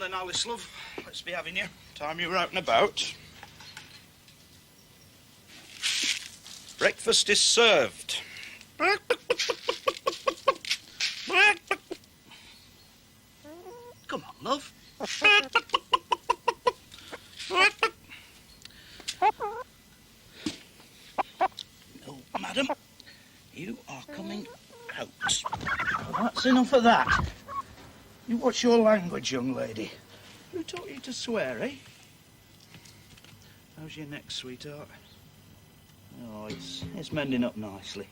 then, Alice, love. Let's be having you. Time you were out and about. Breakfast is served. Come on, love. No, madam. You are coming out. Well, that's enough of that. You watch your language, young lady. Who taught you to swear, eh? How's your neck, sweetheart? Oh, it's mending up nicely.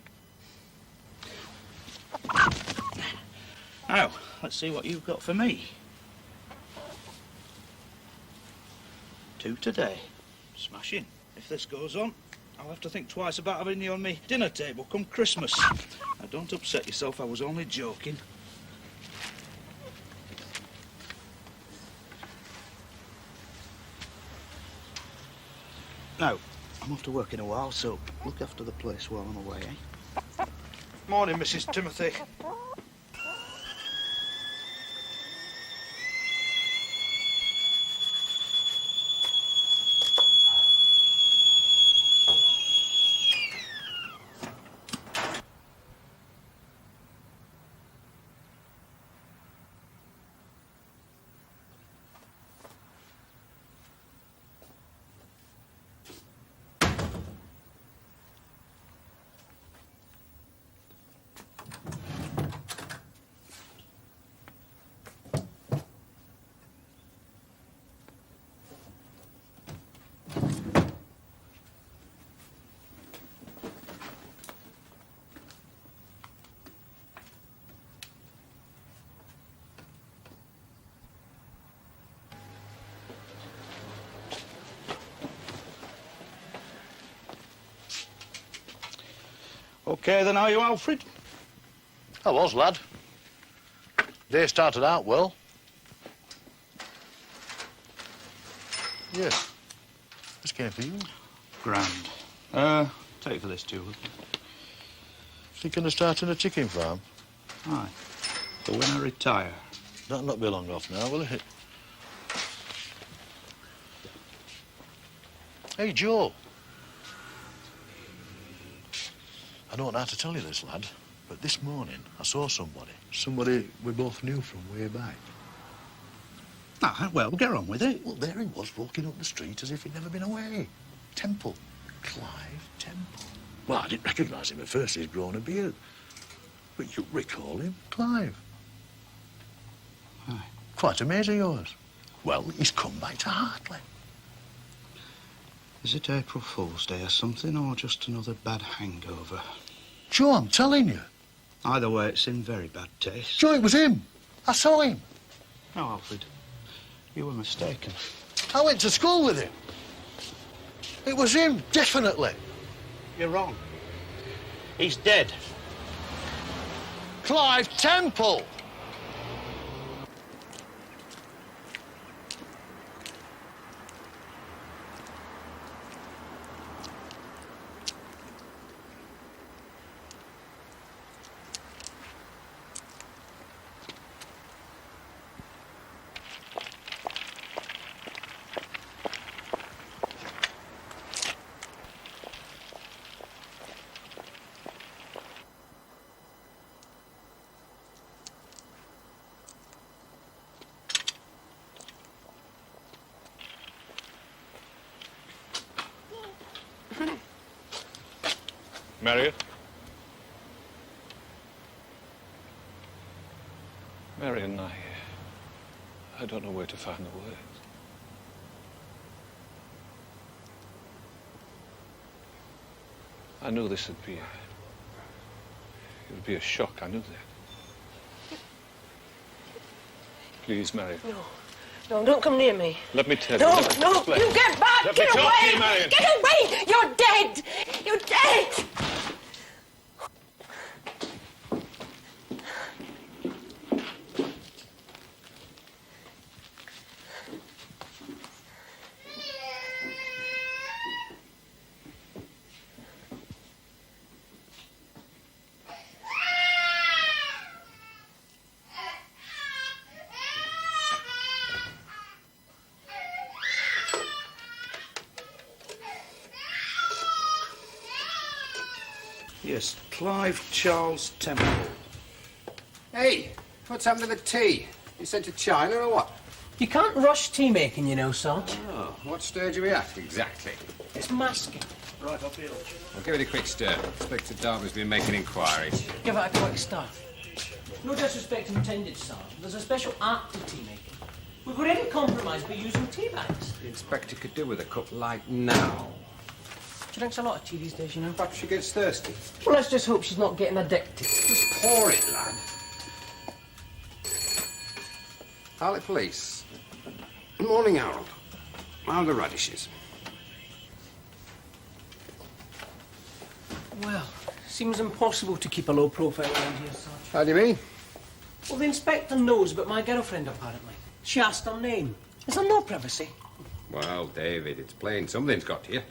Now, let's see what you've got for me. 2 today. Smashing. If this goes on, I'll have to think twice about having you on me dinner table come Christmas. Now, don't upset yourself, I was only joking. Now, I'm off to work in a while, so look after the place while I'm away, eh? Morning, Mrs. Timothy. Okay, then, are you, Alfred? I was, lad. Day started out well. Yes. This came for you. Grand. Take for this, Juliet. Thinking of starting a chicken farm? Aye. For when I retire. That'll not be long off now, will it? Hey, Joe. I don't know how to tell you this, lad, but this morning I saw somebody. Somebody we both knew from way back. Ah, well, get on with it. Well, there he was, walking up the street as if he'd never been away. Temple. Clive Temple. Well, I didn't recognise him at first. He's grown a beard. But you recall him, Clive. Aye. Quite a mate of yours. Well, he's come back to Hartley. Is it April Fool's Day or something, or just another bad hangover? Joe, I'm telling you. Either way, it's in very bad taste. Joe, it was him. I saw him. No, Alfred. You were mistaken. I went to school with him. It was him, definitely. You're wrong. He's dead. Clive Temple. Marriott? Marion, I don't know where to find the words. I knew this would be it would be a shock. I knew that. Please, Marion. No. No, don't come near me. Let me tell you. No, Let me no, explain. you get back! Let Get me away! talk to you, Marion. Get away! You're dead! You're dead! Yes, Clive Charles Temple. Hey, what's happened to the tea? You sent to China or what? You can't rush tea making, you know, Sarge. Oh, what stage are we at, exactly? It's masking. Right, up here. I'll give it a quick stir. Inspector Darby's been making inquiries. Give it a quick start. No disrespect intended, Sarge. There's a special art to tea making. We've already compromised by using tea bags. The inspector could do with a cup like now. She drinks a lot of tea these days, you know. Perhaps she gets thirsty. Well, let's just hope she's not getting addicted. Just pour it, lad. Harley Police. Morning, Harold. How are the radishes? Well, seems impossible to keep a low profile around here, Sarge. How do you mean? Well, the inspector knows about my girlfriend, apparently. She asked her name. Is there no privacy? Well, David, it's plain something's got to you.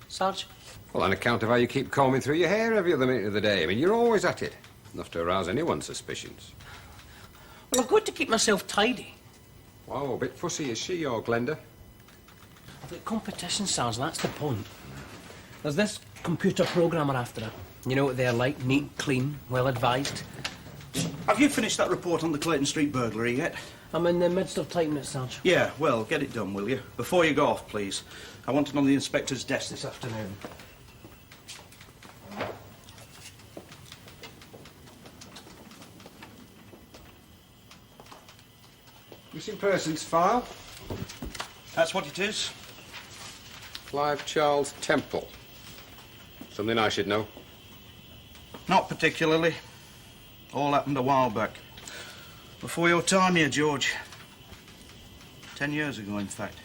Sarge? Well, on account of how you keep combing through your hair every other minute of the day. I mean, you're always at it. Enough to arouse anyone's suspicions. Well, I've got to keep myself tidy. Wow, a bit fussy is she, or Glenda? The competition, Sarge, that's the point. There's this computer programmer after it. You know what they're like, neat, clean, well-advised. Have you finished that report on the Clayton Street burglary yet? I'm in the midst of typing it, Sarge. Yeah, well, get it done, will you? Before you go off, please. I want it on the inspector's desk this afternoon. Missing persons file. That's what it is. Clive Charles Temple. Something I should know. Not particularly. All happened a while back. Before your time here, George. 10 years ago, in fact.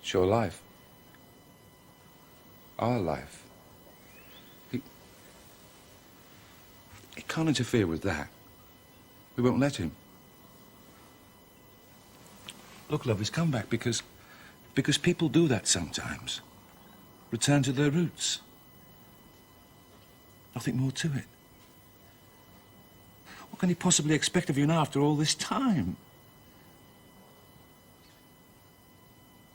It's your life. Our life. He can't interfere with that. We won't let him. Look, love, he's come back because people do that sometimes. Return to their roots. Nothing more to it. What can he possibly expect of you now after all this time?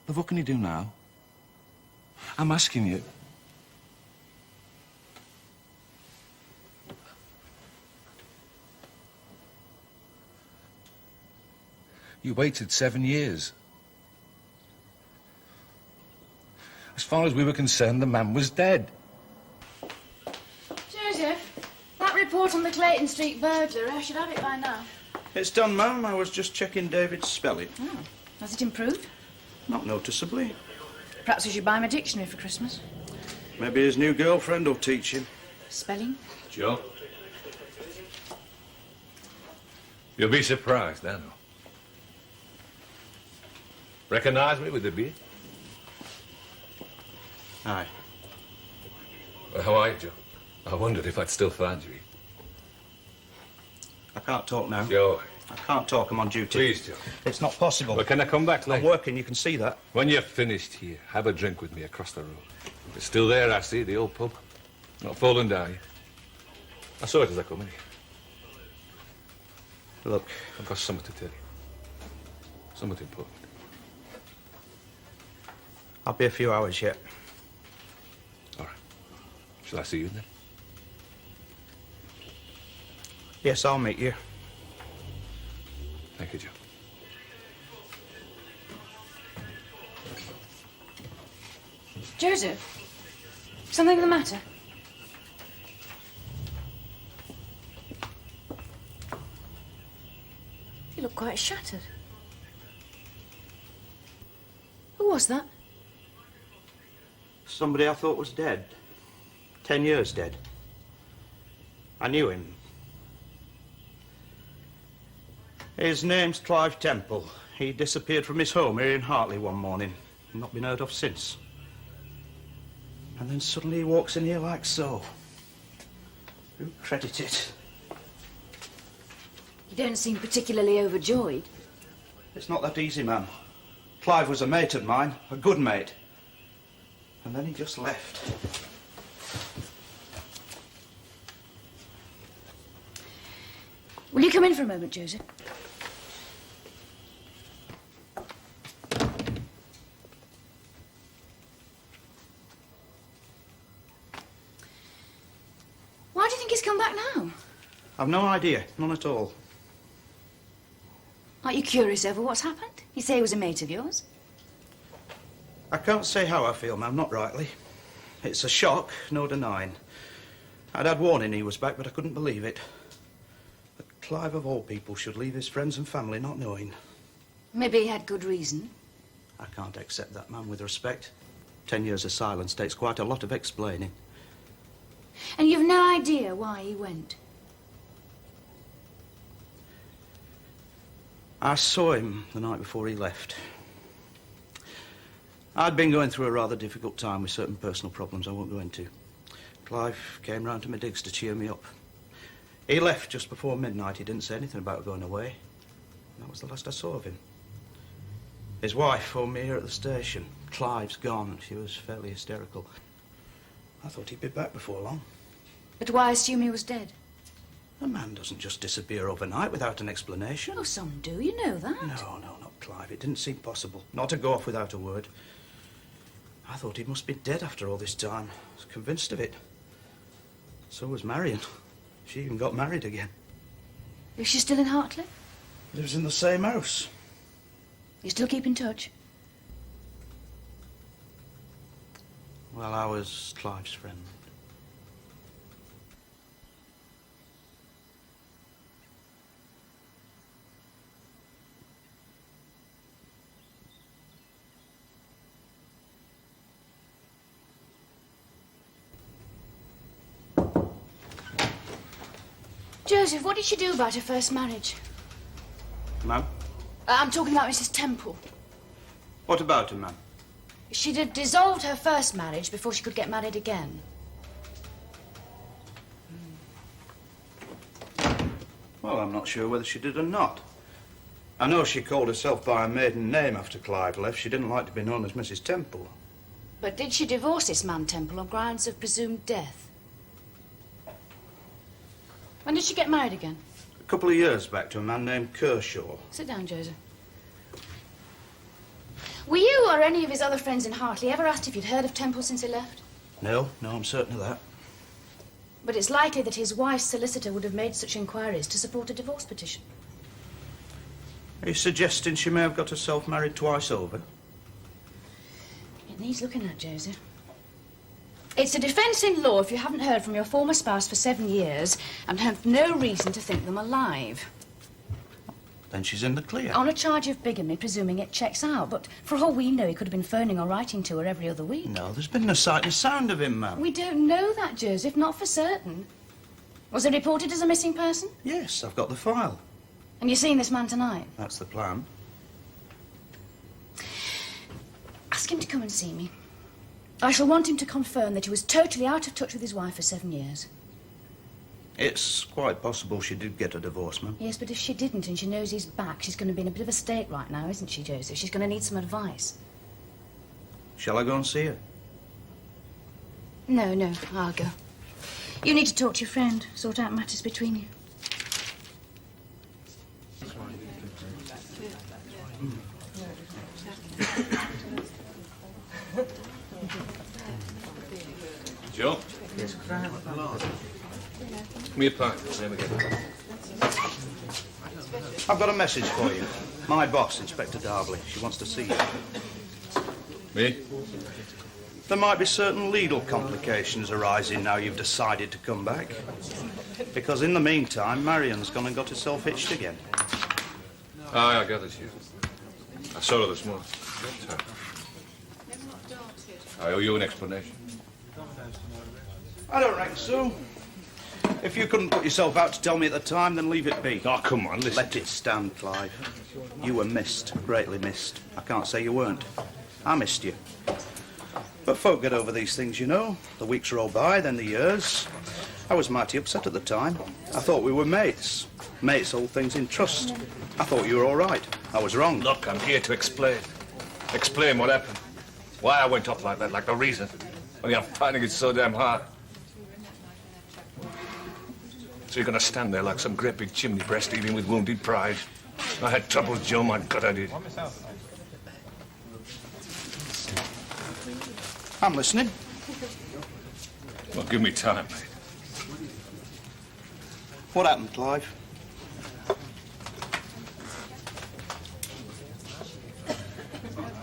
Love, what can he do now? I'm asking you. You waited 7 years. As far as we were concerned, the man was dead. Joseph, that report on the Clayton Street burglary, I should have it by now. It's done, ma'am. I was just checking David's spelling. Oh, has it improved? Not noticeably. Perhaps we should buy him a dictionary for Christmas. Maybe his new girlfriend will teach him. Spelling? Joe? You'll be surprised, I know. Recognize me with the beard? Aye. Well, how are you, Joe? I wondered if I'd still find you here. I can't talk now. Joe. I can't talk. I'm on duty. Please, Joe. It's not possible. Well, can I come back I'm later? working, you can see that. When you're finished here, have a drink with me across the road. It's still there, I see, the old pub. Not fallen down yet. I saw it as I come in here. Look, I've got something to tell you. Something important. I'll be a few hours yet. All right. Shall I see you then? Yes, I'll meet you. Thank you, Joe. Joseph, something the matter? You look quite shattered. Who was that? Somebody I thought was dead. 10 years dead. I knew him. His name's Clive Temple. He disappeared from his home here in Hartley one morning. Not been heard of since. And then suddenly he walks in here like so. Who credit it? You don't seem particularly overjoyed. It's not that easy, ma'am. Clive was a mate of mine, a good mate. And then he just left. Will you come in for a moment, Joseph? Why do you think he's come back now? I've no idea, none at all. Aren't you curious over what's happened? You say he was a mate of yours? I can't say how I feel, ma'am, not rightly. It's a shock, no denying. I'd had warning he was back, but I couldn't believe it. That Clive, of all people, should leave his friends and family not knowing. Maybe he had good reason. I can't accept that, ma'am, with respect. 10 years of silence takes quite a lot of explaining. And you've no idea why he went? I saw him the night before he left. I'd been going through a rather difficult time with certain personal problems I won't go into. Clive came round to my digs to cheer me up. He left just before midnight. He didn't say anything about going away. That was the last I saw of him. His wife phoned me here at the station. Clive's gone. She was fairly hysterical. I thought he'd be back before long. But why assume he was dead? A man doesn't just disappear overnight without an explanation. Oh, some do. You know that. No, not Clive. It didn't seem possible. Not to go off without a word. I thought he must be dead after all this time. I was convinced of it. So was Marion. She even got married again. Is she still in Hartley? Lives in the same house. You still keep in touch? Well, I was Clive's friend. Joseph, what did she do about her first marriage? Ma'am? I'm talking about Mrs. Temple. What about her, ma'am? She'd have dissolved her first marriage before she could get married again. Well, I'm not sure whether she did or not. I know she called herself by a maiden name after Clive left. She didn't like to be known as Mrs. Temple. But did she divorce this man Temple on grounds of presumed death? When did she get married again? A couple of years back to a man named Kershaw. Sit down, Joseph. Were you or any of his other friends in Hartley ever asked if you'd heard of Temple since he left? No, I'm certain of that. But it's likely that his wife's solicitor would have made such inquiries to support a divorce petition. Are you suggesting she may have got herself married twice over? It needs looking at, Joseph. It's a defence in law if you haven't heard from your former spouse for 7 years and have no reason to think them alive. Then she's in the clear. On a charge of bigamy, presuming it checks out. But for all we know, he could have been phoning or writing to her every other week. No, there's been no sight nor sound of him, ma'am. We don't know that, Joseph, not for certain. Was he reported as a missing person? Yes, I've got the file. And you're seeing this man tonight? That's the plan. Ask him to come and see me. I shall want him to confirm that he was totally out of touch with his wife for 7 years. It's quite possible she did get a divorce, ma'am. Yes, but if she didn't and she knows he's back, she's going to be in a bit of a state right now, isn't she, Joseph? She's going to need some advice. Shall I go and see her? No, I'll go. You need to talk to your friend, sort out matters between you. Joe? Yes, Give me a pint. There we go. I've got a message for you. My boss, Inspector Darbley. She wants to see you. Me? There might be certain legal complications arising now you've decided to come back. Because in the meantime, Marion's gone and got herself hitched again. Aye, I gathered you. I saw her this morning. I owe you an explanation. I don't reckon so. If you couldn't put yourself out to tell me at the time, then leave it be. Oh, come on, listen. Let it stand, Clive. You were missed, greatly missed. I can't say you weren't. I missed you. But folk get over these things, you know. The weeks roll by, then the years. I was mighty upset at the time. I thought we were mates. Mates hold things in trust. I thought you were all right. I was wrong. Look, I'm here to explain. Explain what happened. Why I went off like that, like the reason. Only I'm finding it so damn hard. So you're gonna stand there like some great big chimney breast eating with wounded pride. I had trouble, Joe, my God, I did. I'm listening. Well, give me time, mate. What happened, Clive?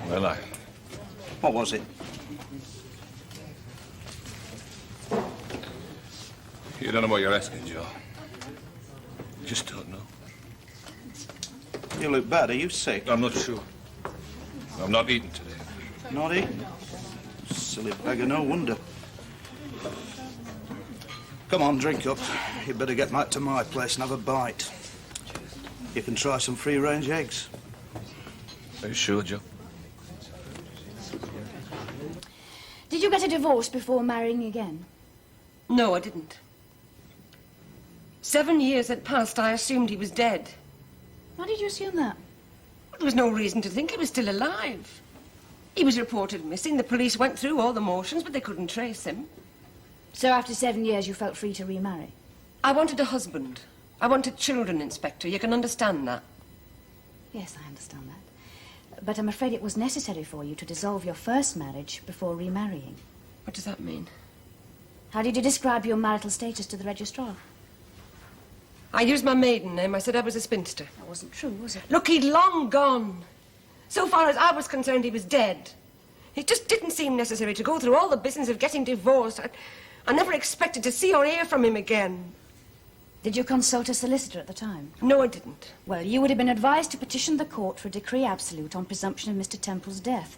Well, What was it? You don't know what you're asking, Joe. You just don't know. You look bad. Are you sick? I'm not sure. I'm not eating today. Not eating? Silly beggar, no wonder. Come on, drink up. You'd better get back to my place and have a bite. You can try some free-range eggs. Are you sure, Joe? Did you get a divorce before marrying again? No, I didn't. 7 years had passed. I assumed he was dead. Why did you assume that? There was no reason to think he was still alive. He was reported missing. The police went through all the motions, but they couldn't trace him. So after 7 years, you felt free to remarry? I wanted a husband. I wanted children, Inspector. You can understand that. Yes, I understand that. But I'm afraid it was necessary for you to dissolve your first marriage before remarrying. What does that mean? How did you describe your marital status to the registrar? I used my maiden name. I said I was a spinster. That wasn't true, was it? Look, he'd long gone. So far as I was concerned, he was dead. It just didn't seem necessary to go through all the business of getting divorced. I never expected to see or hear from him again. Did you consult a solicitor at the time? No, I didn't. Well, you would have been advised to petition the court for a decree absolute on presumption of Mr. Temple's death.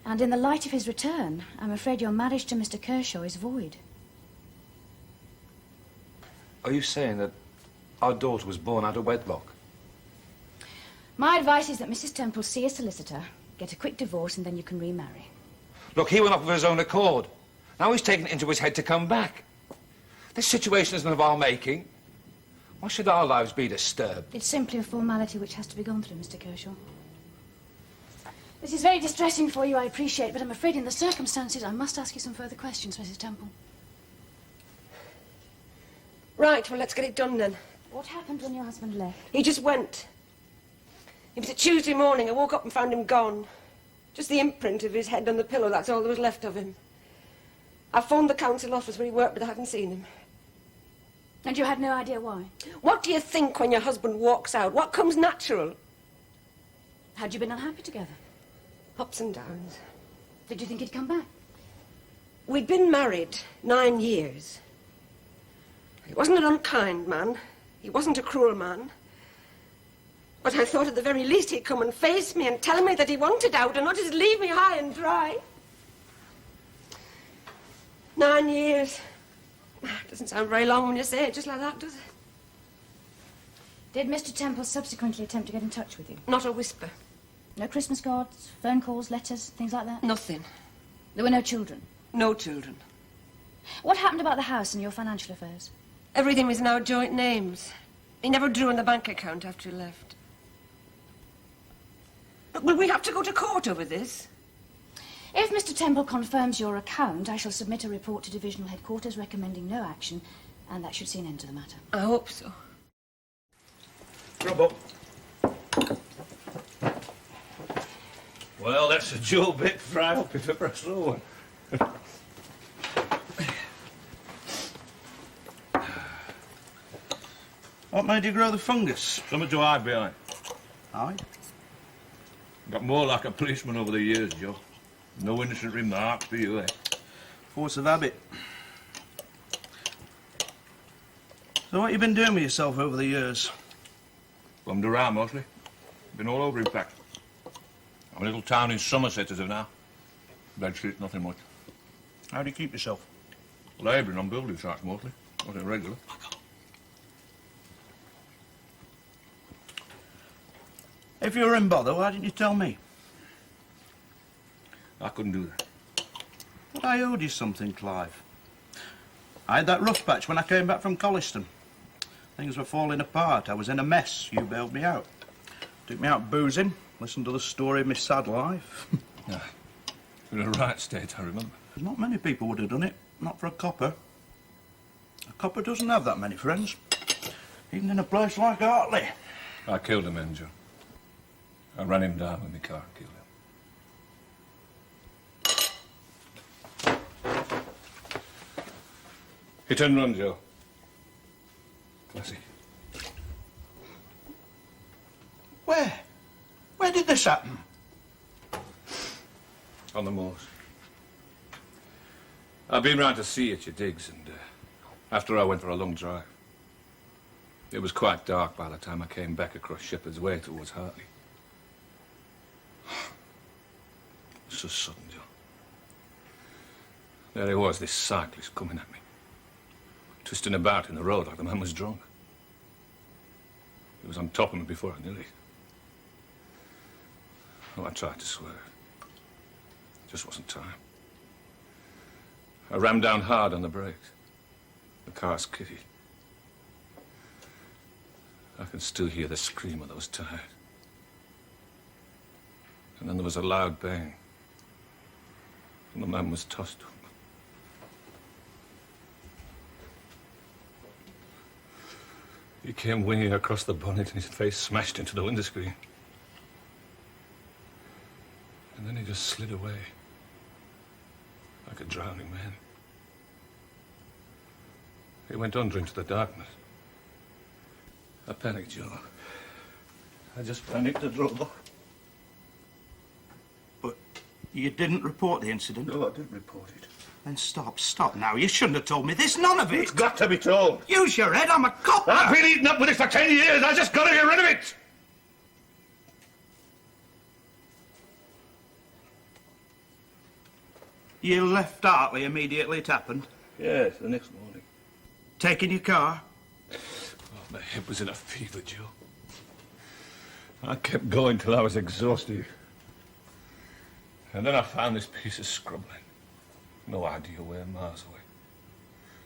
And in the light of his return, I'm afraid your marriage to Mr. Kershaw is void. Are you saying that our daughter was born out of wedlock? My advice is that Mrs. Temple see a solicitor, get a quick divorce, and then you can remarry. Look, he went off of his own accord. Now he's taken it into his head to come back. This situation isn't of our making. Why should our lives be disturbed? It's simply a formality which has to be gone through, Mr. Kershaw. This is very distressing for you, I appreciate, but I'm afraid in the circumstances I must ask you some further questions, Mrs. Temple. Right, well, let's get it done then. What happened when your husband left? He just went. It was a Tuesday morning. I woke up and found him gone. Just the imprint of his head on the pillow, that's all there was left of him. I phoned the council office where he worked, but I haven't seen him. And you had no idea why? What do you think when your husband walks out? What comes natural? Had you been unhappy together? Ups and downs. Did you think he'd come back? We'd been married 9 years. He wasn't an unkind man. He wasn't a cruel man. But I thought at the very least he'd come and face me and tell me that he wanted out and not just leave me high and dry. 9 years. Doesn't sound very long when you say it just like that, does it? Did Mr. Temple subsequently attempt to get in touch with you? Not a whisper. No Christmas cards, phone calls, letters, things like that? Nothing. There were no children? No children. What happened about the house and your financial affairs? Everything was in our joint names. He never drew on the bank account after he left. Look, will we have to go to court over this? If Mr. Temple confirms your account, I shall submit a report to divisional headquarters recommending no action, and that should see an end to the matter. I hope so. Rub up. Well, that's a jewel bit fry up if ever I saw one. What made you grow the fungus? Something to hide behind. Aye? Got more like a policeman over the years, Joe. No innocent remarks for you, eh? Force of habit. So what you been doing with yourself over the years? Bummed around, mostly. Been all over, in fact. I'm a little town in Somerset as of now. Bed sheet, nothing much. How do you keep yourself? Labouring on building sites mostly. Wasn't regular. If you were in bother, why didn't you tell me? I couldn't do that. But I owed you something, Clive. I had that rough patch when I came back from Colliston. Things were falling apart. I was in a mess. You bailed me out. Took me out boozing, listened to the story of my sad life. Yeah. In a right state, I remember. Not many people would have done it. Not for a copper. A copper doesn't have that many friends. Even in a place like Hartley. I killed a man, Joe. I ran him down with my car and killed him. Hit and run, Joe. Classic. Where? Where did this happen? On the moors. I've been round to see you at your digs, and after I went for a long drive. It was quite dark by the time I came back across Shepherd's Way towards Hartley. It was so sudden, Joe. There he was, this cyclist coming at me. Twisting about in the road like the man was drunk. He was on top of me before I knew it. Oh, I tried to swerve. Just wasn't time. I rammed down hard on the brakes. The car skidded. I can still hear the scream of those tires. And then there was a loud bang. And the man was tossed up. He came winging across the bonnet and his face smashed into the windscreen. And then he just slid away. Like a drowning man. He went under into the darkness. I panicked, Joe. I just panicked a drove. But you didn't report the incident? No, I didn't report it. Then stop now. You shouldn't have told me this, none of it. It's got to be told. Use your head, I'm a copper. I've been eating up with it for 10 years. I just got to get rid of it. You left Hartley immediately it happened? Yes, the next morning. Taking your car? Oh, my head was in a fever, Joe. I kept going till I was exhausted. And then I found this piece of scrubland. No idea where, miles away.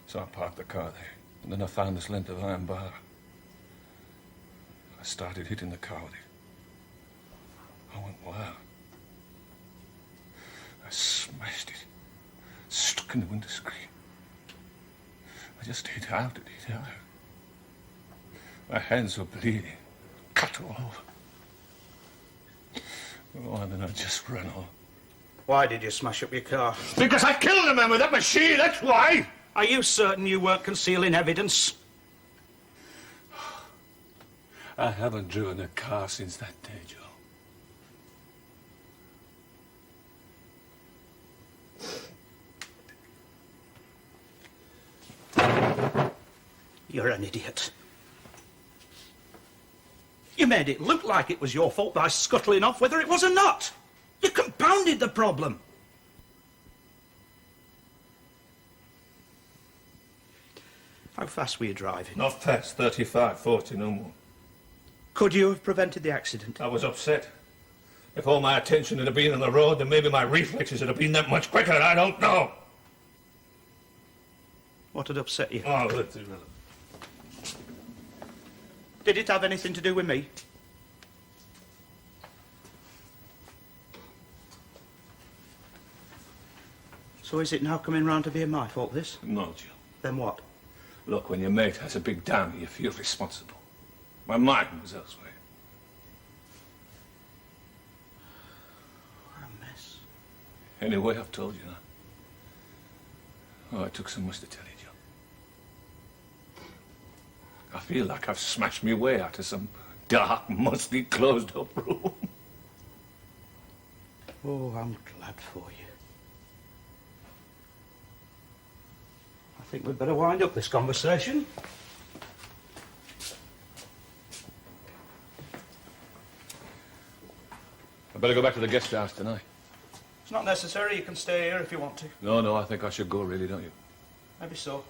So I parked the car there. And then I found this length of iron bar. I started hitting the car with it. I went wild. I smashed it. Stuck in the window screen. I just hit out and hit out. My hands were bleeding. Cut all over. Oh, and then I just ran off. Why did you smash up your car? Because I killed a man with that machine, that's why! Are you certain you weren't concealing evidence? I haven't driven a car since that day, Joe. You're an idiot. You made it look like it was your fault by scuttling off whether it was or not. You compounded the problem. How fast were you driving? Not fast, 35, 40, no more. Could you have prevented the accident? I was upset. If all my attention had been on the road, then maybe my reflexes would have been that much quicker, I don't know. What had upset you? Oh, that's irrelevant. Did it have anything to do with me? So is it now coming round to being my fault, this? No, Joe. Then what? Look, when your mate has a big downer, you feel responsible. My mind was elsewhere. What a mess. Anyway, I've told you now. Oh, it took so much to tell you, Joe. I feel like I've smashed my way out of some dark, musty, closed-up room. Oh, I'm glad for you. I think we'd better wind up this conversation. I better go back to the guest house tonight. It's not necessary. You can stay here if you want to. No, I think I should go, really, don't you? Maybe so.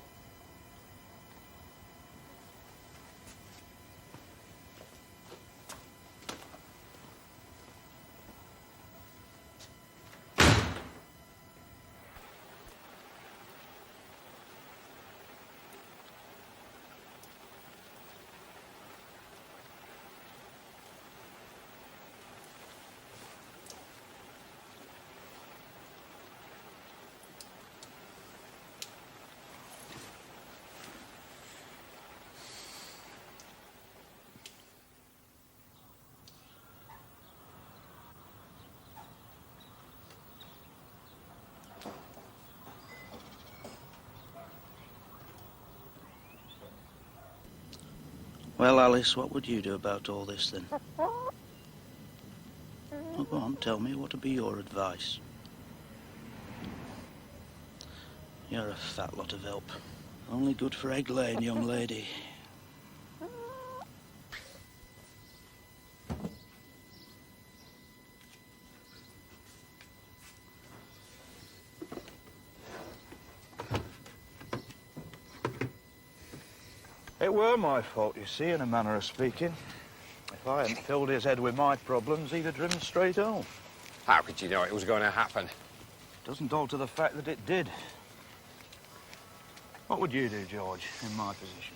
Well, Alice, what would you do about all this, then? Well, go on, tell me. What would be your advice? You're a fat lot of help. Only good for Egg Lane, young lady. It were my fault, you see, in a manner of speaking. If I hadn't filled his head with my problems, he'd have driven straight home. How could you know it was going to happen? Doesn't alter the fact that it did. What would you do, George, in my position?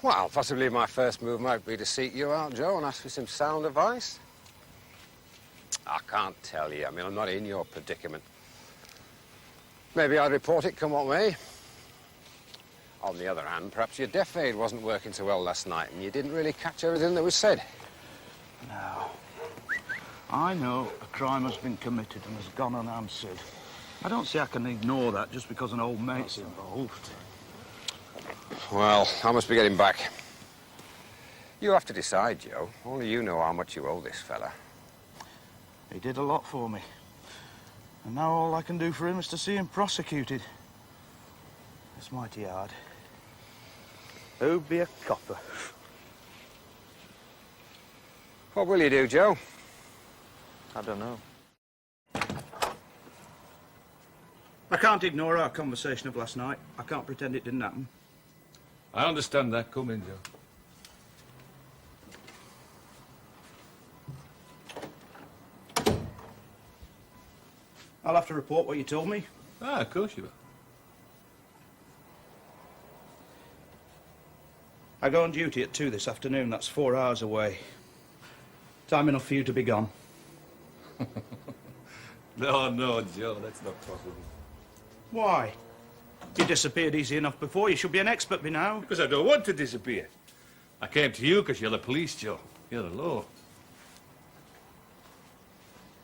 Well, possibly my first move might be to seek you out, Joe, and ask for some sound advice. I can't tell you. I mean, I'm not in your predicament. Maybe I'd report it, come what may. On the other hand, perhaps your deaf aid wasn't working so well last night and you didn't really catch everything that was said. No. I know a crime has been committed and has gone unanswered. I don't see I can ignore that just because an old mate's involved. Well, I must be getting back. You have to decide, Joe. Only you know how much you owe this fella. He did a lot for me. And now all I can do for him is to see him prosecuted. It's mighty hard. Who'd be a copper? What will you do, Joe? I don't know. I can't ignore our conversation of last night. I can't pretend it didn't happen. I understand that. Come in, Joe. I'll have to report what you told me. Ah, of course you will. I go on duty at 2 this afternoon. That's 4 hours away. Time enough for you to be gone. No, Joe, that's not possible. Why? You disappeared easy enough before. You should be an expert by now. Because I don't want to disappear. I came to you because you're the police, Joe. You're the law.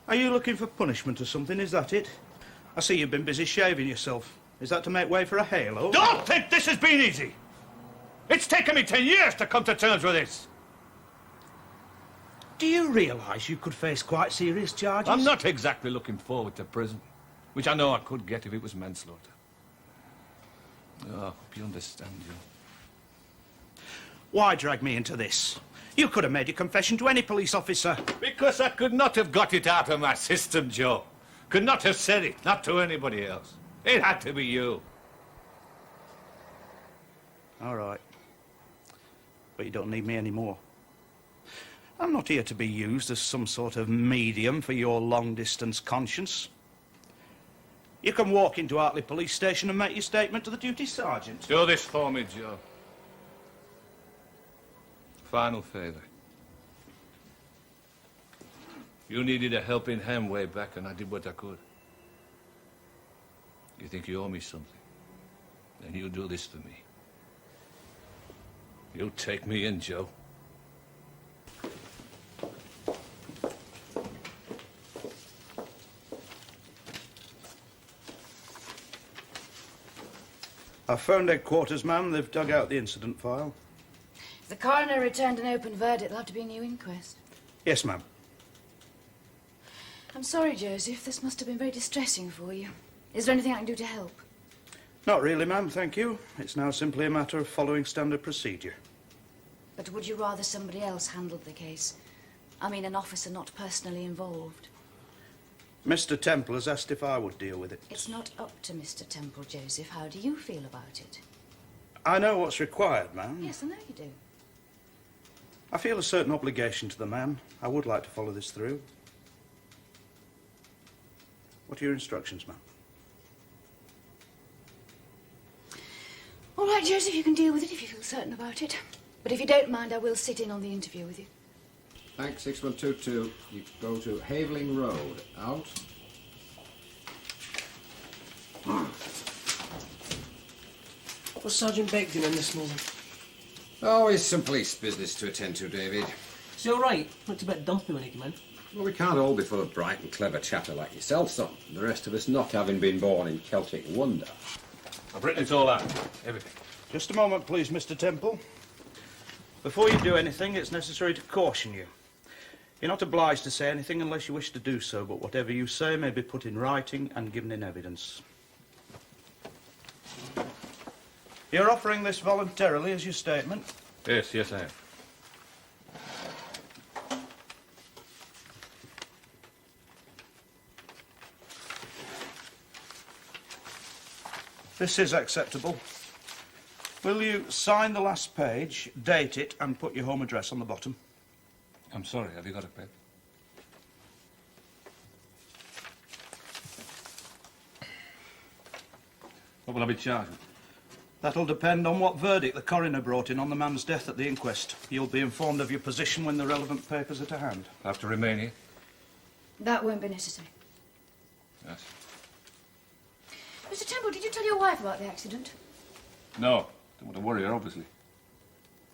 Are you looking for punishment or something? Is that it? I see you've been busy shaving yourself. Is that to make way for a halo? Don't think this has been easy! It's taken me 10 years to come to terms with this. Do you realise you could face quite serious charges? I'm not exactly looking forward to prison, which I know I could get if it was manslaughter. Oh, I hope you understand, Joe. Why drag me into this? You could have made your confession to any police officer. Because I could not have got it out of my system, Joe. Could not have said it, not to anybody else. It had to be you. All right. But you don't need me anymore. I'm not here to be used as some sort of medium for your long-distance conscience. You can walk into Hartley Police Station and make your statement to the duty sergeant. Do this for me, Joe. Final favour. You needed a helping hand way back, and I did what I could. You think you owe me something? Then you do this for me. You take me in, Joe. I've phoned headquarters, ma'am. They've dug out the incident file. If the coroner returned an open verdict, there'll have to be a new inquest. Yes, ma'am. I'm sorry, Joseph. This must have been very distressing for you. Is there anything I can do to help? Not really, ma'am, thank you. It's now simply a matter of following standard procedure. But would you rather somebody else handled the case? I mean, an officer not personally involved. Mr. Temple has asked if I would deal with it. It's not up to Mr. Temple, Joseph. How do you feel about it? I know what's required, ma'am. Yes, I know you do. I feel a certain obligation to the man. I would like to follow this through. What are your instructions, ma'am? All right, Joseph, you can deal with it if you feel certain about it. But if you don't mind, I will sit in on the interview with you. Thanks, 6122. You go to Haveling Road. Out. What's Sergeant Beck doing this morning? Oh, it's some police business to attend to, David. Is he all right? Looked a bit dumpy when he came in. Well, we can't all be full of bright and clever chatter like yourself, son. The rest of us not having been born in Celtic wonder. I've written it all out. Everything. Just a moment, please, Mr. Temple. Before you do anything, it's necessary to caution you. You're not obliged to say anything unless you wish to do so, but whatever you say may be put in writing and given in evidence. You're offering this voluntarily as your statement? Yes, I am. This is acceptable. Will you sign the last page, date it, and put your home address on the bottom? I'm sorry, have you got a pen? What will I be charged with? That'll depend on what verdict the coroner brought in on the man's death at the inquest. You'll be informed of your position when the relevant papers are to hand. I have to remain here? That won't be necessary. Yes. Mr. Temple, did you tell your wife about the accident? No, don't want to worry her, obviously.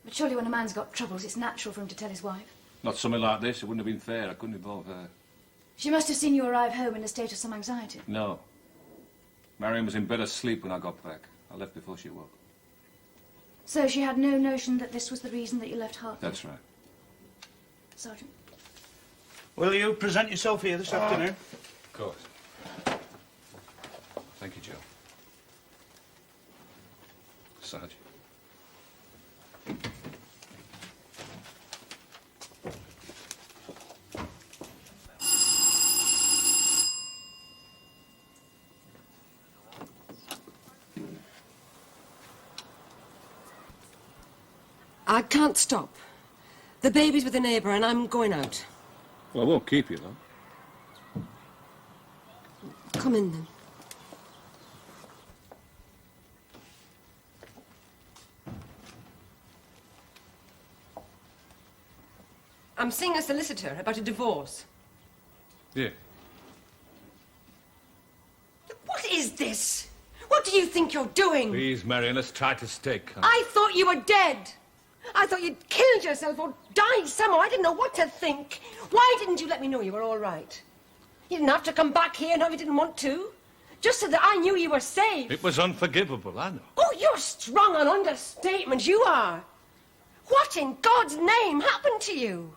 But surely when a man's got troubles, it's natural for him to tell his wife. Not something like this, it wouldn't have been fair. I couldn't involve her. She must have seen you arrive home in a state of some anxiety. No. Marion was in bed asleep when I got back. I left before she woke. So she had no notion that this was the reason that you left Hartford? That's right. Sergeant? Will you present yourself here this afternoon? Of course. Thank you, Joe. Sergeant. I can't stop. The baby's with a neighbour and I'm going out. Well, I won't keep you, though. Come in then. I'm seeing a solicitor about a divorce. Yeah. What is this? What do you think you're doing? Please, Marion, let's try to stay calm. I thought you were dead. I thought you'd killed yourself or died somehow. I didn't know what to think. Why didn't you let me know you were all right? You didn't have to come back here now if you didn't want to. Just so that I knew you were safe. It was unforgivable, I know. Oh, you're strong on understatement, you are. What in God's name happened to you?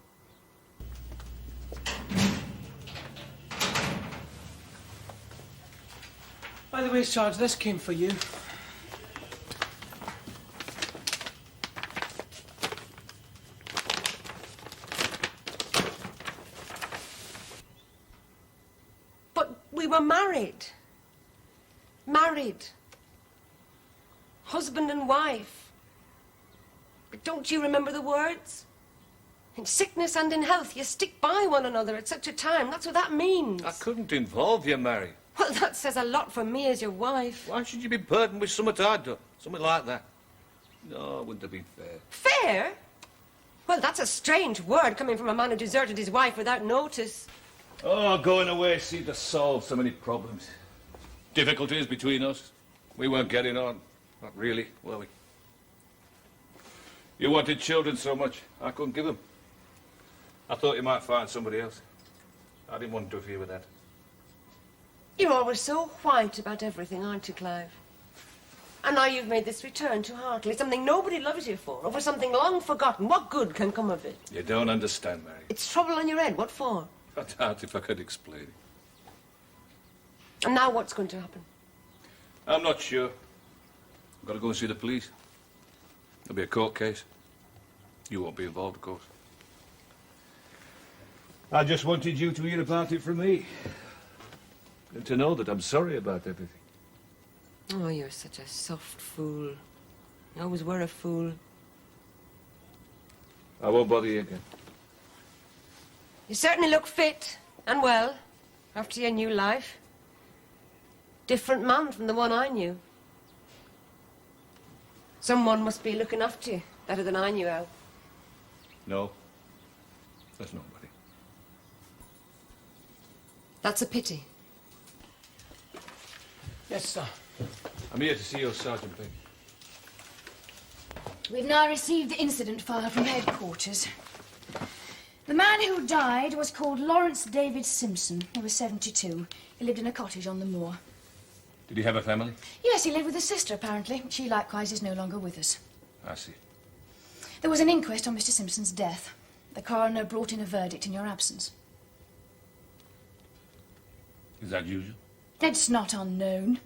By the way, Sarge, this came for you. But we were married. Married. Husband and wife. But don't you remember the words? In sickness and in health, you stick by one another at such a time. That's what that means. I couldn't involve you, Mary. Well, that says a lot for me as your wife. Why should you be burdened with something I'd done? Something like that? No, it wouldn't have been fair. Fair? Well, that's a strange word coming from a man who deserted his wife without notice. Oh, going away seemed to solve so many problems. Difficulties between us. We weren't getting on. Not really, were we? You wanted children so much, I couldn't give them. I thought you might find somebody else. I didn't want to interfere with that. You're always so white about everything, aren't you, Clive? And now you've made this return to Hartley, something nobody loves you for, over something long forgotten. What good can come of it? You don't understand, Mary. It's trouble on your head. What for? I doubt if I could explain it. And now what's going to happen? I'm not sure. I've got to go and see the police. There'll be a court case. You won't be involved, of course. I just wanted you to hear about it from me. And to know that I'm sorry about everything. Oh, you're such a soft fool. You always were a fool. I won't bother you again. You certainly look fit and well after your new life. Different man from the one I knew. Someone must be looking after you better than I knew how. No. There's nobody. That's a pity. Yes, sir. I'm here to see you, Sergeant Big. We've now received the incident file from headquarters. The man who died was called Lawrence David Simpson. He was 72. He lived in a cottage on the moor. Did he have a family? Yes, he lived with his sister, apparently. She, likewise, is no longer with us. I see. There was an inquest on Mr. Simpson's death. The coroner brought in a verdict in your absence. Is that usual? It's not unknown.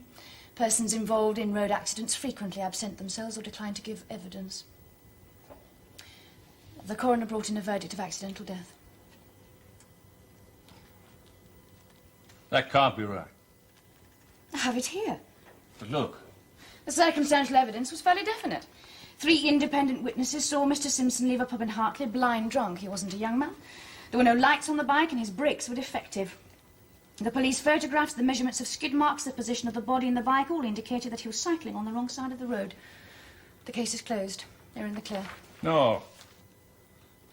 Persons involved in road accidents frequently absent themselves or decline to give evidence. The coroner brought in a verdict of accidental death. That can't be right. I have it here. But look, The circumstantial evidence was fairly definite. 3 independent witnesses saw Mr. Simpson leave a pub in Hartley blind drunk. He wasn't a young man. There were no lights on the bike and his brakes were defective. The police photographs, the measurements of skid marks, the position of the body in the bike all indicated that he was cycling on the wrong side of the road. The case is closed. They're in the clear. no.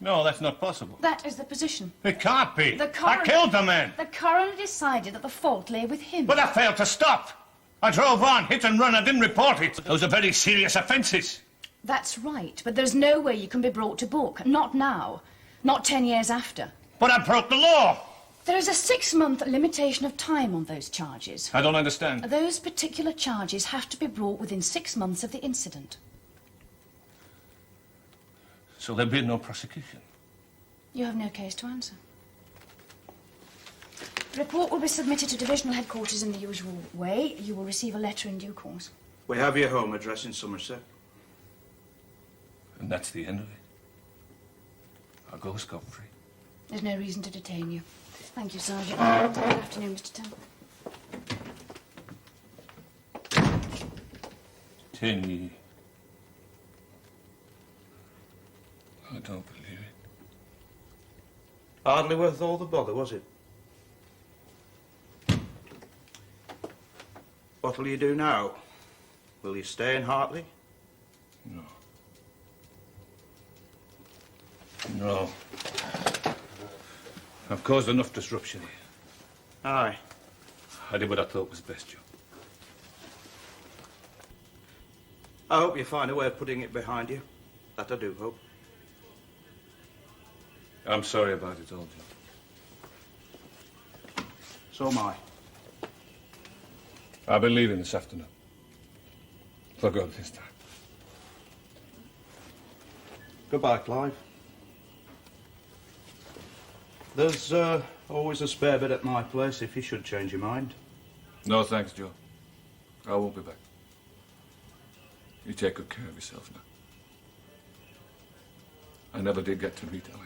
No, that's not possible. That is the position. It can't be. The coroner- I killed the man. The coroner decided that the fault lay with him. But I failed to stop. I drove on, hit and run. I didn't report it. Those are very serious offences. That's right, but there's no way you can be brought to book. Not now. Not 10 years after. But I broke the law. There is a 6-month limitation of time on those charges. I don't understand. Those particular charges have to be brought within 6 months of the incident. So there'll be no prosecution. You have no case to answer. The report will be submitted to divisional headquarters in the usual way. You will receive a letter in due course. We have your home address in Somerset. And that's the end of it. I'll go scot-free. There's no reason to detain you. Thank you, Sergeant. Good afternoon, Mr. Temple. 10 years. I don't believe it. Hardly worth all the bother, was it? What'll you do now? Will you stay in Hartley? No. No. I've caused enough disruption here. Aye. I did what I thought was best, Joe. I hope you find a way of putting it behind you. That I do hope. I'm sorry about it all, Joe. So am I. I'll be leaving this afternoon. For good this time. Goodbye, Clive. There's always a spare bed at my place if you should change your mind. No, thanks, Joe. I won't be back. You take good care of yourself now. I never did get to meet Alice.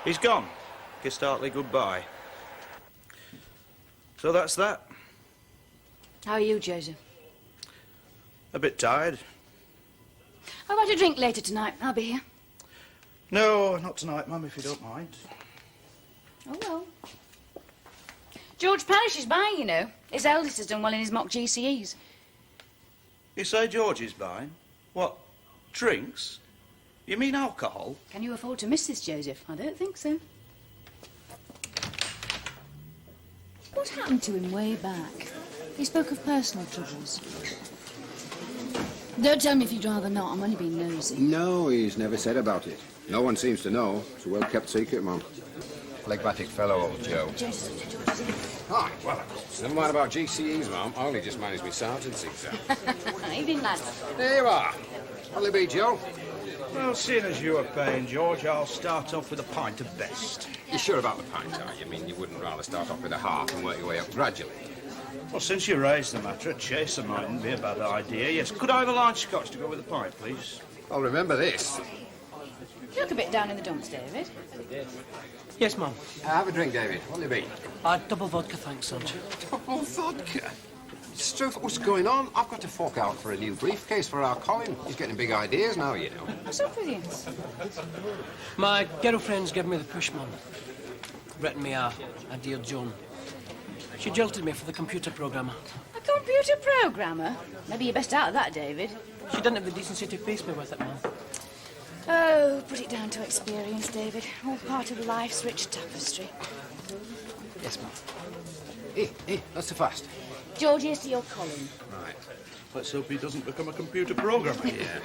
He's gone. Kissed Hartley goodbye. So that's that. How are you, Joseph? A bit tired. I want a drink later tonight. I'll be here. No, not tonight, Mum, if you don't mind. Oh, well. George Parish is buying, you know. His eldest has done well in his mock GCEs. You say George is buying? What, drinks? You mean alcohol? Can you afford to miss this, Joseph? I don't think so. What happened to him way back? He spoke of personal troubles. Don't tell me if you'd rather not. I'm only being nosy. No, he's never said about it. No one seems to know. It's a well-kept secret, Mum. Phlegmatic fellow, old Joe. Hi, well, of course. Never mind about GCEs, Mum. I only just managed my sergeant's exam. Evening, lad. There you are. What'll it be, Joe? Well, seeing as you are paying, George, I'll start off with a pint of best. You sure about the pint, are you? I mean, you wouldn't rather start off with a half and work your way up gradually? Well, since you raised the matter, a chaser mightn't be a bad idea. Yes, could I have a large scotch to go with the pint, please? Well, remember this. You look a bit down in the dumps, David. Yes, Mum. Have a drink, David. What'll it be? Double vodka, thanks, Sarge. Oh, vodka? Struth, what's going on? I've got to fork out for a new briefcase for our Colin. He's getting big ideas now, you know. What's up with you? My girlfriend's given me the push, Mum. Written me a Dear John. She jilted me for the computer programmer. A computer programmer? Maybe you're best out of that, David. She didn't have the decency to face me with it, Mum. Oh, put it down to experience, David. All part of life's rich tapestry. Yes, Mum. Hey, that's too fast. George, here's to your Colin. Right. Let's hope he doesn't become a computer programmer. Yeah.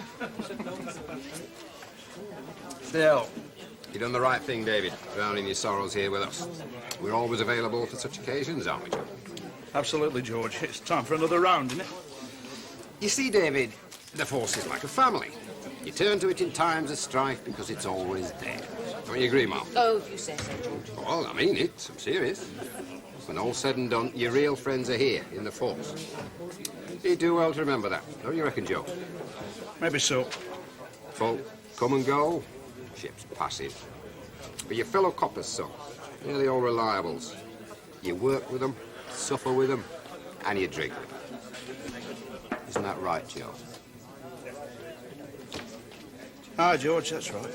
Still. You've done the right thing, David, drowning your sorrows here with us. We're always available for such occasions, aren't we, Joe? Absolutely, George. It's time for another round, isn't it? You see, David, the force is like a family. You turn to it in times of strife because it's always there. Don't you agree, Mum? Oh, if you say so, George. Well, I mean it. I'm serious. When all's said and done, your real friends are here, in the force. You do well to remember that. Don't you reckon, Joe? Maybe so. Folk come and go, ships passing. But your fellow coppers, son, they're the old reliables. You work with them, suffer with them, and you drink with them. Isn't that right, Joe? Aye, George, that's right.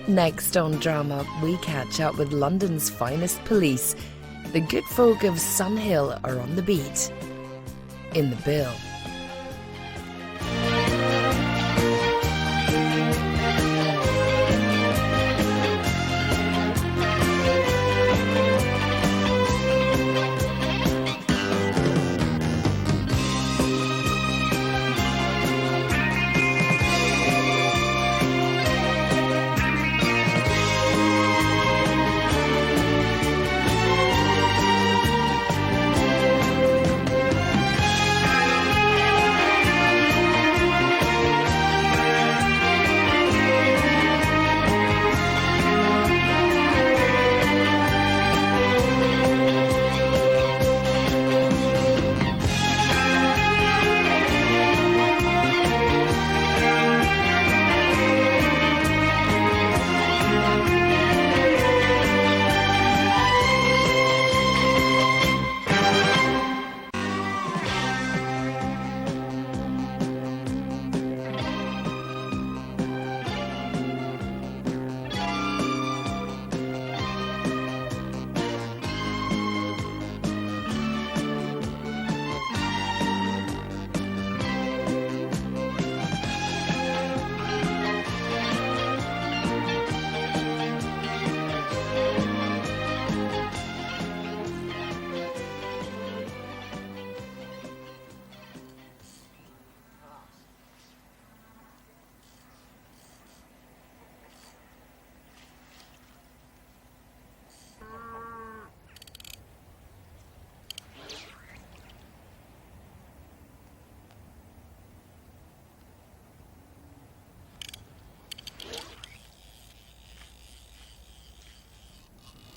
Next on Drama, we catch up with London's finest police. The good folk of Sunhill are on the beat. In the bill.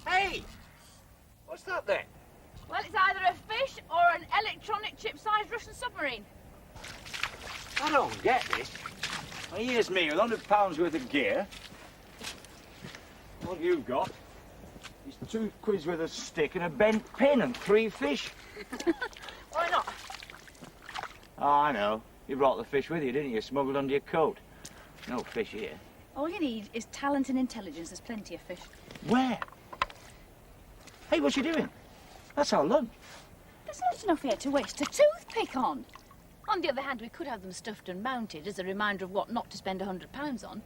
Hey! What's that then? Well, it's either a fish or an electronic chip-sized Russian submarine. I don't get this. Well, here's me with £100 worth of gear. What you've got is £2 worth of stick and a bent pin and 3 fish. Why not? Oh, I know. You brought the fish with you, didn't you? Smuggled under your coat. No fish here. All you need is talent and intelligence. There's plenty of fish. Where? Hey, what you doing? That's our lunch. There's not enough here to waste a toothpick on. On the other hand, we could have them stuffed and mounted as a reminder of what not to spend £100 on.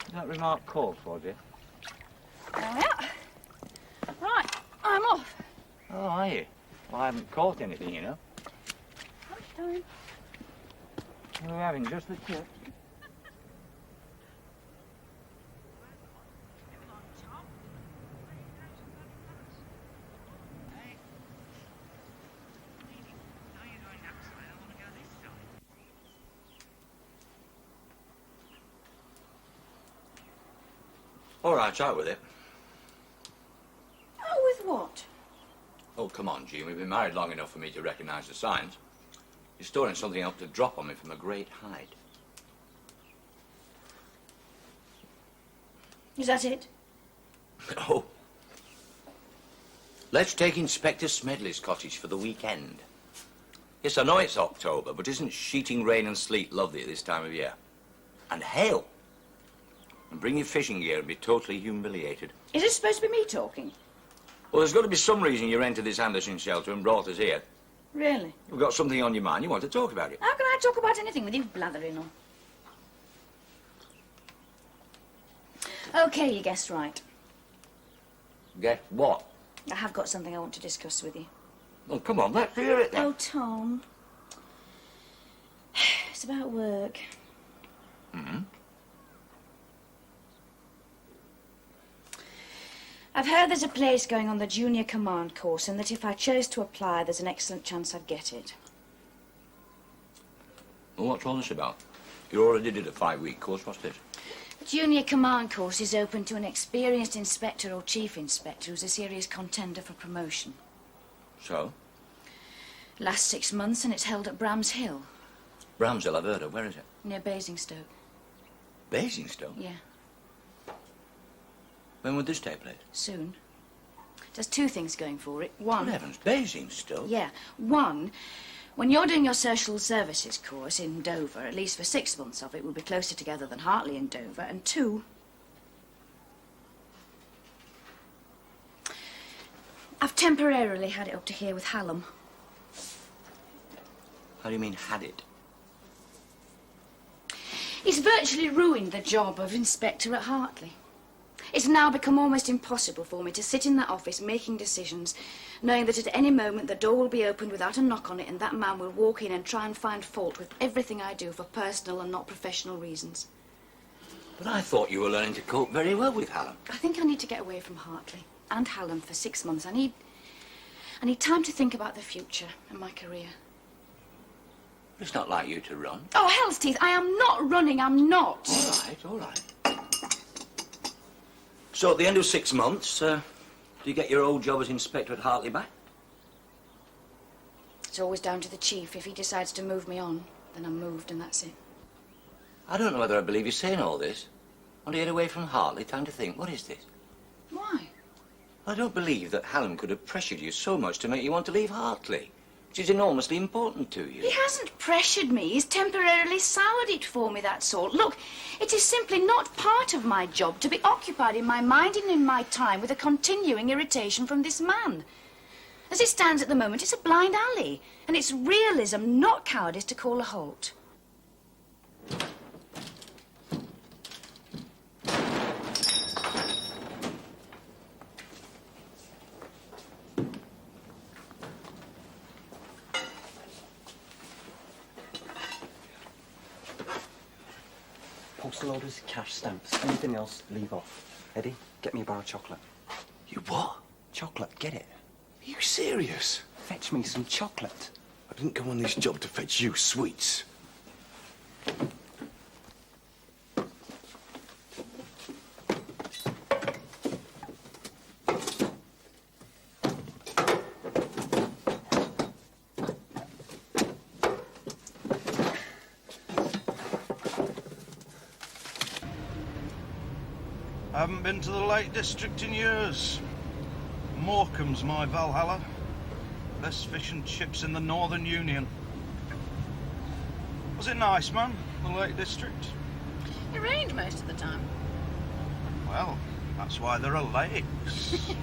Is that remark called for, dear? Oh, yeah. Right, I'm off. Oh, are you? Well, I haven't caught anything, you know. Lunchtime. We're having just the tip. All right, out with it. Oh, with what? Oh, come on, Jean. We've been married long enough for me to recognise the signs. You're storing something up to drop on me from a great height. Is that it? Oh. Let's take Inspector Smedley's cottage for the weekend. Yes, I know it's October, but isn't sheeting rain and sleet lovely at this time of year? And hail. And bring your fishing gear and be totally humiliated. Is it supposed to be me talking? Well, there's got to be some reason you rented this Anderson shelter and brought us here. Really? You've got something on your mind. You want to talk about it. How can I talk about anything with you blathering on? Okay, you guessed right. Guess what? I have got something I want to discuss with you. Oh, come on, let's hear it then. Oh, Tom. It's about work. Mm-hmm. I've heard there's a place going on the junior command course and that if I chose to apply, there's an excellent chance I'd get it. Well, what's all this about? You already did a 5-week course. What's this? The junior command course is open to an experienced inspector or chief inspector who's a serious contender for promotion. So? Lasts 6 months and it's held at Bram's Hill. Bramshill, I've heard of. Where is it? Near Basingstoke. Basingstoke? Yeah, When would this take place? soon. It has 2 things going for it. One... Good heavens, Basingstoke? Yeah. One, when you're doing your social services course in Dover, at least for 6 months of it, we'll be closer together than Hartley and Dover. And 2, I've temporarily had it up to here with Hallam. How do you mean, had it? He's virtually ruined the job of inspector at Hartley. It's now become almost impossible for me to sit in that office making decisions, knowing that at any moment the door will be opened without a knock on it and that man will walk in and try and find fault with everything I do for personal and not professional reasons. But I thought you were learning to cope very well with Hallam. I think I need to get away from Hartley and Hallam for 6 months. I need time to think about the future and my career. It's not like you to run. Oh, hell's teeth, I am not running, I'm not. All right, all right. So at the end of 6 months, do you get your old job as inspector at Hartley back? It's always down to the chief. If he decides to move me on, then I'm moved and that's it. I don't know whether I believe you're saying all this. Want to get away from Hartley, time to think. What is this? Why? I don't believe that Hallam could have pressured you so much to make you want to leave Hartley, which is enormously important to you. He hasn't pressured me. He's temporarily soured it for me, that's all. Look, it is simply not part of my job to be occupied in my mind and in my time with a continuing irritation from this man. As it stands at the moment, it's a blind alley, and it's realism, not cowardice, to call a halt. Postal orders, cash stamps, anything else, leave off. Eddie, get me a bar of chocolate. You what? Chocolate, get it. Are you serious? Fetch me some chocolate. I didn't come on this job to fetch you sweets. I haven't been to the Lake District in years. Morecambe's my Valhalla. Best fish and chips in the Northern Union. Was it nice, man, the Lake District? It rained most of the time. Well, that's why there are lakes.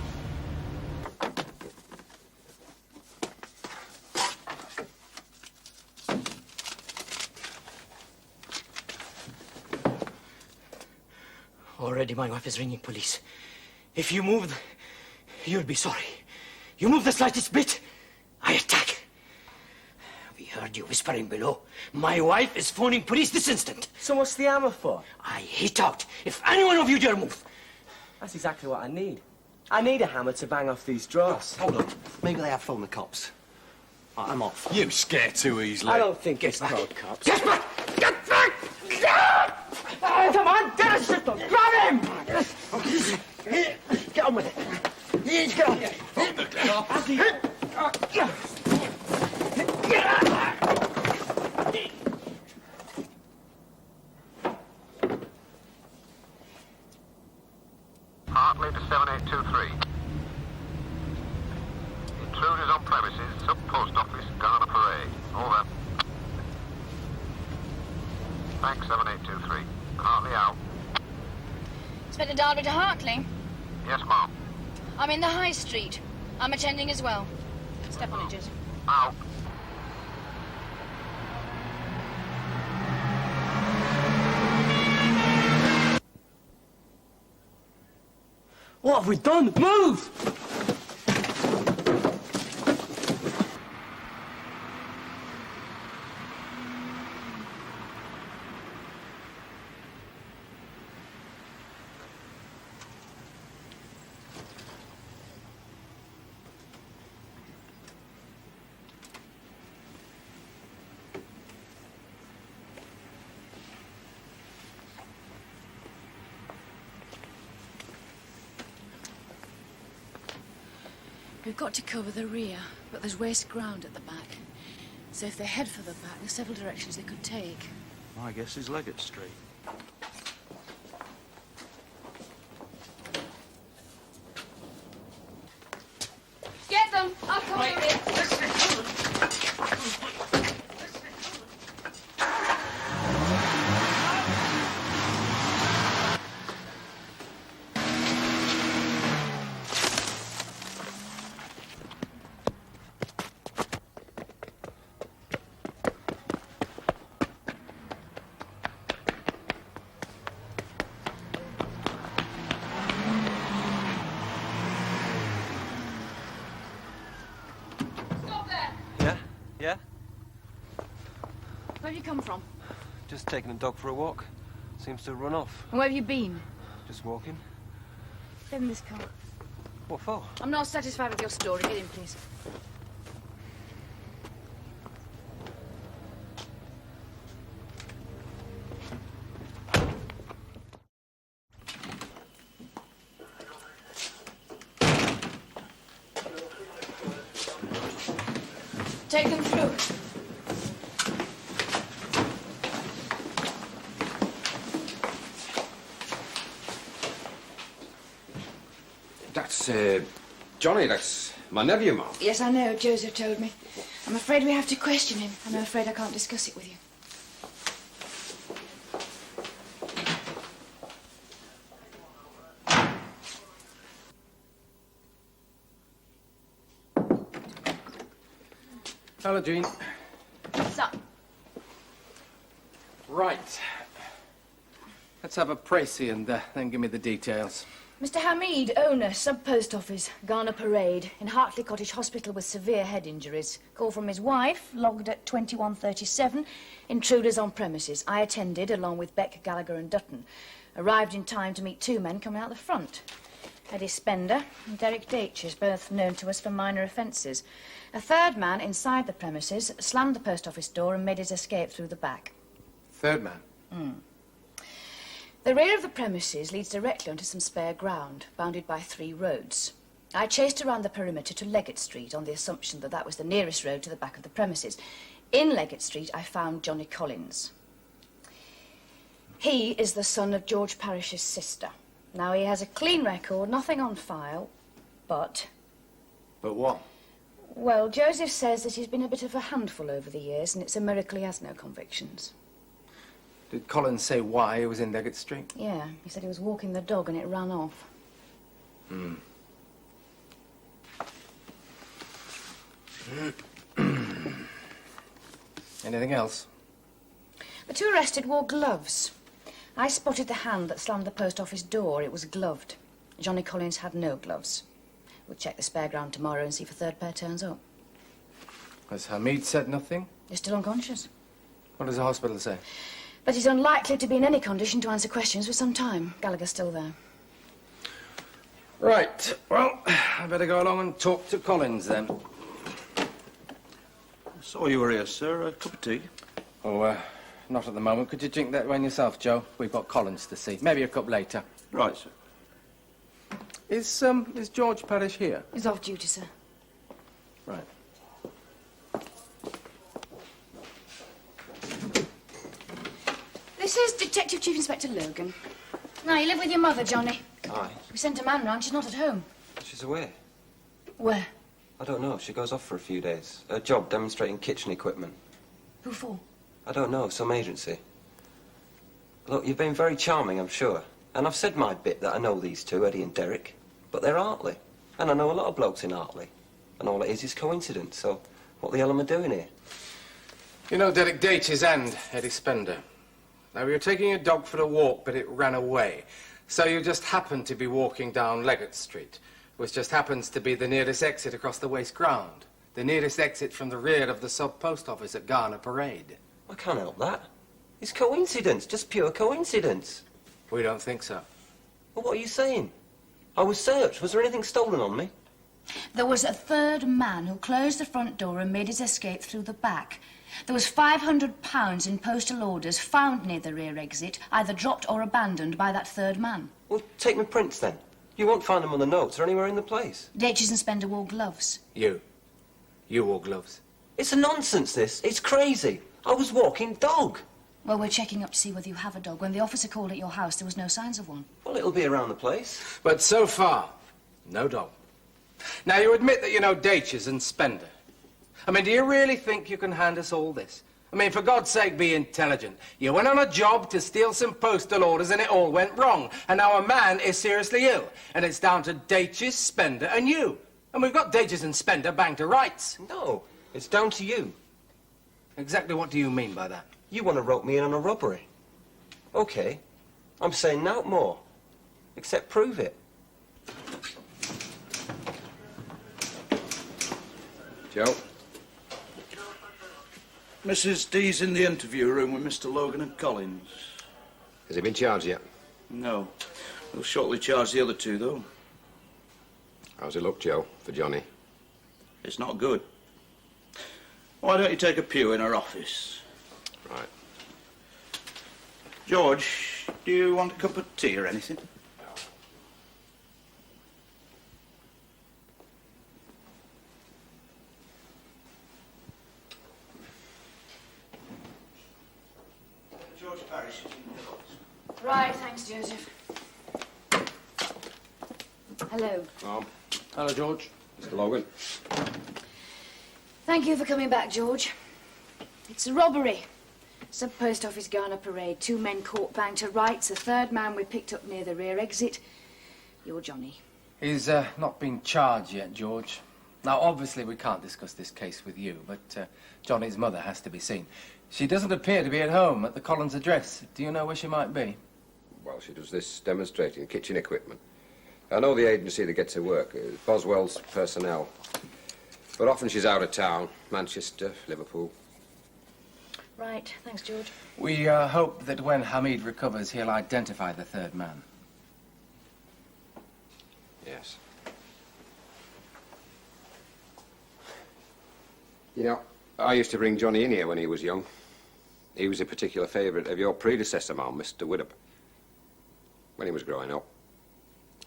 Already, my wife is ringing police. If you move, you'll be sorry. You move the slightest bit, I attack. We heard you whispering below. My wife is phoning police this instant. So what's the hammer for? I hit out if any one of you dare move. That's exactly what I need. I need a hammer to bang off these drawers. Hold on. Maybe they have phoned the cops. I'm off. You scare too easily. I don't think it's called cops. Get back! Get back! Oh, come on, Dennis, sister! Grab him! Get on with it. Get on. Hartley to 7823. Intruders on premises, sub-post office, Garner Parade. Over. Thanks, 7823. Hartley out. Inspector Darby to Hartley. Yes, ma'am. I'm in the High Street. I'm attending as well. Step on it, Joseph. Out. What have we done? Move! We've got to cover the rear, but there's waste ground at the back. So if they head for the back, there's several directions they could take. My guess is Leggett Street. Get them! I'll cover the rear. Yeah? Where have you come from? Just taking a dog for a walk. Seems to have run off. And where have you been? Just walking. Get in this car. What for? I'm not satisfied with your story. Get in, please. Take them through. That's, Johnny, that's my nephew, Mom. Yes, I know. Joseph told me. I'm afraid we have to question him. I'm afraid I can't discuss it with you. Hello, Jean. What's up? Right. Let's have a précis and then give me the details. Mr. Hamid, owner, sub-post office, Garner Parade, in Hartley Cottage Hospital with severe head injuries. Call from his wife, logged at 21:37. Intruders on premises. I attended, along with Beck, Gallagher and Dutton. Arrived in time to meet two men coming out the front. Eddie Spender and Derek Datches, both known to us for minor offences. A third man inside the premises slammed the post office door and made his escape through the back. Third man. The rear of the premises leads directly onto some spare ground, bounded by 3 roads. I chased around the perimeter to Leggett Street on the assumption that that was the nearest road to the back of the premises. In Leggett Street, I found Johnny Collins. He is the son of George Parish's sister. Now, he has a clean record, nothing on file, but... But what? Well, Joseph says that he's been a bit of a handful over the years, and it's a miracle he has no convictions. Did Collins say why he was in Leggett Street? Yeah, he said he was walking the dog and it ran off. Anything else? The two arrested wore gloves. I spotted the hand that slammed the post office door. It was gloved. Johnny Collins had no gloves. We'll check the spare ground tomorrow and see if a third pair turns up. Has Hamid said nothing? They're still unconscious. What does the hospital say? But he's unlikely to be in any condition to answer questions for some time. Gallagher's still there. Right. Well, I better go along and talk to Collins then. Saw you were here, sir. A cup of tea? Oh, not at the moment. Could you drink that one yourself, Joe? We've got Collins to see. Maybe a cup later. Right, sir. Is George Parrish here? He's off duty, sir. Right. This is Detective Chief Inspector Logan. Now, you live with your mother, Johnny. Aye. We sent a man round. She's not at home. She's away. Where? I don't know. She goes off for a few days. Her job demonstrating kitchen equipment. Who for? I don't know. Some agency. Look, you've been very charming, I'm sure. And I've said my bit that I know these two, Eddie and Derek. But they're Hartley. And I know a lot of blokes in Hartley. And all it is coincidence. So what the hell am I doing here? You know Derek Daches and Eddie Spender. Now, we were taking a dog for a walk, but it ran away. So you just happened to be walking down Leggett Street, which just happens to be the nearest exit across the waste ground. The nearest exit from the rear of the sub-post office at Garner Parade. I can't help that. It's coincidence, just pure coincidence. We don't think so. Well, what are you saying? I was searched. Was there anything stolen on me? There was a third man who closed the front door and made his escape through the back. There was £500 in postal orders found near the rear exit, either dropped or abandoned by that third man. Well, take my prints then. You won't find them on the notes or anywhere in the place. Daches and Spender wore gloves. You wore gloves. It's a nonsense, this. It's crazy. I was walking dog. Well, we're checking up to see whether you have a dog. When the officer called at your house, there was no signs of one. Well, it'll be around the place. But so far, no dog. Now, you admit that you know Daches and Spender. I mean, do you really think you can hand us all this? I mean, for God's sake, be intelligent. You went on a job to steal some postal orders and it all went wrong. And now a man is seriously ill. And it's down to Daches, Spender and you. And we've got Daches and Spender banged to rights. No, it's down to you. Exactly what do you mean by that? You want to rope me in on a robbery. OK. I'm saying nought more. Except prove it. Joe? Mrs. D's in the interview room with Mr. Logan and Collins. Has he been charged yet? No. We'll shortly charge the other two, though. How's it look, Joe, for Johnny? It's not good. Why don't you take a pew in her office? Right. George, do you want a cup of tea or anything? George Parrish is in the office. Right, thanks, Joseph. Hello. Hello, George. Mr. Logan. Thank you for coming back, George. It's a robbery. Sub-post office Garner Parade. 2 men caught banged to rights. A third man we picked up near the rear exit. You're Johnny. He's not been charged yet, George. Now, obviously, we can't discuss this case with you, but Johnny's mother has to be seen. She doesn't appear to be at home at the Collins address. Do you know where she might be? Well, she does this demonstrating kitchen equipment. I know the agency that gets her work, Boswell's personnel. But often she's out of town, Manchester, Liverpool. Right, thanks, George. We hope that when Hamid recovers, he'll identify the third man. Yes. You know, I used to bring Johnny in here when he was young. He was a particular favourite of your predecessor, man, Mr. Widdop. When he was growing up.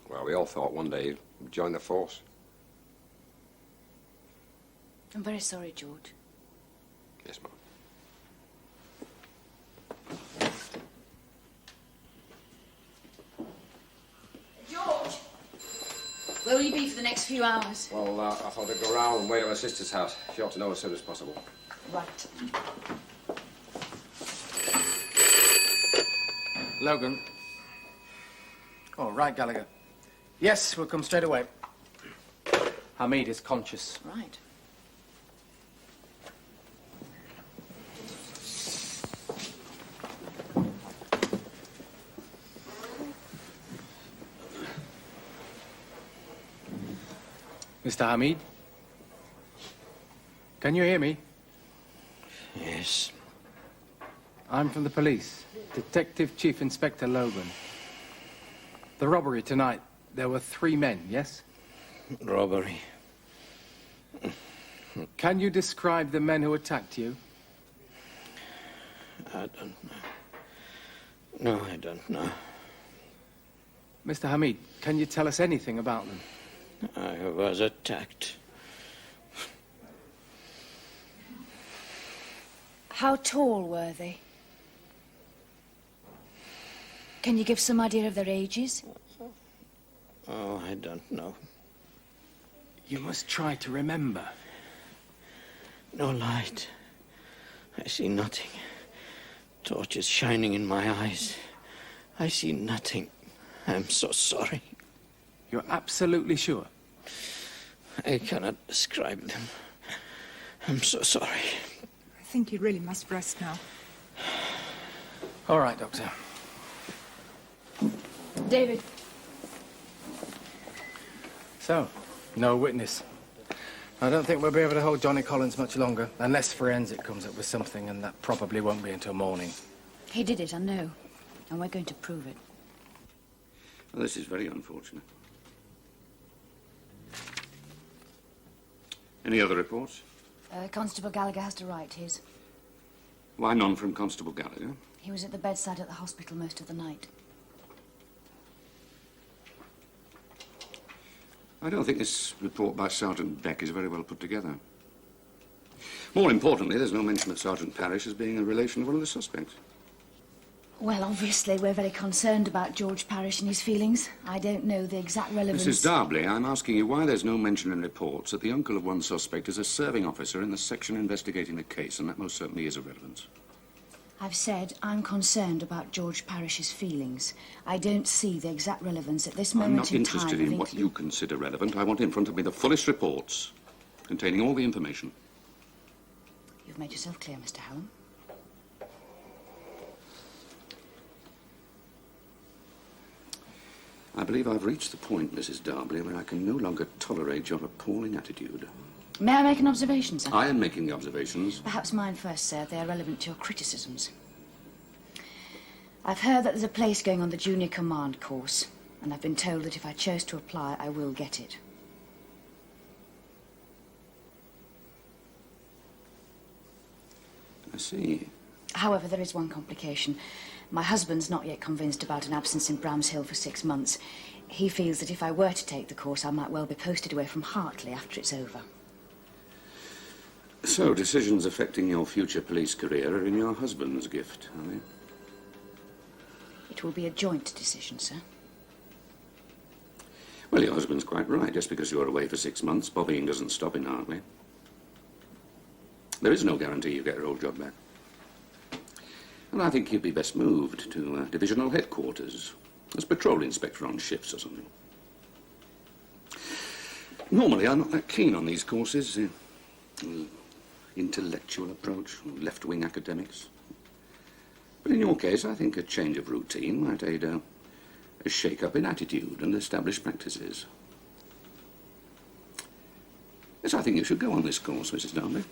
Well, we all thought one day he'd join the force. I'm very sorry, George. Yes, ma'am. George! Where will you be for the next few hours? Well, I thought I'd go round and wait at my sister's house. She ought to know as soon as possible. Right. Logan. Oh, right, Gallagher. Yes, we'll come straight away. Hamid is conscious. Right. Mr. Hamid? Can you hear me? Yes. I'm from the police. Detective Chief Inspector Logan. The robbery tonight, there were 3 men, yes? Robbery. Can you describe the men who attacked you? I don't know. No, I don't know. Mr. Hamid, can you tell us anything about them? I was attacked. How tall were they? Can you give some idea of their ages? Oh, I don't know. You must try to remember. No light. I see nothing. Torches shining in my eyes. I see nothing. I'm so sorry. You're absolutely sure? I cannot describe them. I'm so sorry. I think you really must rest now. All right, Doctor. David. So, no witness. I don't think we'll be able to hold Johnny Collins much longer, unless forensic comes up with something, and that probably won't be until morning. He did it, I know. And we're going to prove it. Well, this is very unfortunate. Any other reports? Constable Gallagher has to write his. Why none from Constable Gallagher? He was at the bedside at the hospital most of the night. I don't think this report by Sergeant Beck is very well put together. More importantly, there's no mention of Sergeant Parrish as being a relation of one of the suspects. Well, obviously, we're very concerned about George Parrish and his feelings. I don't know the exact relevance... Mrs. Darbley, I'm asking you why there's no mention in reports that the uncle of one suspect is a serving officer in the section investigating the case, and that most certainly is irrelevant. I've said I'm concerned about George Parrish's feelings. I don't see the exact relevance at this moment in time. I'm not interested in what you consider relevant. I want in front of me the fullest reports containing all the information. You've made yourself clear, Mr. Hallam. I believe I've reached the point, Mrs. Darbley, where I can no longer tolerate your appalling attitude. May I make an observation, sir? I am making the observations. Perhaps mine first, sir. They are relevant to your criticisms. I've heard that there's a place going on the junior command course, and I've been told that if I chose to apply, I will get it. I see. However, there is one complication. My husband's not yet convinced about an absence in Bram's Hill for 6 months. He feels that if I were to take the course, I might well be posted away from Hartley after it's over. So, decisions affecting your future police career are in your husband's gift, are they? It will be a joint decision, sir. Well, your husband's quite right. Just because you're away for 6 months, bobbying doesn't stop in Hartley. There is no guarantee you get your old job back. And I think you'd be best moved to divisional headquarters as patrol inspector on shifts or something. Normally, I'm not that keen on these courses. Intellectual approach, left-wing academics. But in your case, I think a change of routine might aid a shake-up in attitude and established practices. Yes, I think you should go on this course, Mrs. Darby.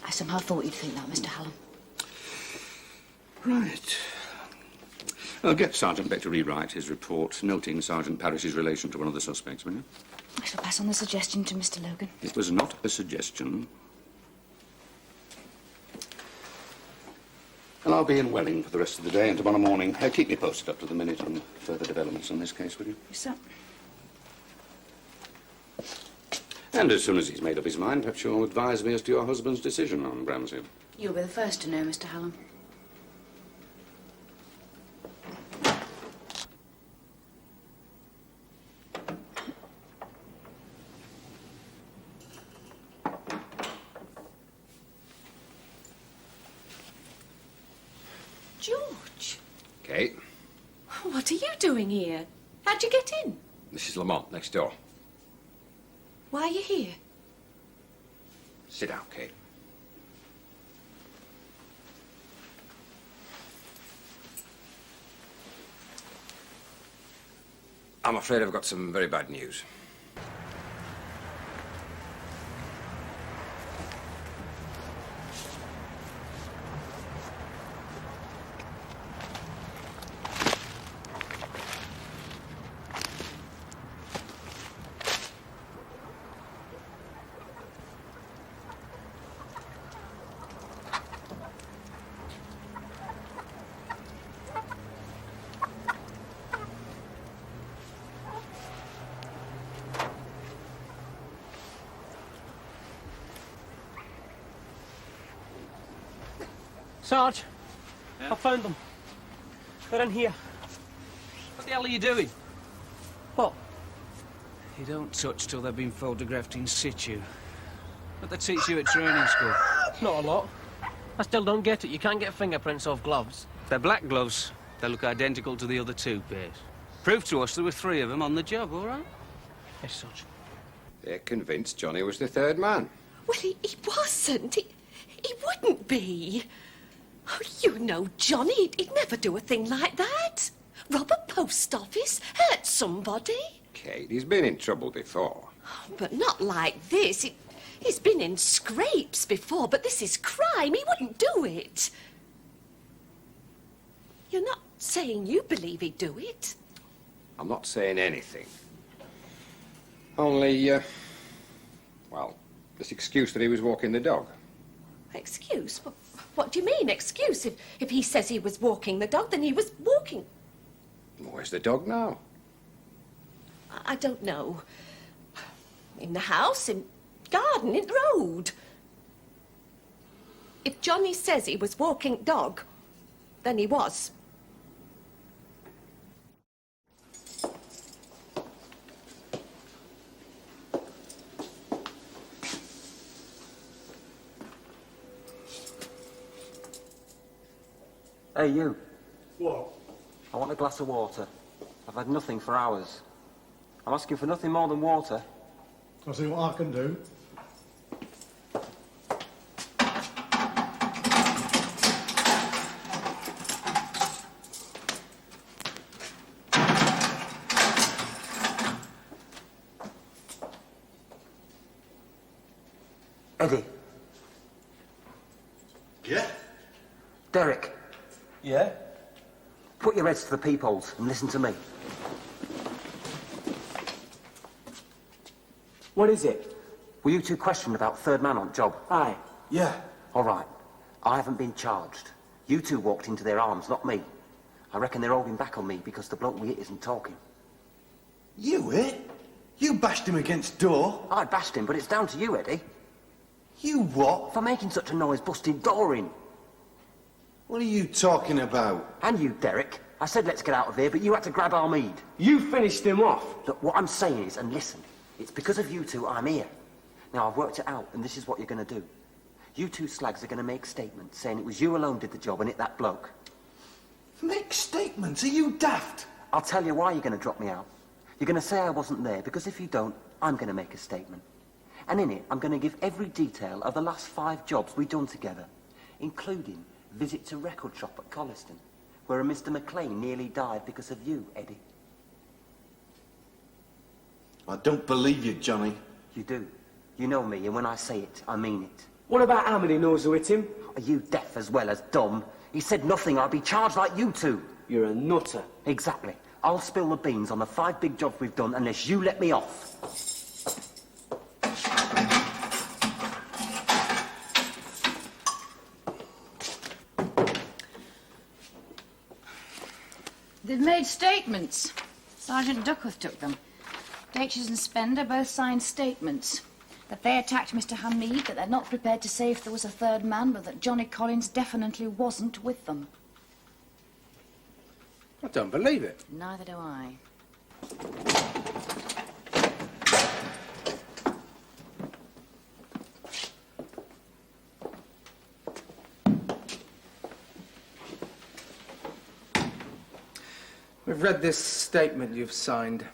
I somehow thought you'd think that, Mr. Hallam. Right. I'll get Sergeant Beck to rewrite his report, noting Sergeant Parrish's relation to one of the suspects, will you? I shall pass on the suggestion to Mr. Logan. It was not a suggestion. And I'll be in Welling for the rest of the day and tomorrow morning. Keep me posted up to the minute on further developments on this case, will you? Yes, sir. And as soon as he's made up his mind, perhaps you'll advise me as to your husband's decision on Bramshill. You'll be the first to know, Mr. Hallam. George! Kate? What are you doing here? How'd you get in? Mrs. Lamont, next door. Why are you here? Sit down, Kate. I'm afraid I've got some very bad news. Sarge, I found them. They're in here. What the hell are you doing? What? You don't touch till they've been photographed in situ. What they teach you at training school? Not a lot. I still don't get it. You can't get fingerprints off gloves. They're black gloves. They look identical to the other two pairs. Prove to us there were 3 of them on the job, all right? Yes, Sarge. They're convinced Johnny was the third man. Well, he wasn't. He wouldn't be. Oh, you know Johnny. He'd never do a thing like that. Rob a post office, hurt somebody. Kate, he's been in trouble before. Oh, but not like this. He's been in scrapes before, but this is crime. He wouldn't do it. You're not saying you believe he'd do it? I'm not saying anything. Only, well, this excuse that he was walking the dog. Excuse? What do you mean, excuse? If he says he was walking the dog, then he was walking. Where's the dog now? I don't know. In the house, in garden, in the road. If Johnny says he was walking dog, then he was. Hey, you. What? I want a glass of water. I've had nothing for hours. I'm asking for nothing more than water. I'll see what I can do. Eddie. Yeah? Derek. Yeah? Put your heads to the peepholes and listen to me. What is it? Were you two questioned about third man on job? Aye. Yeah. All right. I haven't been charged. You two walked into their arms, not me. I reckon they're holding back on me because the bloke we hit isn't talking. You hit? You bashed him against door? I bashed him, but it's down to you, Eddie. You what? For making such a noise busting door in. What are you talking about? And you, Derek. I said let's get out of here, but you had to grab our mead. You finished him off. Look, what I'm saying is, and listen, it's because of you two I'm here. Now, I've worked it out, and this is what you're going to do. You two slags are going to make statements saying it was you alone did the job and hit that bloke. Make statements? Are you daft? I'll tell you why you're going to drop me out. You're going to say I wasn't there, because if you don't, I'm going to make a statement. And in it, I'm going to give every detail of the last 5 jobs we've done together, including visit to record shop at Colliston, where a Mr. McLean nearly died because of you, Eddie. I don't believe you, Johnny. You do. You know me, and when I say it, I mean it. What about how many knows who hit him? Are you deaf as well as dumb? He said nothing. I'll be charged like you two. You're a nutter. Exactly. I'll spill the beans on the 5 big jobs we've done unless you let me off. They've made statements. Sergeant Duckworth took them. Datches and Spender both signed statements. That they attacked Mr. Hamid, that they're not prepared to say if there was a third man, but that Johnny Collins definitely wasn't with them. I don't believe it. Neither do I. We've read this statement you've signed.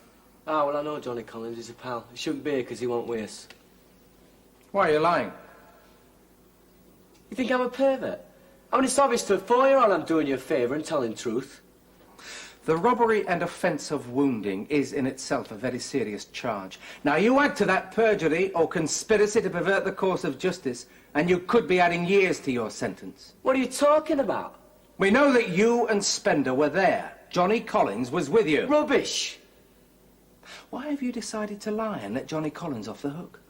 Ah, well, I know Johnny Collins is a pal. He shouldn't be here because he won't with us. Why are you lying? You think I'm a pervert? I mean, it's obvious to a 4-year-old I'm doing you a favour and telling truth. The robbery and offence of wounding is in itself a very serious charge. Now, you add to that perjury or conspiracy to pervert the course of justice, and you could be adding years to your sentence. What are you talking about? We know that you and Spender were there. Johnny Collins was with you. Rubbish! Why have you decided to lie and let Johnny Collins off the hook?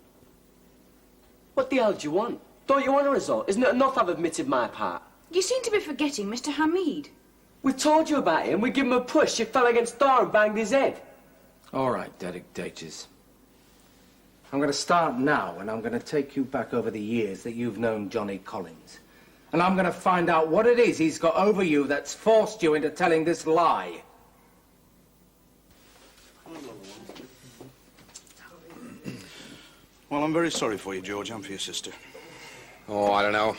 What the hell do you want? Don't you want a result? Isn't it enough I've admitted my part? You seem to be forgetting Mr. Hamid. We told you about him. We gave him a push. He fell against the door and banged his head. All right, Derek Datches. I'm going to start now, and I'm going to take you back over the years that you've known Johnny Collins. And I'm going to find out what it is he's got over you that's forced you into telling this lie. Well, I'm very sorry for you, George, and for your sister. Oh, I don't know.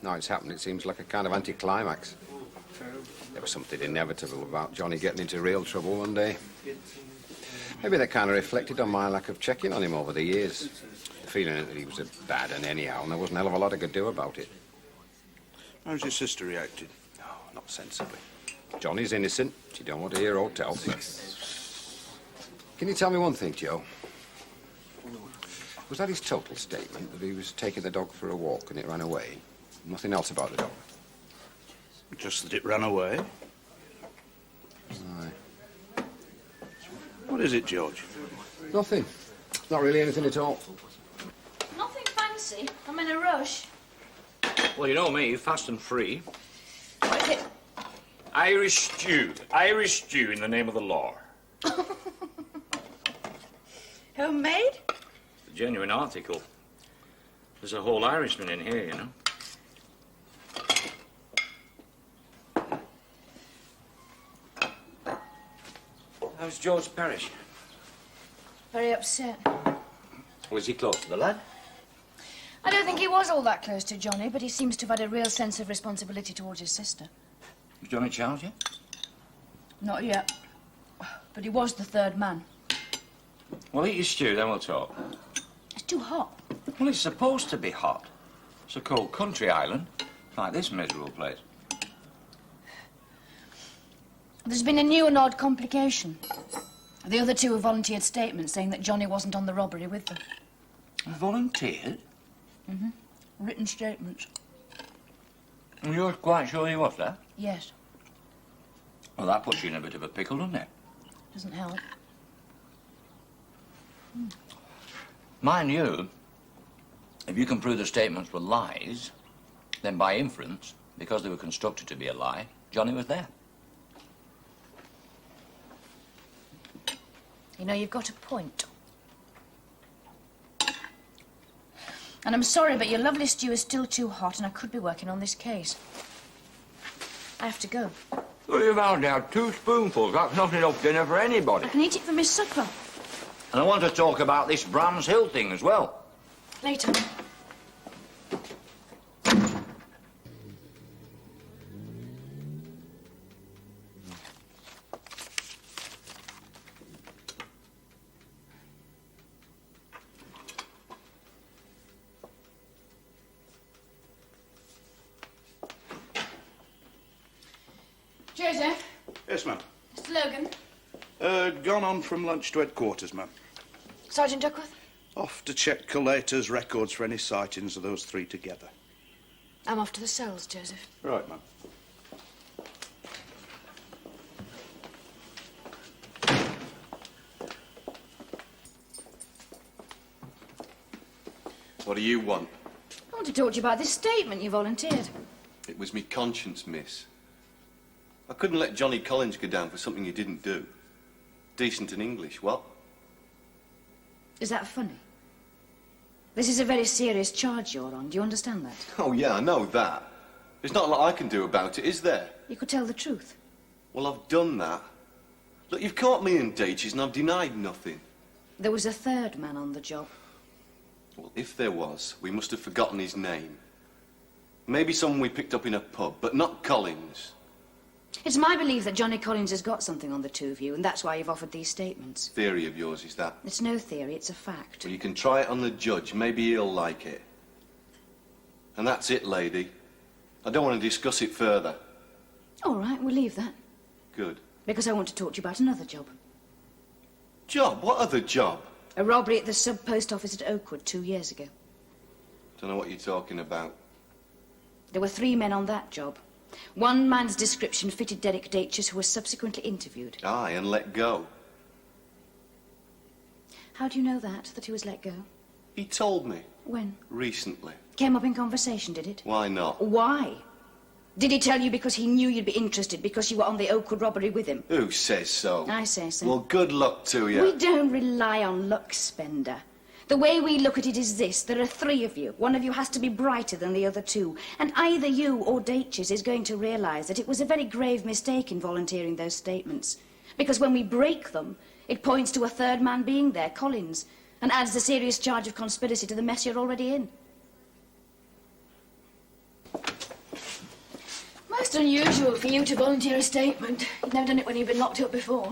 Now it's happened, it seems like a kind of anticlimax. There was something inevitable about Johnny getting into real trouble one day. Maybe that kind of reflected on my lack of checking on him over the years. The feeling that he was a bad un anyhow, and there wasn't a hell of a lot I could do about it. How's your sister reacted? No, not sensibly. Johnny's innocent. She don't want to hear or tell. Can you tell me one thing, Joe? Was that his total statement, that he was taking the dog for a walk and it ran away? Nothing else about the dog? Just that it ran away. Aye. What is it, George? Nothing. Not really anything at all. Nothing fancy. I'm in a rush. Well, you know me, fast and free. What is it? Irish stew. Irish stew in the name of the law. Homemade? It's a genuine article. There's a whole Irishman in here, you know. How's George Parrish? Very upset. Was he close to the lad? I don't think he was all that close to Johnny, but he seems to have had a real sense of responsibility towards his sister. Was Johnny charged yet? Not yet. But he was the third man. Well, eat your stew, then we'll talk. It's too hot. Well, it's supposed to be hot. It's a cold country island, like this miserable place. There's been a new and odd complication. The other two have volunteered statements saying that Johnny wasn't on the robbery with them. Volunteered? Mm-hmm. Written statements. And you're quite sure he was there? Yes. Well, that puts you in a bit of a pickle, doesn't it? Doesn't help. Mind you, if you can prove the statements were lies, then by inference, because they were constructed to be a lie, Johnny was there. You know, you've got a point. And I'm sorry, but your lovely stew is still too hot, and I could be working on this case. I have to go. Well, you've only had 2 spoonfuls. That's not enough dinner for anybody. I can eat it for my supper. And I want to talk about this Bram's Hill thing as well. Later. Joseph? Yes, ma'am. Mr. Logan? Gone on from lunch to headquarters, ma'am. Sergeant Duckworth? Off to check collator's records for any sightings of those 3 together. I'm off to the cells, Joseph. Right, ma'am. What do you want? I want to talk to you about this statement you volunteered. It was me conscience, miss. I couldn't let Johnny Collins go down for something he didn't do. Decent in English, what? Is that funny? This is a very serious charge you're on. Do you understand that? Oh, yeah, I know that. There's not a lot I can do about it, is there? You could tell the truth. Well, I've done that. Look, you've caught me in daches and I've denied nothing. There was a third man on the job. Well, if there was, we must have forgotten his name. Maybe someone we picked up in a pub, but not Collins. It's my belief that Johnny Collins has got something on the two of you, and that's why you've offered these statements. Theory of yours, is that? It's no theory, it's a fact. Well, you can try it on the judge. Maybe he'll like it. And that's it, lady. I don't want to discuss it further. All right, we'll leave that. Good. Because I want to talk to you about another job. Job? What other job? A robbery at the sub-post office at Oakwood 2 years ago. Don't know what you're talking about. There were 3 men on that job. One man's description fitted Derek Datchers, who was subsequently interviewed. Aye, and let go. How do you know that he was let go? He told me. When? Recently. Came up in conversation, did it? Why not? Why? Did he tell you because he knew you'd be interested, because you were on the Oakwood robbery with him? Who says so? I say so. Well, good luck to you. We don't rely on luck, Spender. The way we look at it is this. There are 3 of you. One of you has to be brighter than the other 2. And either you or Datches is going to realise that it was a very grave mistake in volunteering those statements. Because when we break them, it points to a 3rd man being there, Collins, and adds a serious charge of conspiracy to the mess you're already in. Most unusual for you to volunteer a statement. You've never done it when you've been locked up before.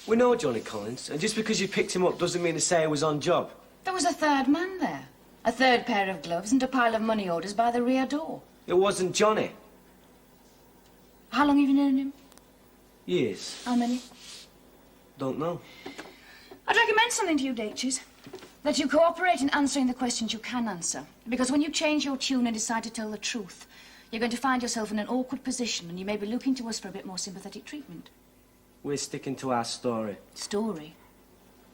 We know Johnny Collins, and just because you picked him up doesn't mean to say he was on job. There was a 3rd man there. A 3rd pair of gloves and a pile of money orders by the rear door. It wasn't Johnny. How long have you known him? Years. How many? Don't know. I'd recommend something to you, Datches. That you cooperate in answering the questions you can answer. Because when you change your tune and decide to tell the truth, you're going to find yourself in an awkward position and you may be looking to us for a bit more sympathetic treatment. We're sticking to our story. Story?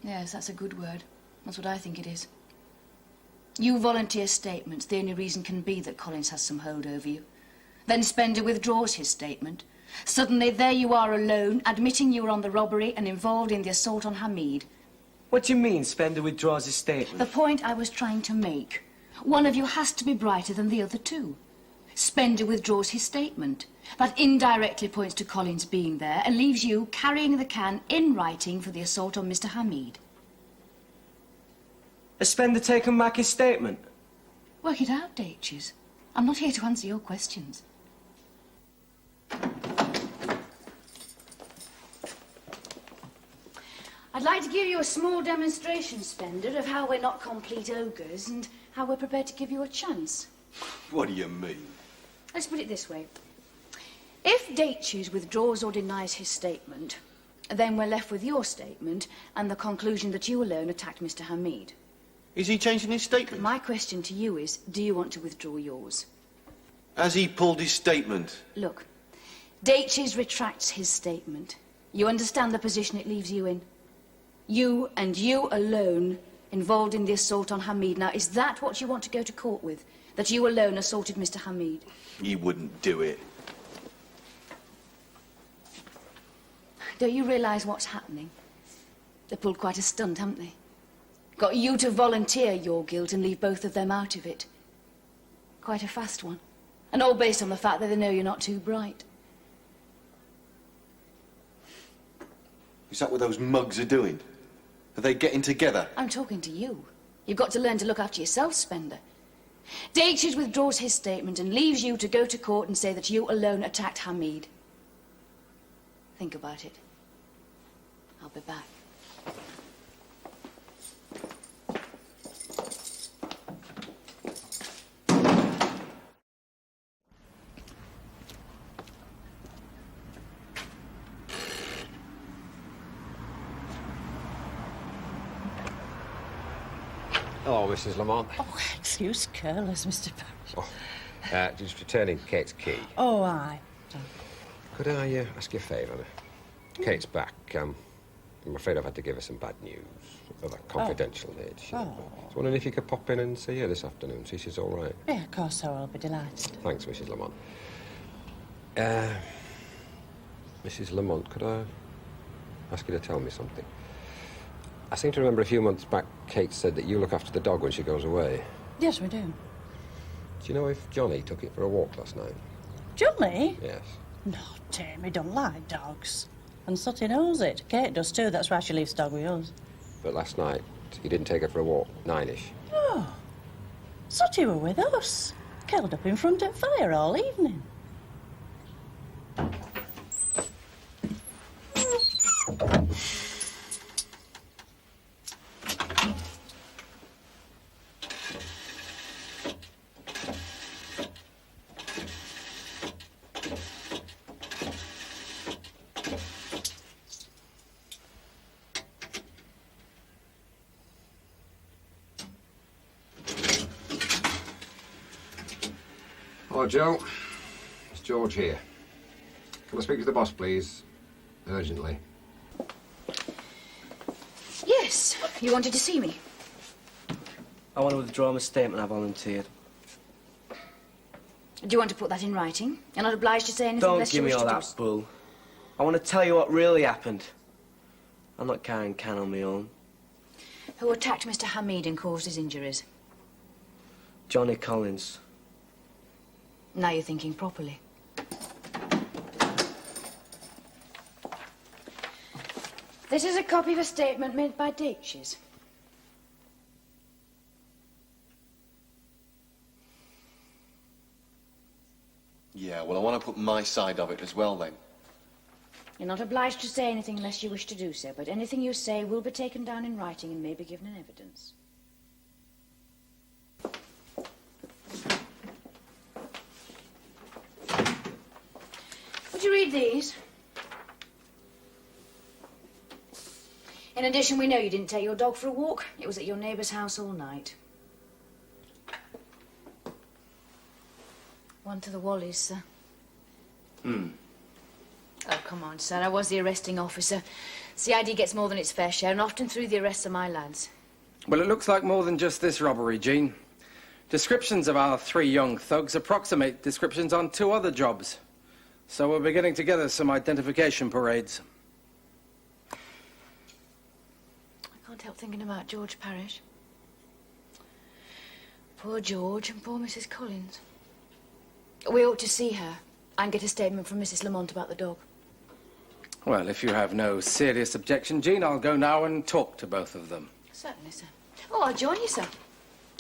Yes, that's a good word. That's what I think it is. You volunteer statements. The only reason can be that Collins has some hold over you. Then Spender withdraws his statement. Suddenly, there you are alone, admitting you were on the robbery and involved in the assault on Hamid. What do you mean, Spender withdraws his statement? The point I was trying to make. One of you has to be brighter than the other 2. Spender withdraws his statement. That indirectly points to Collins being there and leaves you carrying the can in writing for the assault on Mr. Hamid. Has Spender taken back his statement? Work it out, Datches. I'm not here to answer your questions. I'd like to give you a small demonstration, Spender, of how we're not complete ogres and how we're prepared to give you a chance. What do you mean? Let's put it this way. If Datches withdraws or denies his statement, then we're left with your statement and the conclusion that you alone attacked Mr. Hamid. Is he changing his statement? My question to you is, do you want to withdraw yours? Has he pulled his statement? Look, Datches retracts his statement. You understand the position it leaves you in? You and you alone involved in the assault on Hamid. Now, is that what you want to go to court with? That you alone assaulted Mr. Hamid? He wouldn't do it. Don't you realise what's happening? They pulled quite a stunt, haven't they? Got you to volunteer your guilt and leave both of them out of it. Quite a fast one. And all based on the fact that they know you're not too bright. Is that what those mugs are doing? Are they getting together? I'm talking to you. You've got to learn to look after yourself, Spender. Datches withdraws his statement and leaves you to go to court and say that you alone attacked Hamid. Think about it. I'll be back. Hello, Mrs. Lamont. Oh, excuse careless, Mr. Parrish. Just returning Kate's key. Oh, aye. Could I ask you a favour? Kate's back. I'm afraid I've had to give her some bad news of a confidential nature. I was wondering if you could pop in and see her this afternoon, see she's all right. Yeah, of course I will be delighted. Thanks, Mrs. Lamont. Mrs. Lamont, could I ask you to tell me something? I seem to remember a few months back Kate said that you look after the dog when she goes away. Yes, we do. Do you know if Johnny took it for a walk last night? Johnny? Yes. No, Tim, he don't like dogs. And Sutty knows it. Kate does too, that's why she leaves the dog with us. But last night, he didn't take her for a walk, 9-ish. Oh, Sutty were with us. Curled up in front of fire all evening. Hello, Joe. It's George here. Can I speak to the boss, please? Urgently. Yes, you wanted to see me. I want to withdraw my statement I volunteered. Do you want to put that in writing? You're not obliged to say anything Don't unless give you me wish all to that do so. bull. I want to tell you what really happened. I'm not carrying can on my own. Who attacked Mr. Hamid and caused his injuries? Johnny Collins. Now you're thinking properly. This is a copy of a statement made by Datches. Yeah, well, I want to put my side of it as well, then. You're not obliged to say anything unless you wish to do so, but anything you say will be taken down in writing and may be given in evidence. Would you read these? In addition, we know you didn't take your dog for a walk. It was at your neighbour's house all night. One to the Wallies, sir. Oh, come on, sir. I was the arresting officer. CID gets more than its fair share, and often through the arrests of my lads. Well, it looks like more than just this robbery, Jean. Descriptions of our 3 young thugs approximate descriptions on 2 other jobs. So we're beginning together some identification parades. I can't help thinking about George Parrish. Poor George and poor Mrs. Collins. We ought to see her and get a statement from Mrs. Lamont about the dog. Well, if you have no serious objection, Jean, I'll go now and talk to both of them. Certainly, sir. Oh, I'll join you, sir,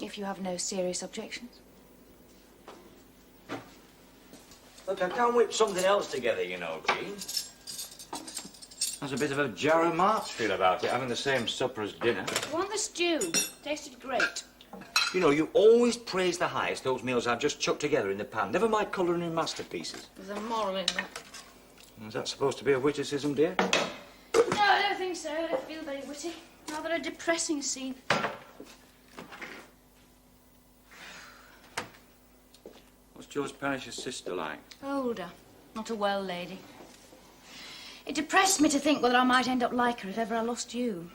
if you have no serious objections. Look, I can't whip something else together, you know, Jean. There's a bit of a Jarrow March feel about it, having the same supper as dinner. Want the stew? Tasted great. You know, you always praise the highest those meals I've just chucked together in the pan. Never mind colouring in masterpieces. There's a moral in that. Is that supposed to be a witticism, dear? No, I don't think so. I don't feel very witty. Rather a depressing scene. What's George Parrish's sister like? Older. Not a well lady. It depressed me to think whether I might end up like her if ever I lost you.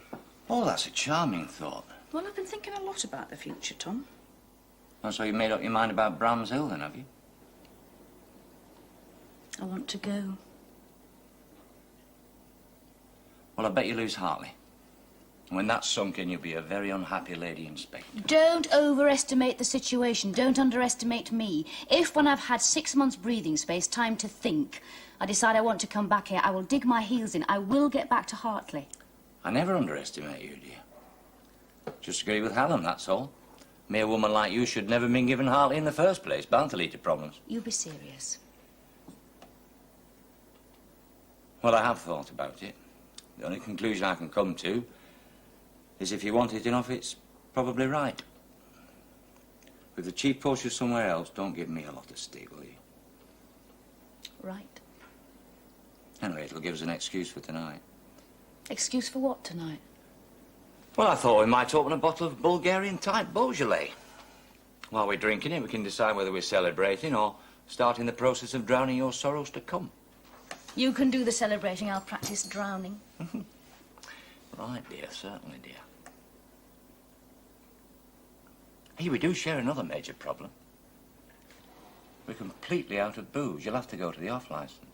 Oh, that's a charming thought. Well, I've been thinking a lot about the future, Tom. Oh, so you made up your mind about Bram's Hill, then, have you? I want to go. Well, I bet you lose Hartley. And when that's sunk in, you'll be a very unhappy lady inspector. Don't overestimate the situation. Don't underestimate me. If, when I've had 6 months breathing space, time to think, I decide I want to come back here, I will dig my heels in. I will get back to Hartley. I never underestimate you, dear. Just agree with Helen, that's all. A mere woman like you should never have been given Hartley in the first place. Bound to lead to problems. You be serious. Well, I have thought about it. The only conclusion I can come to is if you want it enough, it's probably right. With the chief poacher somewhere else, don't give me a lot of stick, will you? Right. Anyway, it'll give us an excuse for tonight. Excuse for what tonight? Well, I thought we might open a bottle of Bulgarian-type Beaujolais. While we're drinking it, we can decide whether we're celebrating or starting the process of drowning your sorrows to come. You can do the celebrating. I'll practice drowning. Right, dear, certainly, dear. Hey, we do share another major problem. We're completely out of booze. You'll have to go to the off-licence.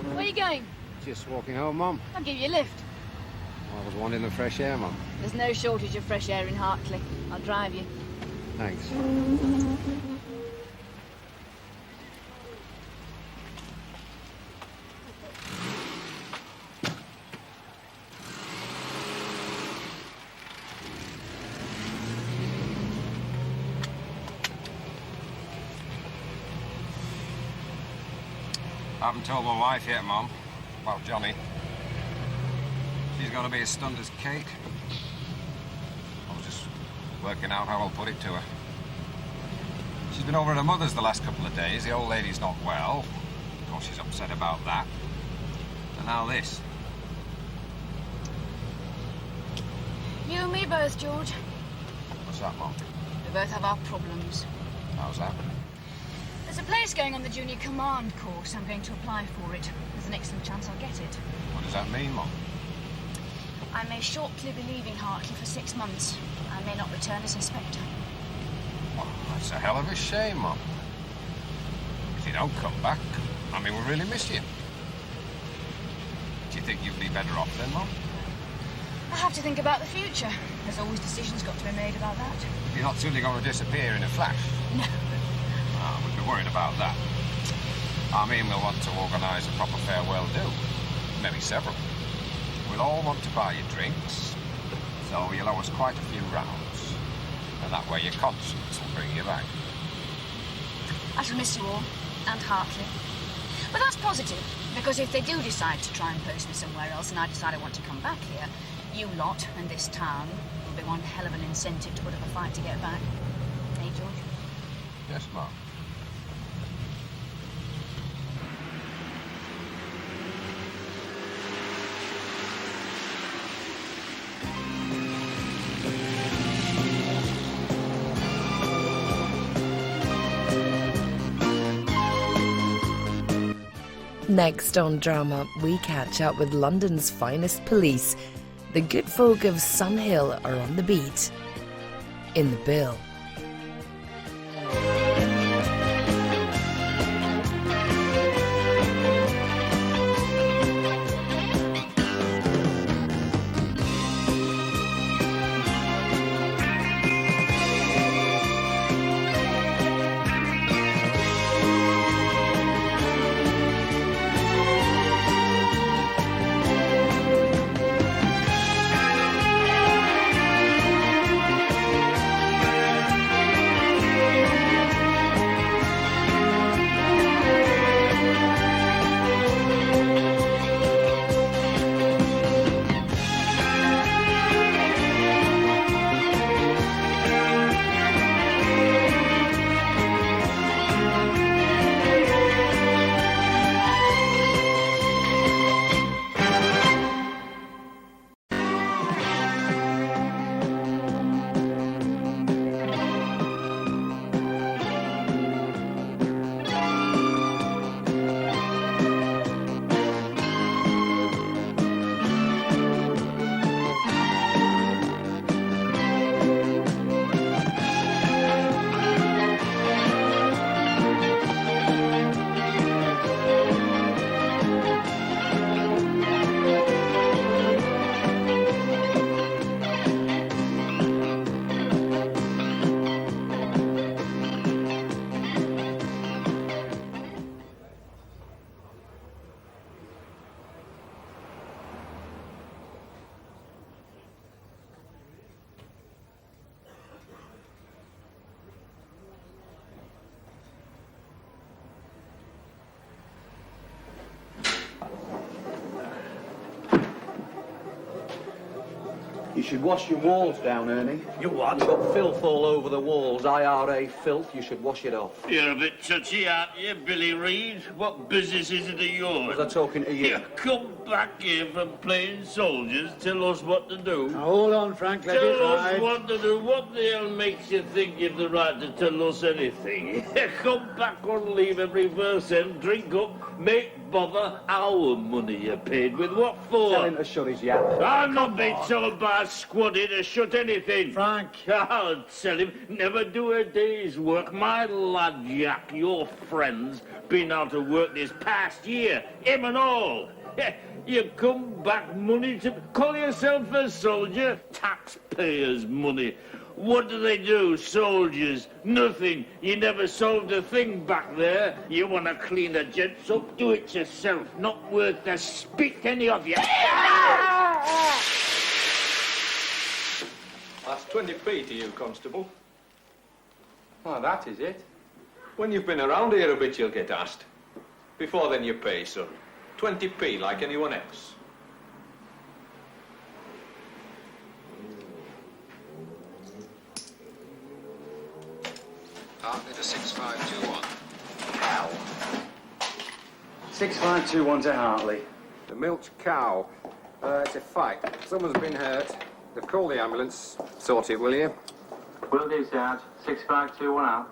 Where are you going? Just walking home, Mum. I'll give you a lift. I was wanting the fresh air, Mum. There's no shortage of fresh air in Hartley. I'll drive you. Thanks. I haven't told my wife yet, Mum. Well, Johnny, she's going to be as stunned as cake. I was just working out how I'll put it to her. She's been over at her mother's the last couple of days. The old lady's not well. Of course, she's upset about that. And now this. You and me both, George. What's that, Mom? We both have our problems. How's that? There's a place going on the junior command course. I'm going to apply for it. There's an excellent chance I'll get it. What does that mean, Mom? I may shortly be leaving Hartley for 6 months. I may not return as inspector. Well, that's a hell of a shame, Mom. If you don't come back, I mean, we'll really miss you. Do you think you'd be better off then, Mom? I have to think about the future. There's always decisions got to be made about that. You're not suddenly going to disappear in a flash? No. Oh, we'd be worried about that. I mean, we'll want to organise a proper farewell do. Maybe several. We'll all want to buy you drinks, so you'll owe us quite a few rounds. And that way your conscience will bring you back. I shall miss you all, and Hartley. But that's positive, because if they do decide to try and post me somewhere else and I decide I want to come back here, you lot and this town will be one hell of an incentive to put up a fight to get back. Hey, George? Yes, Mom. Next on Drama, we catch up with London's finest police. The good folk of Sunhill are on the beat. In the bill. You should wash your walls down, Ernie. You what? You've got filth all over the walls. IRA filth. You should wash it off. You're a bit touchy, aren't you, Billy Reed? What business is it of yours? Was I talking to you? You come back here from playing soldiers, tell us what to do. Now, hold on, Frank, let it Tell us ride. what to do. What the hell makes you think you've the right to tell us anything? Come back on leave every verse end, drink up, make bother our money you paid with. What for? Tell him to shut his yap. I'm not being told by a squaddy to shut anything. Frank. I'll tell him, never do a day's work. My lad Jack, your friend's been out of work this past year, him and all. You come back money to call yourself a soldier? Taxpayers' money. What do? Soldiers? Nothing. You never solved a thing back there. You want to clean the gents up? Do it yourself. Not worth the spit, any of you. That's 20p to you, Constable. Oh, that is it. When you've been around here a bit, you'll get asked. Before then, you pay, son. 20p like anyone else. Hartley to 6521. Cow. 6521 to Hartley. The Milch Cow. It's a fight. Someone's been hurt. They've called the ambulance. Sort it, will you? Will do, Sarge. 6521 out.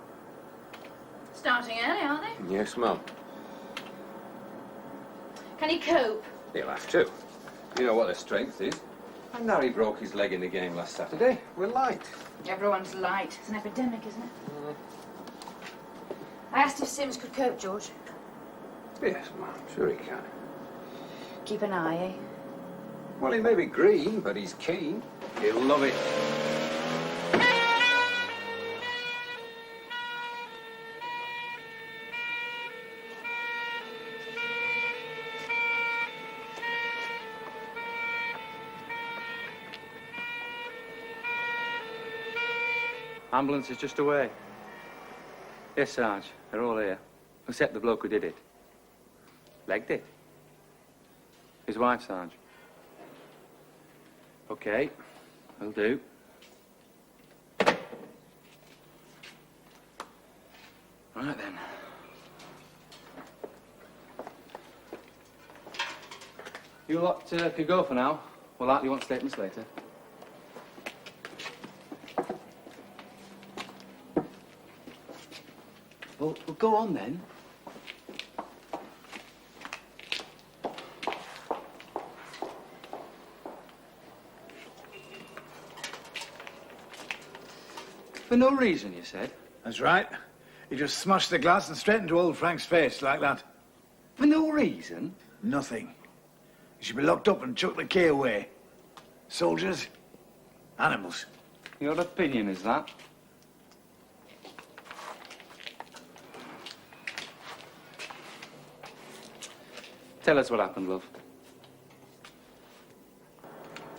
Starting early, are they? Yes, Mum. Can he cope? He'll have to. You know what their strength is. And Harry broke his leg in the game last Saturday. We're light. Everyone's light. It's an epidemic, isn't it? I asked if Sims could cope, George. Yes, Mum. Sure he can. Keep an eye, eh? Well, he may be green, but he's keen. He'll love it. Ambulance is just away. Yes, Sarge. They're all here. Except the bloke who did it. Legged it. His wife, Sarge. Okay. Will do. Right then. You lot could go for now. We'll likely want statements later. Well, go on then. For no reason, you said? That's right. He just smashed the glass and straight into old Frank's face like that. For no reason? Nothing. He should be locked up and chuck the key away. Soldiers, animals. Your opinion is that? Tell us what happened, love.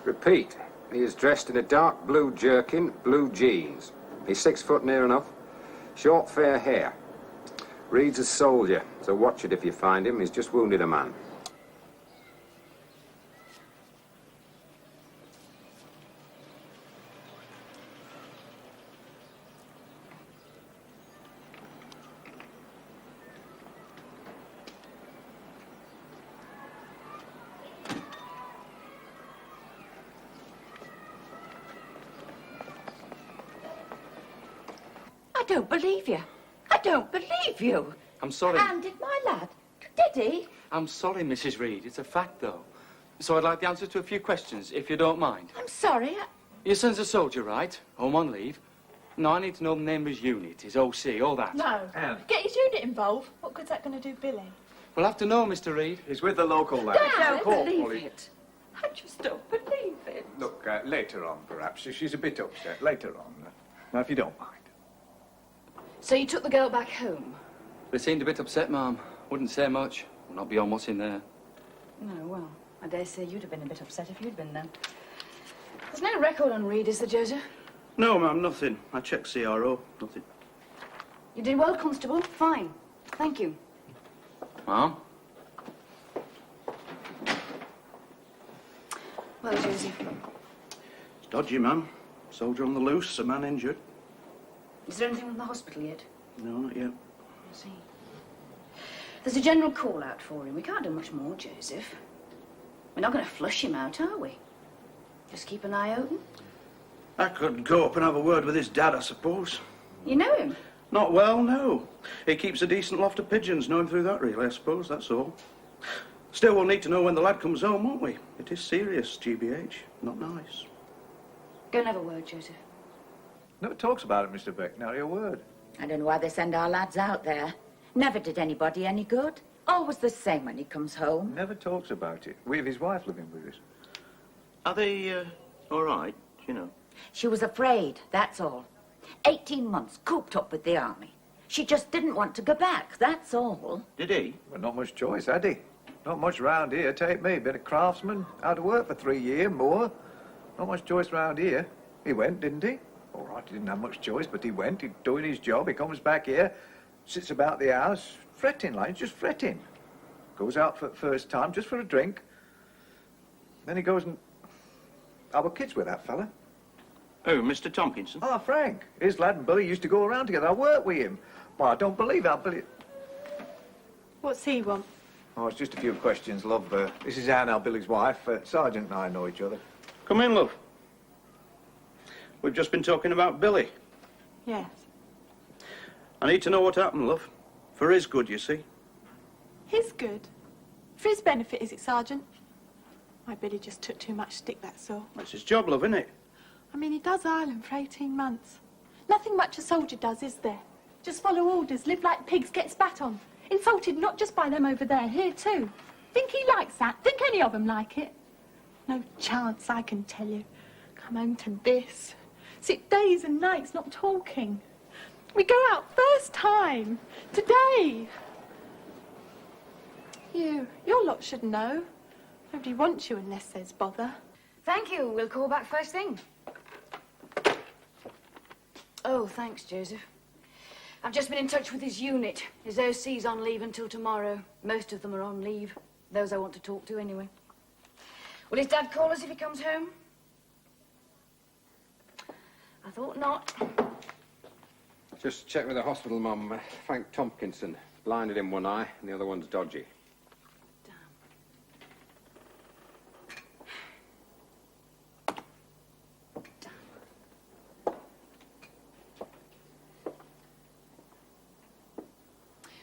Repeat. He is dressed in a dark blue jerkin, blue jeans. He's 6 foot near enough. Short, fair hair. Reads a soldier, so watch it if you find him. He's just wounded a man. I don't believe you. I don't believe you. I'm sorry. And did my lad? Did he? I'm sorry, Mrs. Reed. It's a fact, though. So I'd like the answer to a few questions, if you don't mind. I'm sorry. Your son's a soldier, right? Home on leave. No, I need to know the name of his unit, his OC, all that. No. Get his unit involved. What good's that going to do, Billy? We'll have to know, Mr. Reed. He's with the local lad. I don't believe it. I just don't believe it. Look, later on, perhaps. She's a bit upset. Later on. Now, if you don't mind. So you took the girl back home? They seemed a bit upset, Ma'am. Wouldn't say much. Not beyond what's in there. No, well, I dare say you'd have been a bit upset if you'd been there. There's no record on Reed, is there, Joseph? No, ma'am, nothing. I checked CRO. Nothing. You did well, Constable. Fine. Thank you. Ma'am? Well, Joseph, It's dodgy, ma'am. Soldier on the loose, a man injured. is there anything from the hospital yet? No, not yet. I see. There's a general call-out for him. We can't do much more, Joseph. We're not going to flush him out, are we? Just keep an eye open. I could go up and have a word with his dad, I suppose. You know him? Not well, no. He keeps a decent loft of pigeons, knowing through that, really, I suppose, that's all. Still, we'll need to know when the lad comes home, won't we? It is serious, GBH. Not nice. Go and have a word, Joseph. Never talks about it, Mr. Beck. Nary a word. I don't know why they send our lads out there. Never did anybody any good. Always the same when he comes home. Never talks about it. We have his wife living with us. Are they, all right, you know? She was afraid, that's all. 18 months cooped up with the army. She just didn't want to go back, that's all. Did he? Well, not much choice, had he? Not much round here. Take me, been a craftsman, out of work for 3 years, more. Not much choice round here. He went, didn't he? All right, he didn't have much choice, but he went. He's doing his job. He comes back here, sits about the house, fretting like, just fretting. Goes out for the first time, just for a drink. Then he goes and... I were kids with that fella. Oh, Mr. Tompkinson? Ah, Frank. His lad and Billy used to go around together. I worked with him. Well, I don't believe how Billy... What's he want? Oh, it's just a few questions, love. This is Anne, our Billy's wife. Sergeant and I know each other. Come in, love. We've just been talking about Billy. Yes. I need to know what happened, love. For his good, you see. His good? For his benefit, is it, Sergeant? My Billy just took too much stick, that's all. That's his job, love, isn't it? I mean, he does Ireland for 18 months. Nothing much a soldier does, is there? Just follow orders, live like pigs, get spat on. Insulted not just by them over there, here too. Think he likes that? Think any of them like it? No chance, I can tell you. Come home to this. Sit days and nights not talking. We go out first time. Today. Your lot should know. Nobody wants you unless there's bother. Thank you. We'll call back first thing. Oh, thanks, Joseph. I've just been in touch with his unit. His OC's on leave until tomorrow. Most of them are on leave. Those I want to talk to, anyway. Will his dad call us if he comes home? I thought not. Just check with the hospital, Mum. Frank Tompkinson. Blinded in one eye, and the other one's dodgy.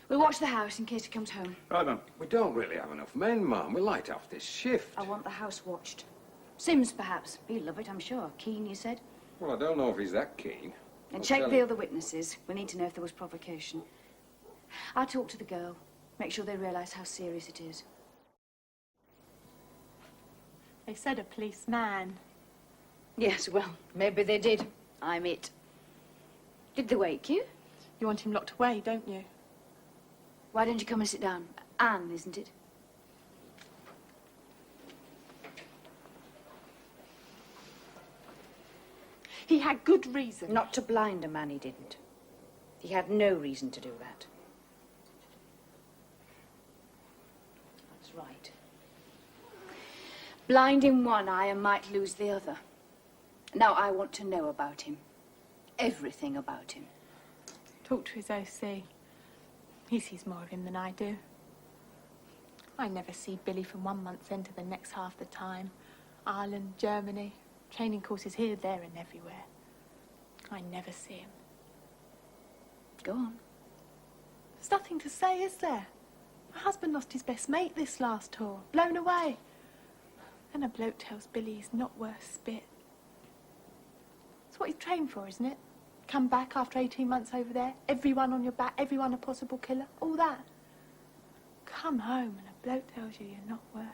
We'll watch the house in case he comes home. Right, Mum. We don't really have enough men, Mum. We'll light off this shift. I want the house watched. Sims, perhaps. He'll love it, I'm sure. Keen, you said? Well, I don't know if he's that keen. And I'll check tell the you. other witnesses. We need to know if there was provocation. I'll talk to the girl. Make sure they realise how serious it is. They said a policeman. Yes, well, maybe they did. I'm it. Did they wake you? You want him locked away, don't you? Why don't you come and sit down? Anne, isn't it? He had good reason. Not to blind a man, he didn't. He had no reason to do that. That's right. Blind in one eye and might lose the other. Now I want to know about him. Everything about him. Talk to his OC. He sees more of him than I do. I never see Billy from 1 month's end to the next half the time. Ireland, Germany, training courses here, there and everywhere. I never see him. Go on. There's nothing to say, is there? My husband lost his best mate this last tour, blown away. Then a bloke tells Billy he's not worth spit. It's what he's trained for, isn't it? Come back after 18 months over there, everyone on your back, everyone a possible killer, all that. Come home and a bloke tells you you're not worth.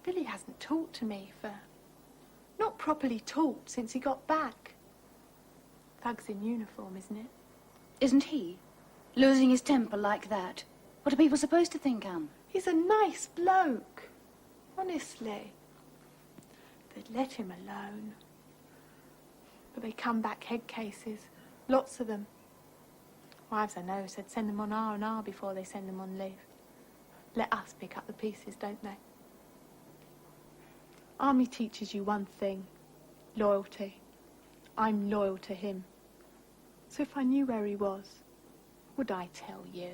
Billy hasn't talked to me for... not properly talked since he got back. Thug's in uniform, isn't it? Isn't he? Losing his temper like that. What are people supposed to think, Anne? He's a nice bloke. Honestly. They'd let him alone. But they come back head cases. Lots of them. Wives I know said send them on R&R before they send them on leave. Let us pick up the pieces, don't they? Army teaches you one thing. Loyalty. I'm loyal to him. So if I knew where he was, would I tell you?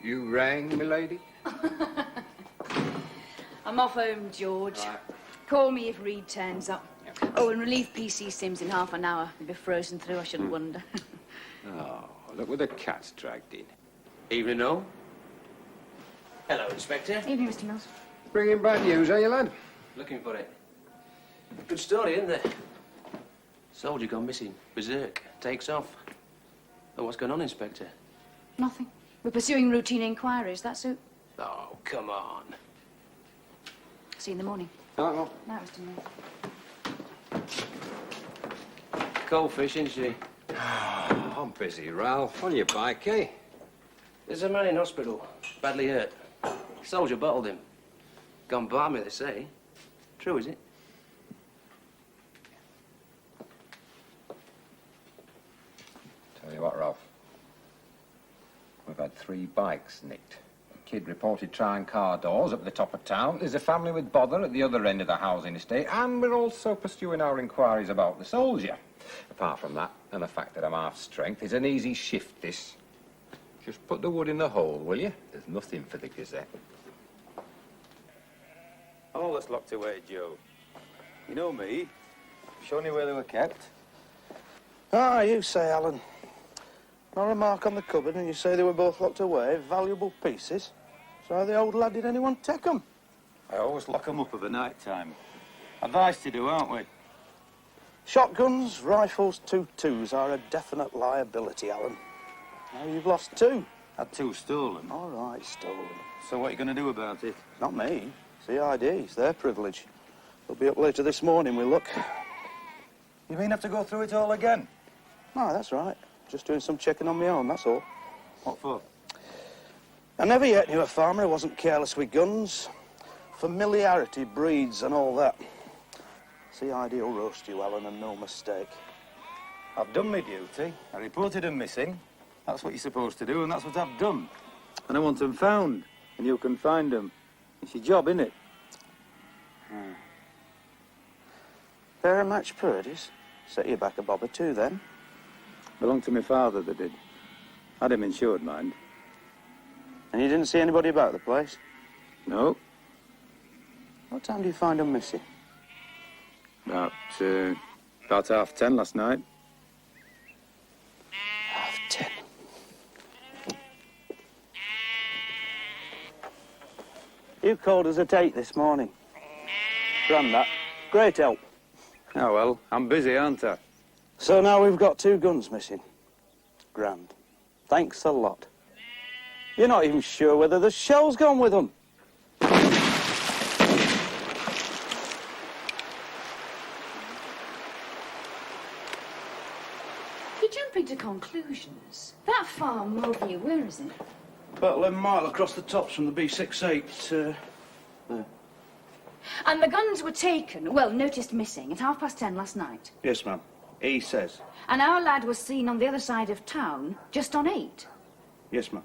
You rang, milady? I'm off home, George. Right. Call me if Reed turns up. Oh, and relieve PC Sims in half an hour. He'll be frozen through, I shouldn't wonder. Oh, look where the cat's dragged in. Evening, all. Hello, Inspector. Evening, Mr. Mills. Bringing bad news, are you, lad? Looking for it. Good story, isn't it? Soldier gone missing. Berserk. Takes off. Oh, what's going on, Inspector? Nothing. We're pursuing routine inquiries, that's it. Oh, come on. See you in the morning. Oh, Night, Mr. Mills. cold fish, isn't she? I'm busy, Ralph. On your bike, eh? There's a man in hospital. Badly hurt. Soldier bottled him. Gone balmy, they say. True, is it? Tell you what, Ralph. We've had 3 bikes nicked. A kid reported trying car doors up at the top of town. There's a family with bother at the other end of the housing estate. And we're also pursuing our inquiries about the soldier. Apart from that, and the fact that I'm half strength, it's an easy shift, this. Just put the wood in the hole, will you? There's nothing for the Gazette. All that's locked away, Joe. You know me. Shown you where they were kept. Ah, you say, Alan. Not a mark on the cupboard, and you say they were both locked away, valuable pieces. So the old lad, did anyone take them? I always lock 'em up of a night time. Advised to do, aren't we? Shotguns, rifles, 2.2s are a definite liability, Alan. Now you've lost 2. Had 2 stolen. All right, stolen. So what are you going to do about it? Not me. CID's their privilege. They'll be up later this morning, we look. You mean have to go through it all again? No, that's right. Just doing some checking on my own, that's all. What for? I never yet knew a farmer who wasn't careless with guns. Familiarity breeds and all that. CID will roast you, Alan, and no mistake. I've done my duty. I reported 'em missing. That's what you're supposed to do, and that's what I've done. And I want 'em found, and you can find 'em. It's your job, innit? Pair of match purdies. Set you back a bob or 2, then. Belonged to my father, they did. Had him insured, mind. And you didn't see anybody about the place? No. What time do you find 'em missing? About 10:30 last night. 10:30. You called us at 8 this morning. Grand that. Great help. Oh, well, I'm busy, aren't I? So now we've got 2 guns missing. Grand. Thanks a lot. You're not even sure whether the shell's gone with them. You jump into conclusions. That farm over you, where is it? About 11 mile across the tops from the B68. There. And the guns were taken, well, noticed missing at 10:30 last night. Yes, ma'am. He says. And our lad was seen on the other side of town, just on 8. Yes, ma'am.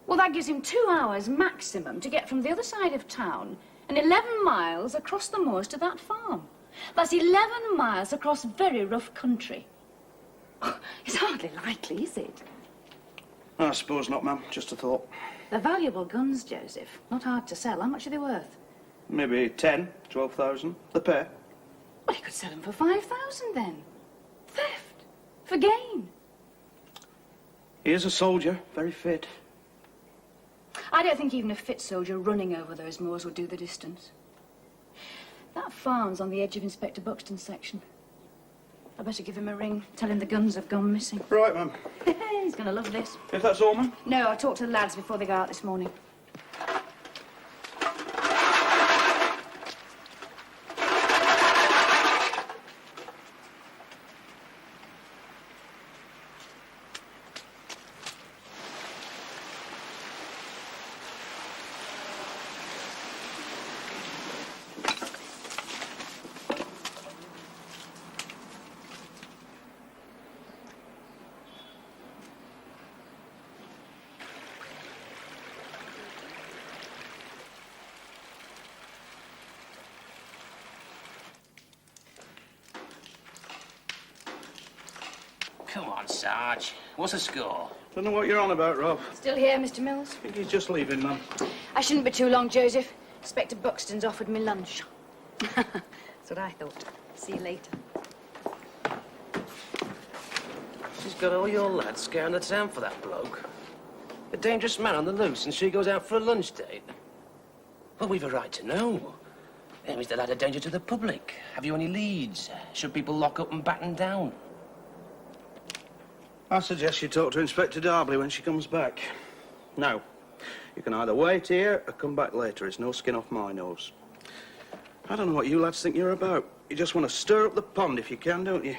Well, that gives him 2 hours maximum to get from the other side of town and 11 miles across the moors to that farm. That's 11 miles across very rough country. It's hardly likely, is it? I suppose not, ma'am. Just a thought. They're valuable guns, Joseph. Not hard to sell. How much are they worth? Maybe 10, 12,000. The pair. Well, he could sell them for 5,000 then. Theft. For gain. He is a soldier. Very fit. I don't think even a fit soldier running over those moors would do the distance. That farm's on the edge of Inspector Buxton's section. I better give him a ring, tell him the guns have gone missing. Right, ma'am. He's going to love this. If that's all, ma'am? No, I talked to the lads before they go out this morning. Come on, Sarge. What's the score? Don't know what you're on about, Rob. Still here, Mr. Mills? I think he's just leaving, ma'am. I shouldn't be too long, Joseph. Inspector Buxton's offered me lunch. That's what I thought. See you later. She's got all your lads scaring the town for that bloke. A dangerous man on the loose, and she goes out for a lunch date. Well, we've a right to know. Is the lad a danger to the public? Have you any leads? Should people lock up and batten down? I suggest you talk to Inspector Darby when she comes back. Now, you can either wait here or come back later. It's no skin off my nose. I don't know what you lads think you're about. You just want to stir up the pond if you can, don't you?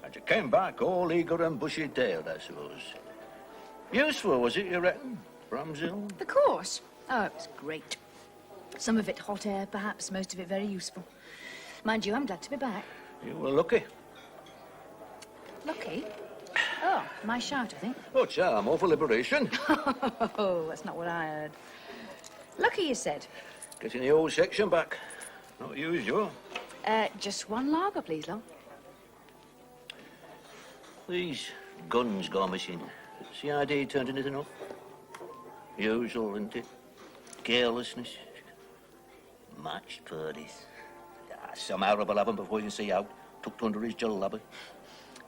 And you came back all eager and bushy-tailed, I suppose. Useful, was it, you reckon, Bramshill? The course? Oh, it was great. Some of it hot air, perhaps, most of it very useful. Mind you, I'm glad to be back. You were lucky. Lucky? Oh, my shout, I think. Oh, charm, all for liberation. Oh, that's not what I heard. Lucky, you said. Getting the old section back. Not usual. Just one lager, please, love. These guns go missing. CID turned anything up? Usual, isn't it? Carelessness. Matched purdies. Some Arab will have 'em before you can see out. Tucked under his jalabi.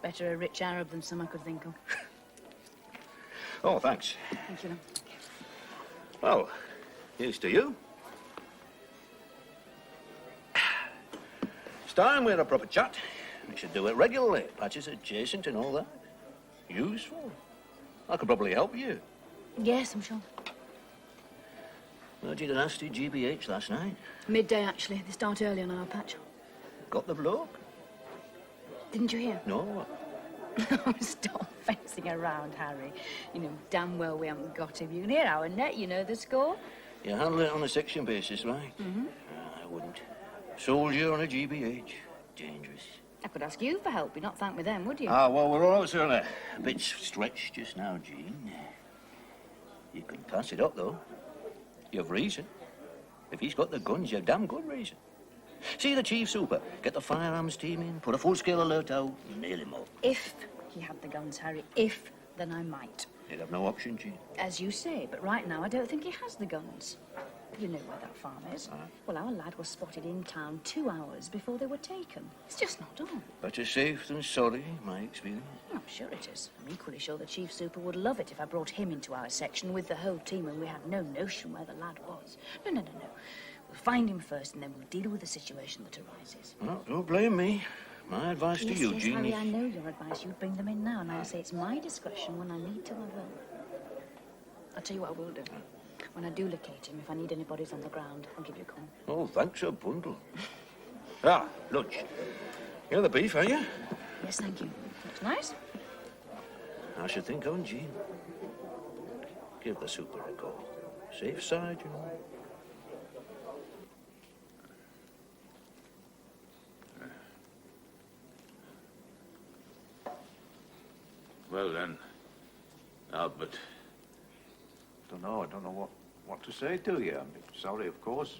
Better a rich Arab than some I could think of. Oh, thanks. Thank you, love. Well, here's to you. It's time we had a proper chat. We should do it regularly. Patches adjacent and all that. Useful. I could probably help you. Yes, I'm sure. Heard you had a nasty GBH last night. Midday, actually. They start early on our patch. Got the bloke? Didn't you hear? No. Stop fencing around, Harry. You know damn well we haven't got him. You can hear our net, you know the score. You handle it on a section basis, right? Mm-hmm. I wouldn't. Soldier on a GBH. Dangerous. I could ask you for help. You'd not thank me then, would you? Well, we're all certainly a bit stretched just now, Jean. You can pass it up, though. You've reason. If he's got the guns, you've damn good reason. See the chief super, get the firearms team in, put a full-scale alert out, nail him up. If he had the guns, Harry, if, then I might. You'd have no option, Jean. As you say, but right now I don't think he has the guns. You know where that farm is. Well, our lad was spotted in town 2 hours before they were taken. It's just not on. Better safe than sorry, in my experience. I'm sure it is. I'm equally sure the chief super would love it if I brought him into our section with the whole team and we had no notion where the lad was. No. We'll find him first and then we'll deal with the situation that arises. Well, don't blame me. My advice to you, Yes, Jean. Harry, I know your advice. You bring them in now, and I say it's my discretion when I need to have them. I'll tell you what I will do. When I do locate him, if I need any bodies on the ground, I'll give you a call. Oh, thanks a bundle. Lunch. You're the beef, are you? Yes, thank you. Looks nice. I should think on, Jean. Give the super a call. Safe side, you know. Well then, Albert. I don't know what to say to you. I'm sorry, of course.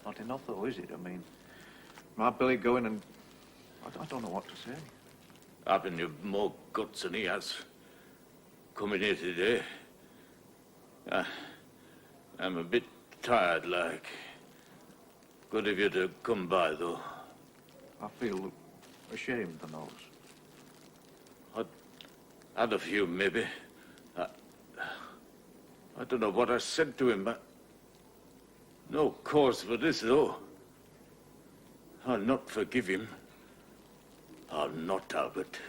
Not enough, though, is it? I mean, my Billy going and... I don't know what to say. Happen you've more guts than he has. Coming here today. I'm a bit tired, like. Good of you to come by, though. I feel ashamed, I knows. Had a few, maybe. I don't know what I said to him, but... No cause for this, though. I'll not forgive him. I'll not, Albert.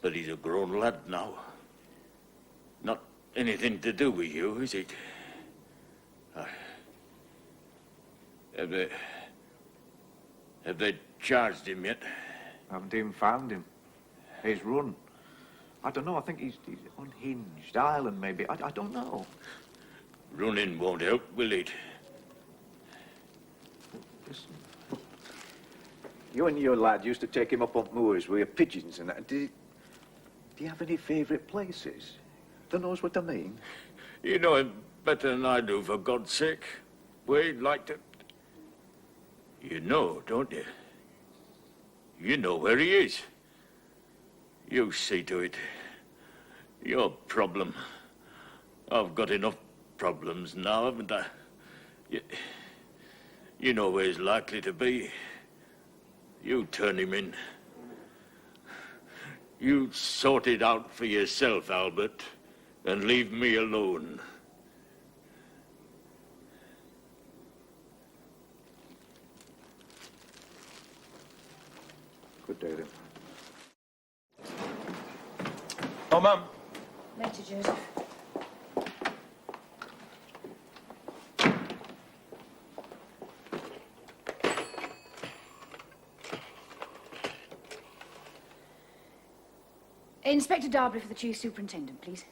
But he's a grown lad now. Not anything to do with you, is it? Have they charged him yet? Haven't even found him. He's run. I don't know, I think he's unhinged. Island, maybe. I don't know. Running won't help, will it? Listen. You and your lad used to take him up on moors with your pigeons and that. Do you have any favourite places? Don't know what I mean. You know him better than I do, for God's sake. Where he'd like to... You know, don't you? You know where he is. You see to it. Your problem. I've got enough problems now, haven't I? You know where he's likely to be. You turn him in. You sort it out for yourself, Albert, and leave me alone. Good day, then. Oh, Mum. Later, Joseph. Inspector Darby for the Chief Superintendent, please.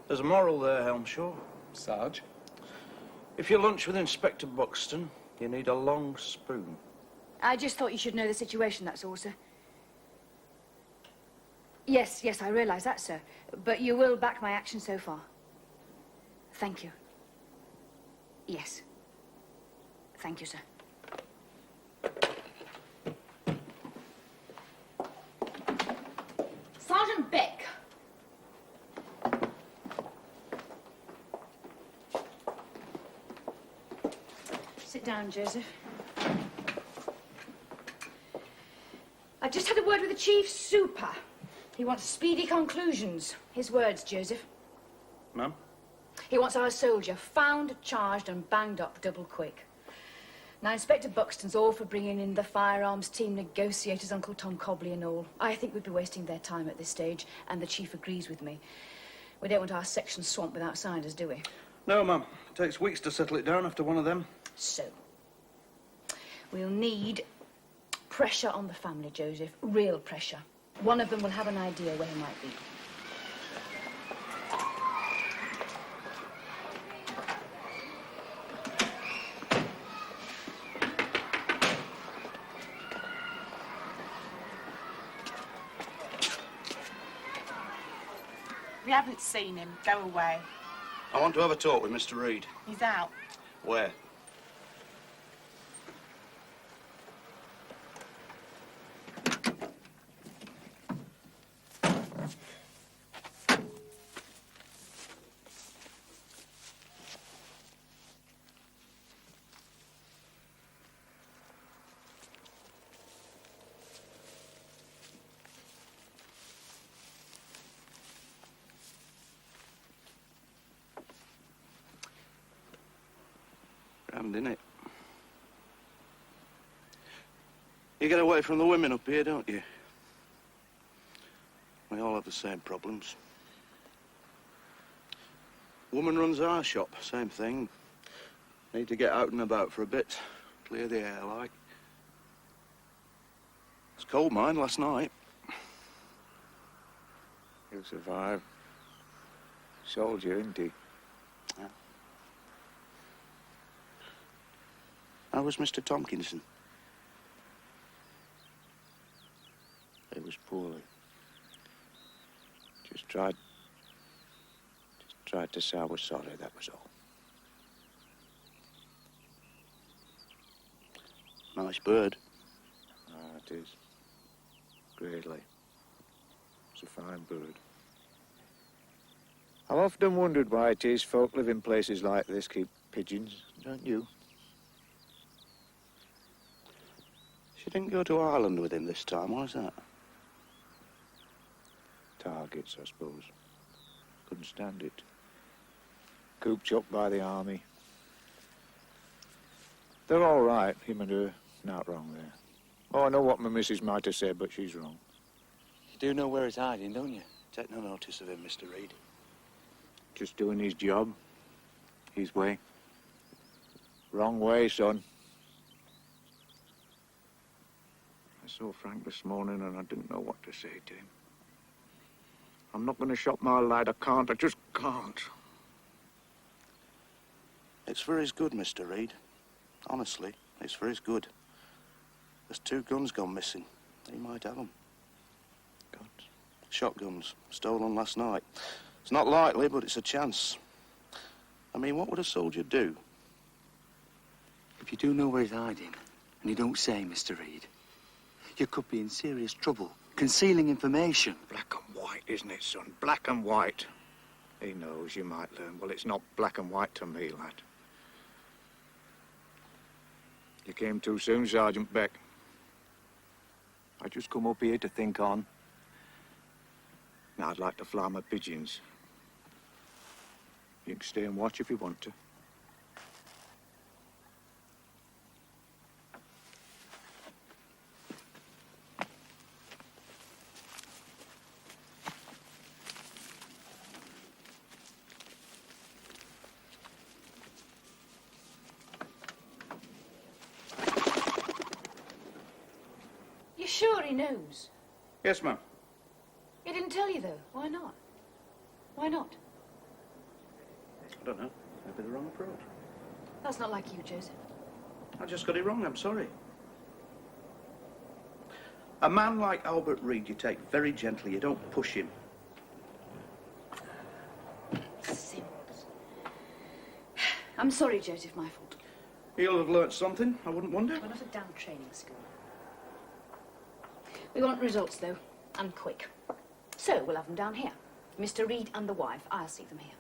There's a moral there, Helmshaw. Sarge? If you lunch with Inspector Buxton, you need a long spoon. I just thought you should know the situation, that's all, sir. Yes, I realise that, sir. But you will back my action so far. Thank you. Yes. Thank you, sir. Sergeant Beck. Sit down, Joseph. I've just had a word with the Chief Super. He wants speedy conclusions. His words, Joseph. Ma'am? He wants our soldier found, charged and banged up double quick. Now, Inspector Buxton's all for bringing in the firearms team negotiators, Uncle Tom Cobley and all. I think we'd be wasting their time at this stage, and the Chief agrees with me. We don't want our section swamped with outsiders, do we? No, Mum. It takes weeks to settle it down after one of them. So, we'll need pressure on the family, Joseph. Real pressure. One of them will have an idea where he might be. We haven't seen him. Go away. I want to have a talk with Mr. Reed. He's out. Where? Innit? You get away from the women up here, don't you? We all have the same problems. Woman runs our shop, same thing. Need to get out and about for a bit, clear the air, like. It's cold mine last night. He'll survive. Soldier, isn't he? Yeah. How was Mr. Tompkinson? He was poorly. Just tried to say I was sorry, that was all. Nice bird. Ah, it is. Greatly. It's a fine bird. I've often wondered why it is folk live in places like this keep pigeons, don't you? She didn't go to Ireland with him this time, why's that? Targets, I suppose. Couldn't stand it. Cooped up by the army. They're all right, him and her. Not wrong there. Oh, I know what my missus might have said, but she's wrong. You do know where he's hiding, don't you? Take no notice of him, Mr. Reed. Just doing his job. His way. Wrong way, son. I saw Frank this morning and I didn't know what to say to him. I'm not going to shop my lad. I can't. I just can't. It's for his good, Mr. Reed. Honestly, it's for his good. There's 2 guns gone missing. He might have them. Guns? Shotguns. Stolen last night. It's not likely, but it's a chance. I mean, what would a soldier do? If you do know where he's hiding, and you don't say, Mr. Reed, you could be in serious trouble, concealing information. Black and white, isn't it, son? Black and white. He knows, you might learn. Well, it's not black and white to me, lad. You came too soon, Sergeant Beck. I just come up here to think on. Now, I'd like to fly my pigeons. You can stay and watch if you want to. sure he knows? Yes, ma'am. He didn't tell you, though. Why not? Why not? I don't know. Maybe the wrong approach. That's not like you, Joseph. I just got it wrong, I'm sorry. A man like Albert Reed, you take very gently, you don't push him. Sims. I'm sorry, Joseph, my fault. He'll have learnt something, I wouldn't wonder. We're not a damn training school. We want results, though, and quick. So we'll have them down here. Mr. Reed and the wife, I'll see them here.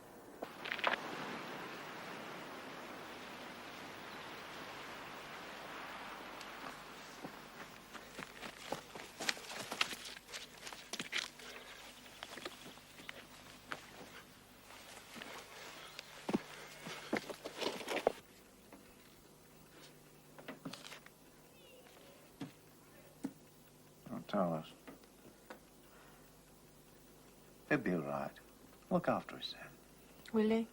Don't tell us. He'll be all right. Look after us then. Will he?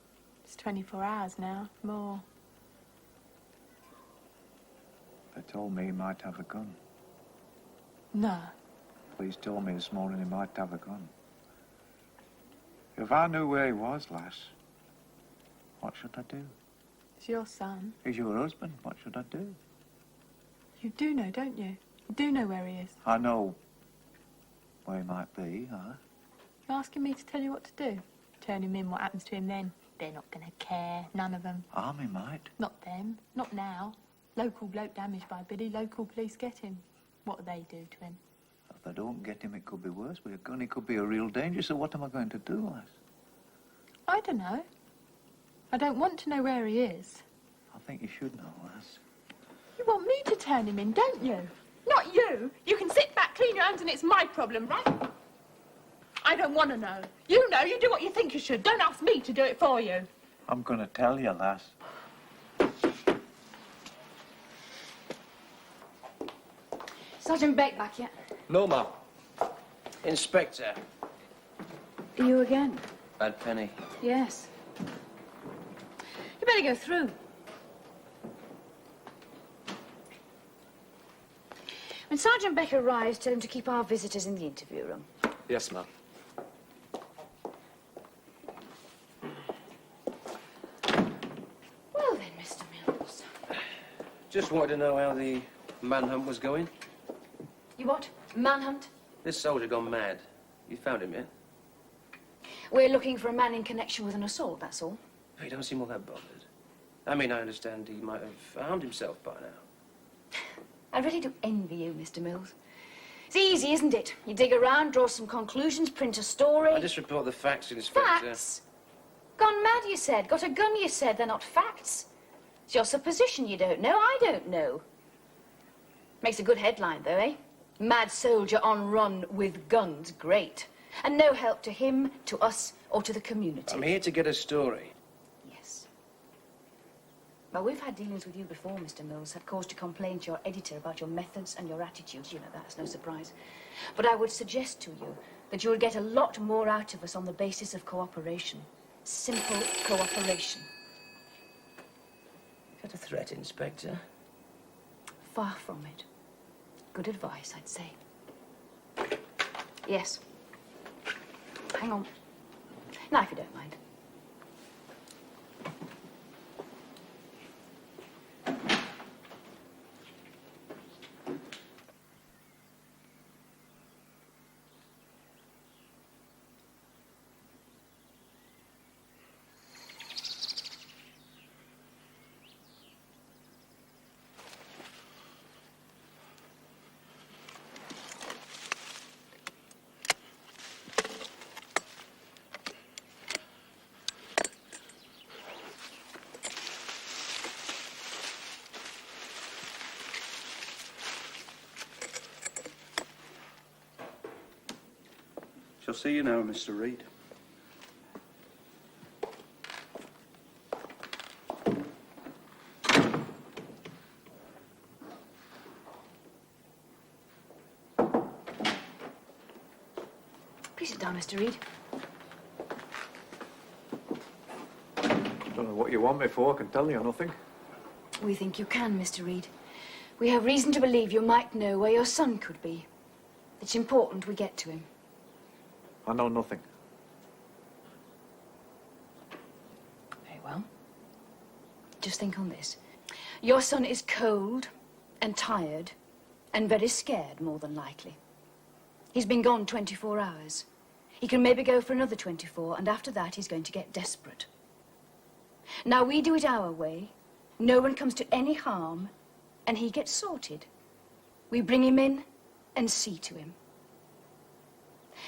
It's 24 hours now, more. They told me he might have a gun. No. Police told me this morning he might have a gun. If I knew where he was, lass, what should I do? It's your son. He's your husband. What should I do? You do know, don't you? You do know where he is. I know where he might be, huh? You're asking me to tell you what to do? Turn him in, what happens to him then? They're not going to care, none of them. Army might. Not them, not now. Local bloke damaged by Billy, local police get him. What do they do to him? If they don't get him, it could be worse. With a gun, he could be a real danger, so what am I going to do, lass? I don't know. I don't want to know where he is. I think you should know, lass. You want me to turn him in, don't you? Not you. You can sit back, clean your hands, and it's my problem, right? I don't want to know. You know, you do what you think you should. Don't ask me to do it for you. I'm going to tell you, lass. Sergeant Beck back yet? No, ma'am. Inspector. You again? Bad penny. Yes. You better go through. When Sergeant Beck arrives, tell him to keep our visitors in the interview room. Yes, ma'am. Well then, Mr. Mills. Just wanted to know how the manhunt was going. You what? Manhunt? This soldier gone mad. You found him yet? We're looking for a man in connection with an assault, that's all. He don't seem all that bothered. I mean, I understand he might have harmed himself by now. I really do envy you, Mr. Mills. It's easy, isn't it? You dig around, draw some conclusions, print a story. I just report the facts, Inspector. Facts? Gone mad, you said. Got a gun, you said. They're not facts. It's your supposition you don't know. I don't know. Makes a good headline, though, eh? Mad soldier on run with guns. Great. And no help to him, to us, or to the community. I'm here to get a story. Yes. Well, we've had dealings with you before, Mr. Mills. Had cause to complain to your editor about your methods and your attitudes. You know, that's no surprise. But I would suggest to you that you will get a lot more out of us on the basis of cooperation. Simple cooperation. Is that a threat, Inspector? Far from it. Good advice, I'd say. Yes. Hang on. Now, if you don't mind. Shall see you now, Mr. Reed. Please sit down, Mr. Reed. Don't know what you want me for. I can tell you nothing. We think you can, Mr. Reed. We have reason to believe you might know where your son could be. It's important we get to him. I know nothing. Very well. Just think on this. Your son is cold and tired and very scared, more than likely. He's been gone 24 hours. He can maybe go for another 24, and after that he's going to get desperate. Now, we do it our way. No one comes to any harm, and he gets sorted. We bring him in and see to him.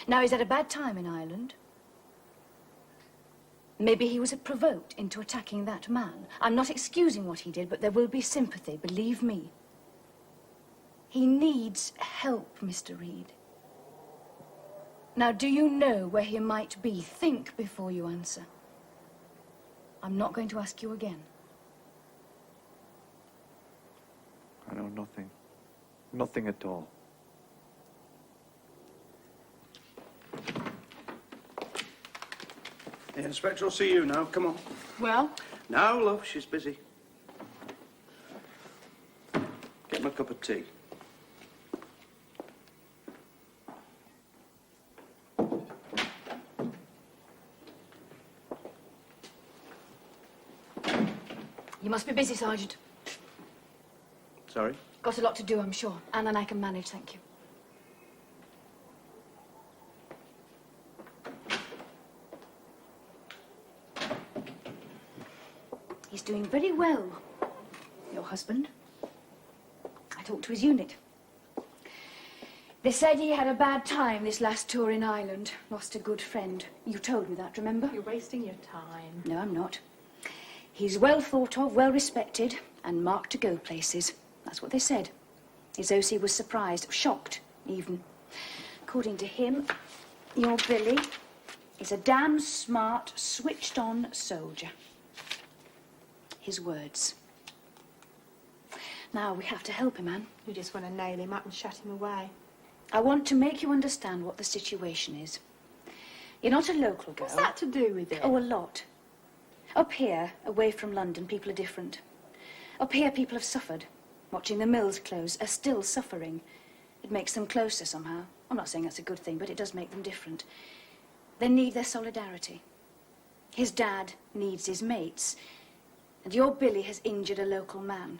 Now, he's had a bad time in Ireland. Maybe he was provoked into attacking that man. I'm not excusing what he did, but there will be sympathy, believe me. He needs help, Mr. Reed. Now, do you know where he might be? Think before you answer. I'm not going to ask you again. I know nothing. Nothing at all. The Inspector will see you now. Come on. Well? Now, love, she's busy. Get him a cup of tea. You must be busy, Sergeant. Sorry? Got a lot to do, I'm sure. Anne and I can manage, thank you. He's doing very well, your husband. I talked to his unit. They said he had a bad time this last tour in Ireland. Lost a good friend. You told me that, remember? You're wasting your time. No, I'm not. He's well thought of, well respected, and marked to go places. That's what they said. His OC was surprised, shocked, even. According to him, your Billy is a damn smart, switched-on soldier. His words. Now, we have to help him, Anne. You just want to nail him up and shut him away. I want to make you understand what the situation is. You're not a local girl. What's that to do with it? Oh, a lot. Up here, away from London, people are different. Up here, people have suffered. Watching the mills close, are still suffering. It makes them closer somehow. I'm not saying that's a good thing, but it does make them different. They need their solidarity. His dad needs his mates. And your Billy has injured a local man.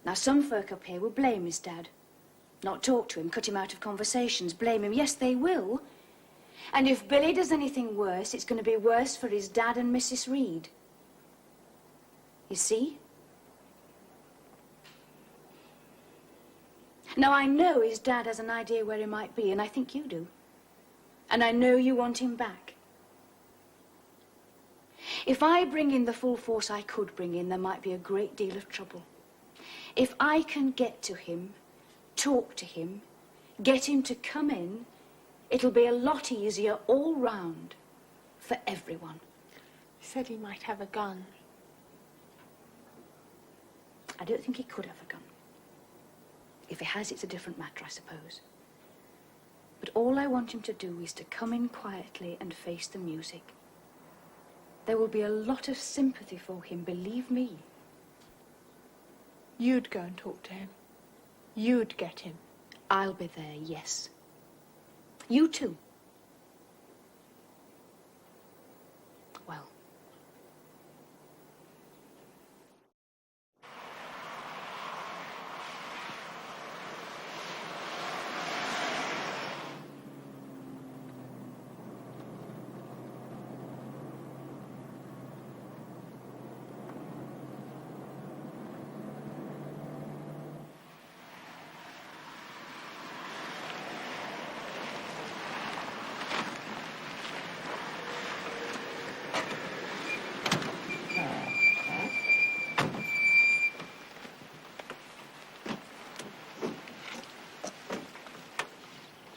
Now, some folk up here will blame his dad. Not talk to him, cut him out of conversations, blame him. Yes, they will. And if Billy does anything worse, it's going to be worse for his dad and Mrs. Reed. You see? Now, I know his dad has an idea where he might be, and I think you do. And I know you want him back. If I bring in the full force I could bring in, there might be a great deal of trouble. If I can get to him, talk to him, get him to come in, it'll be a lot easier all round for everyone. He said he might have a gun. I don't think he could have a gun. If he has, it's a different matter, I suppose. But all I want him to do is to come in quietly and face the music. There will be a lot of sympathy for him, believe me. You'd go and talk to him. You'd get him. I'll be there, yes. You too. Well.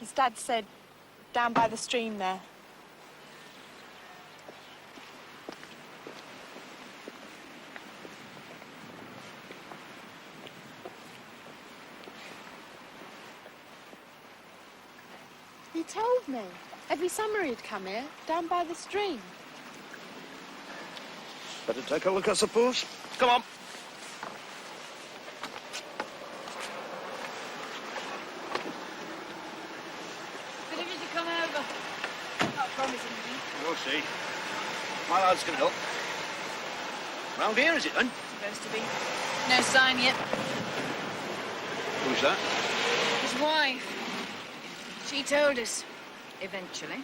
His dad said, down by the stream there. He told me. Every summer he'd come here, down by the stream. Better take a look, I suppose. Come on. see. My lads can help. Round here, is it, then? Supposed to be. No sign yet. Who's that? His wife. She told us. Eventually.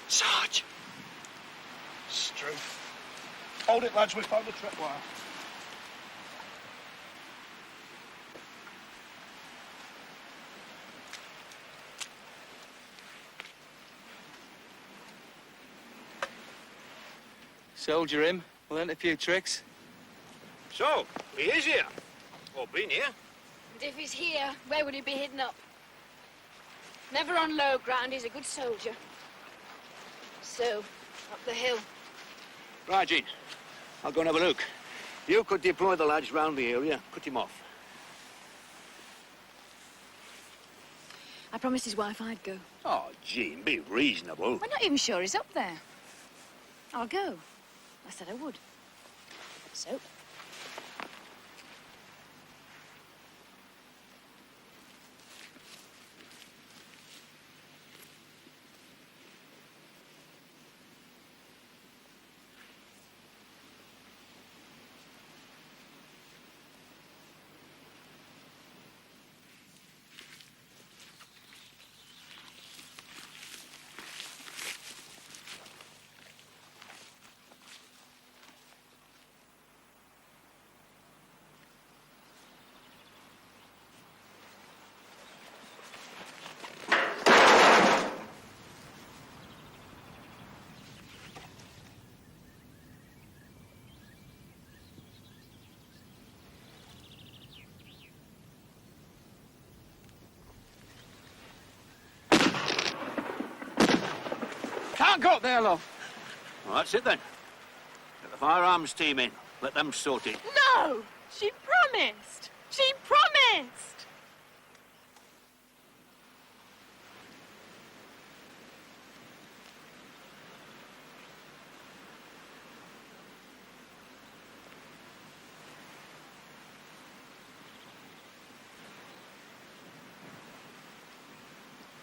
Sarge! Struth. Hold it, lads, we found the tripwire. Soldier him. Learned a few tricks. So, he is here. Or been here. And if he's here, where would he be hidden up? Never on low ground, he's a good soldier. So, up the hill. Right, Jean. I'll go and have a look. You could deploy the lads round the area, cut him off. I promised his wife I'd go. Oh, Jean, be reasonable. We're not even sure he's up there. I'll go. I said I would. So? Can't go up there, love. Well, that's it then. Get the firearms team in. Let them sort it. No! She promised! She promised!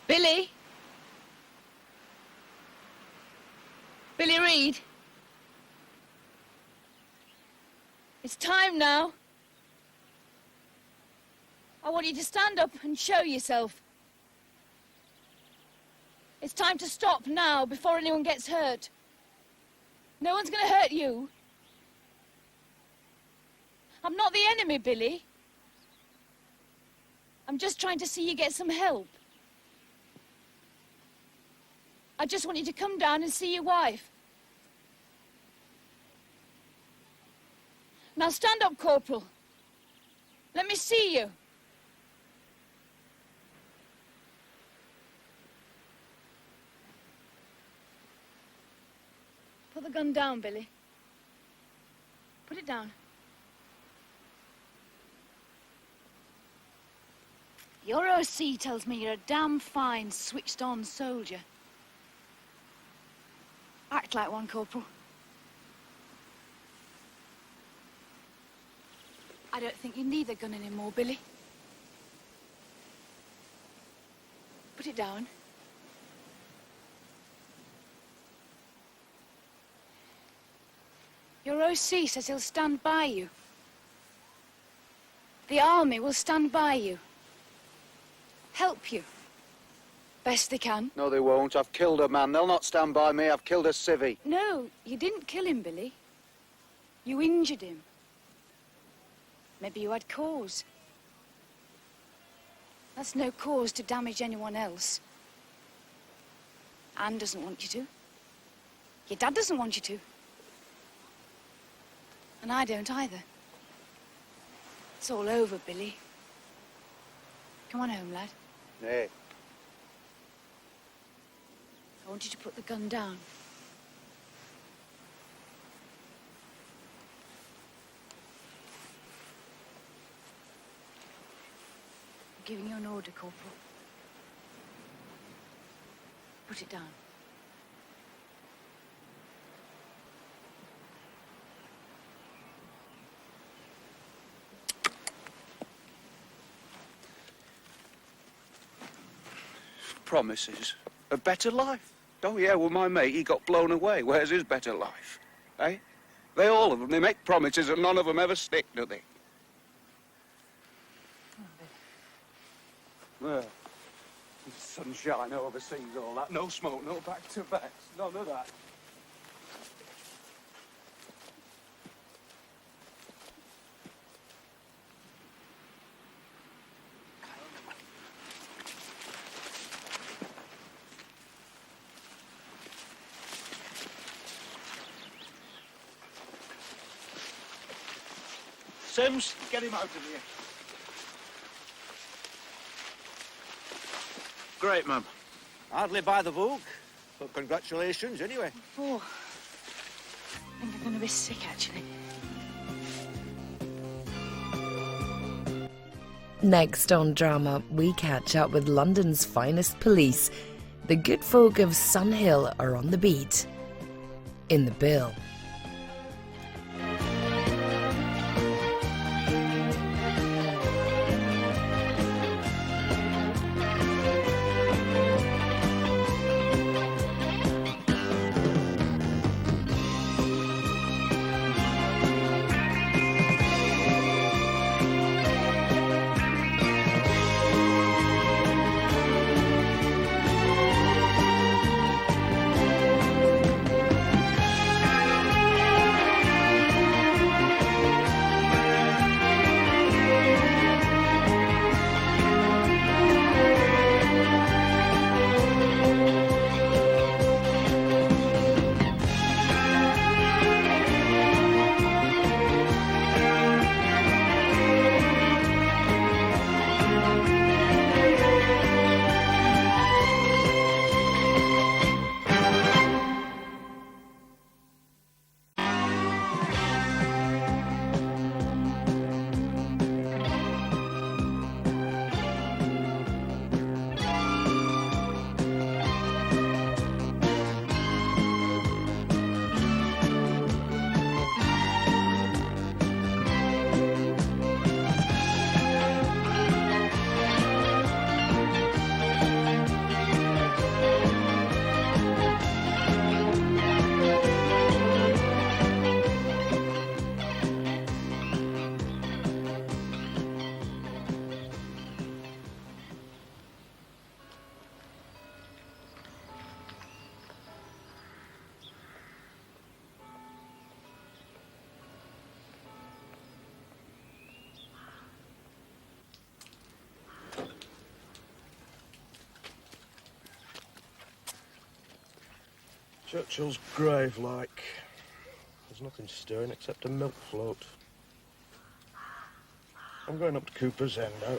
Billy? Billy Reed? It's time now. I want you to stand up and show yourself. It's time to stop now before anyone gets hurt. No one's going to hurt you. I'm not the enemy, Billy. I'm just trying to see you get some help. I just want you to come down and see your wife. Now stand up, Corporal. Let me see you. Put the gun down, Billy. Put it down. Your OC tells me you're a damn fine, switched-on soldier. Act like one, Corporal. I don't think you need the gun anymore, Billy. Put it down. Your OC says he'll stand by you. The army will stand by you. Help you. Best they can. No, they won't. I've killed a man. They'll not stand by me. I've killed a civvy. No, you didn't kill him, Billy. You injured him. Maybe you had cause. That's no cause to damage anyone else. Anne doesn't want you to. Your dad doesn't want you to. And I don't either. It's all over, Billy. Come on home, lad. Nay. I want you to put the gun down. I'm giving you an order, Corporal. Put it down. Promises. A better life. Oh, yeah, well, my mate, he got blown away. Where's his better life? Eh? They, all of them, they make promises and none of them ever stick, do they? Well, sunshine overseas, all that. No smoke, no back-to-backs, none of that. Sims, get him out of here. Great, Mum. Hardly by the book, but congratulations anyway. Oh, I think I'm going to be sick, actually. Next on Drama, we catch up with London's finest police. The good folk of Sun Hill are on the beat. In the bill. Churchill's grave, like. There's nothing stirring except a milk float. I'm going up to Cooper's End now.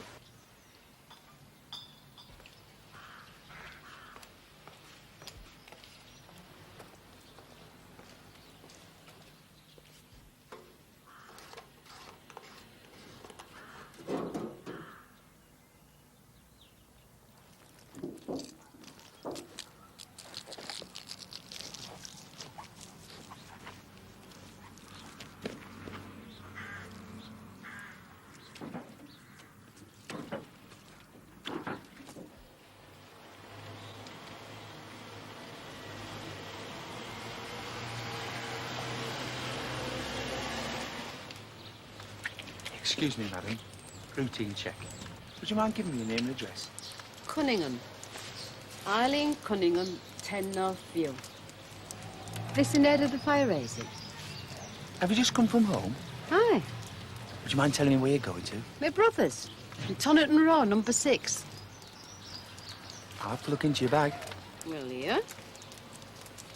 Excuse me, madam. Routine check. Would you mind giving me your name and address? Cunningham. Eileen Cunningham, 10 North View. This in aid of the fire raising? Have you just come from home? Aye. Would you mind telling me where you're going to? My brother's. In Toniton Row, number 6. I'll have to look into your bag. Will you?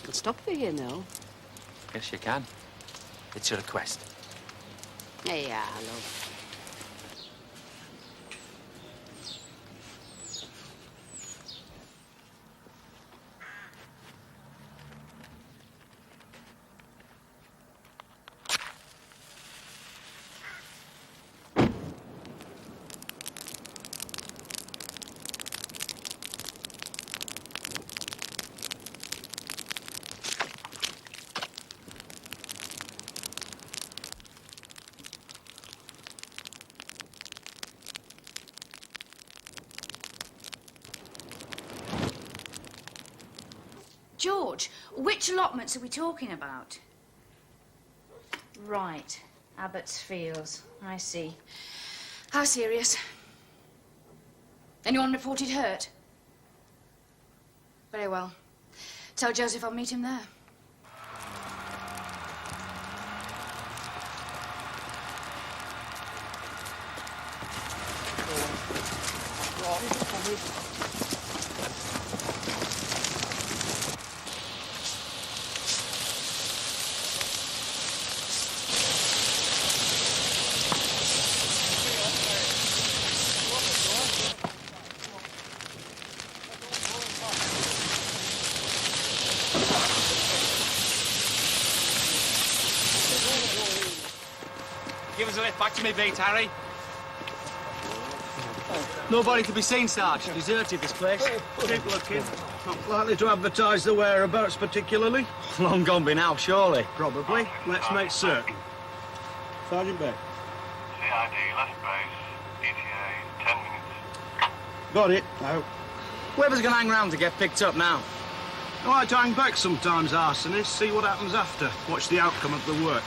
I'll stop for you now. Yes, you can. It's a request. Hey, love. George, which allotments are we talking about? Right. Abbott's Fields. I see. How serious? Anyone reported hurt? Very well. Tell Joseph I'll meet him there. Give us a lift back to me beat, Harry. Nobody to be seen, Sarge. Deserted this place. Keep looking. Not likely to advertise the whereabouts particularly. Long gone by now, surely. Probably. Let's make certain. Sergeant Beck. CID, left base, ETA, 10 minutes. Got it. Out. Whoever's going to hang round to get picked up now. I like to hang back sometimes, arsonists, see what happens after. Watch the outcome of the work.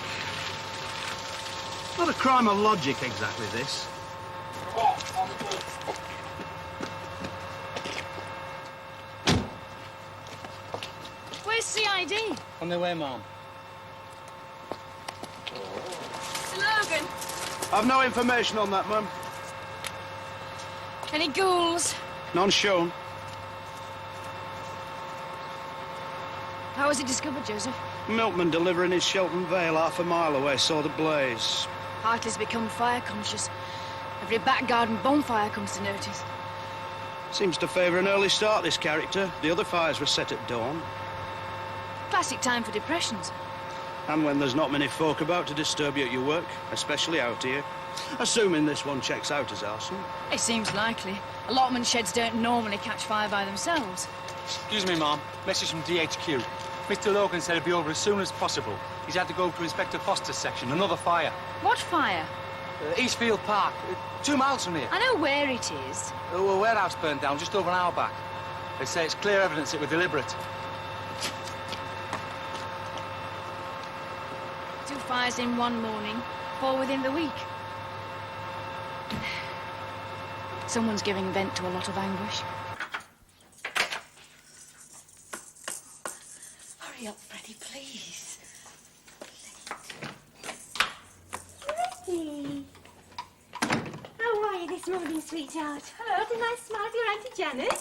Not a crime of logic, exactly, this. Where's CID? On their way, Mom. Logan. I've no information on that, Mum. Any ghouls? None shown. How was it discovered, Joseph? Milkman delivering his Shelton Vale half a mile away saw the blaze. Hartley's become fire conscious. Every back garden bonfire comes to notice. Seems to favour an early start, this character. The other fires were set at dawn. Classic time for depressions. And when there's not many folk about to disturb you at your work, especially out here. Assuming this one checks out as arson. It seems likely. Allotment sheds don't normally catch fire by themselves. Excuse me, Mom. Message from DHQ. Mr. Logan said he'd be over as soon as possible. He's had to go to Inspector Foster's section. Another fire. What fire? Eastfield Park. 2 miles from here. I know where it is. A warehouse burned down just over an hour back. They say it's clear evidence it was deliberate. 2 fires in one morning, 4 within the week. Someone's giving vent to a lot of anguish. Hurry up, Freddie, please. Freddie. How are you this morning, sweetheart? Hello. What a nice smile for your Auntie Janet.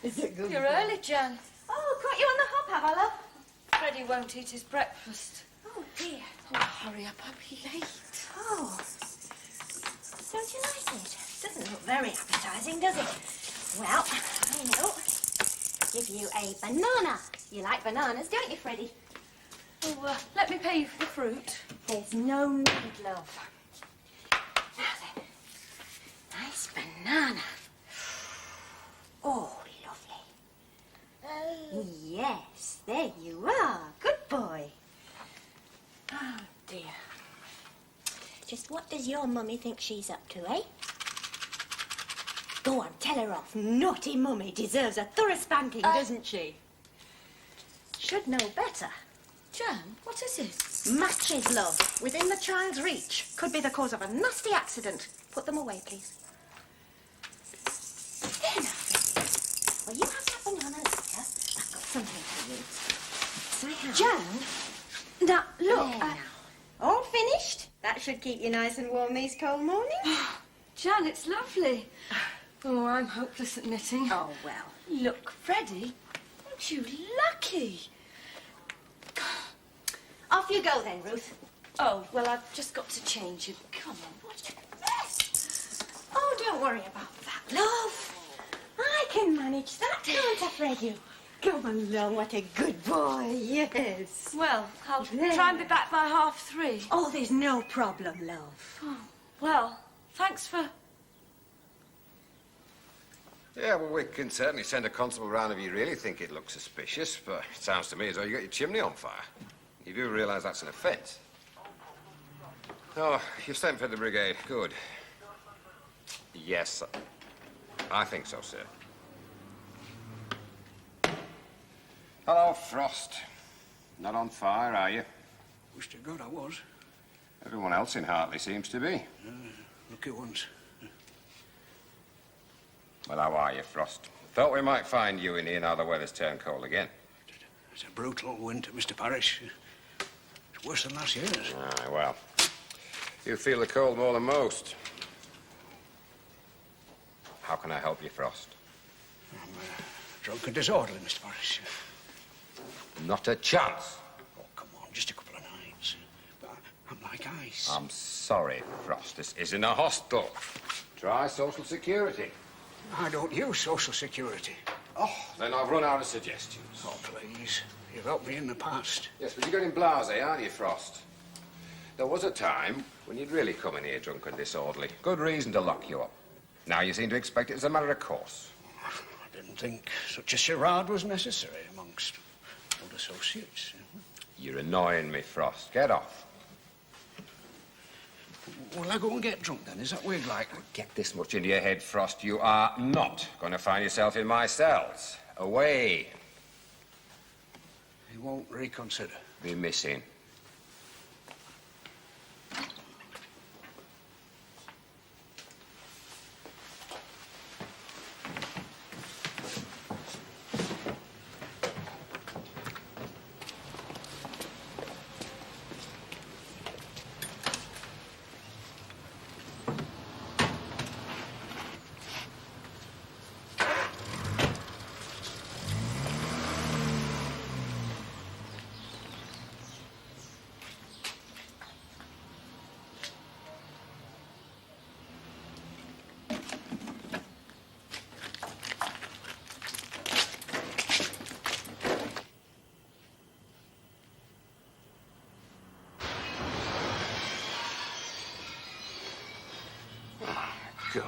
Is it good? You're early, Jan. Oh, caught you on the hop, have I, love? Freddie won't eat his breakfast. Oh, dear. Oh, hurry up, I'll be late. Oh. Don't you like it? Doesn't look very appetizing, does it? Well, I know. Give you a banana. You like bananas, don't you, Freddie? Oh, let me pay you for the fruit. There's no need, love. Now then. Nice banana. Oh, lovely. Yes, there you are. Good boy. Oh, dear. Just what does your mummy think she's up to, eh? Go on, tell her off. Naughty mummy deserves a thorough spanking, doesn't she? Should know better. Jan, what is it? Matches, love. Within the child's reach. Could be the cause of a nasty accident. Put them away, please. There now. Well, you have that banana later. I've got something for you. Yes, I have. Jan? Now, look. There now. All finished? That should keep you nice and warm these cold mornings. Jan, it's lovely. Oh, I'm hopeless at knitting. Oh, well. Look, Freddie, aren't you lucky? Off you go then, Ruth. Oh, well, I've just got to change it. Come on, what's Oh, don't worry about that, love. I can manage that, can't I, Freddie? Come along, what a good boy, yes. Well, I'll try and be back by 3:30. Oh, there's no problem, love. Oh, well, thanks for... Yeah, well, we can certainly send a constable round if you really think it looks suspicious, but it sounds to me as though you got your chimney on fire. You do realise that's an offence. Oh, you've sent for the brigade. Good. Yes, I think so, sir. Hello, Frost. Not on fire, are you? Wish to God I was. Everyone else in Hartley seems to be. Lucky ones. Well, how are you, Frost? Thought we might find you in here now the weather's turned cold again. It's a brutal winter, Mr. Parrish. It's worse than last year's. Aye, well, you feel the cold more than most. How can I help you, Frost? I'm drunk and disorderly, Mr. Parrish. Not a chance. Oh, come on, just a couple of nights. But I'm like ice. I'm sorry, Frost. This isn't a hostel. Try Social Security. I don't use Social Security. Oh, then I've run out of suggestions. Oh, please. You've helped me in the past. Yes, but you're getting blasé, aren't you, Frost? There was a time when you'd really come in here drunk and disorderly. Good reason to lock you up. Now you seem to expect it as a matter of course. I didn't think such a charade was necessary amongst old associates. You're annoying me, Frost. Get off. Will I go and get drunk then? Is that what you'd like? Get this much into your head, Frost. You are not going to find yourself in my cells. Away. You won't reconsider? Be missing. God.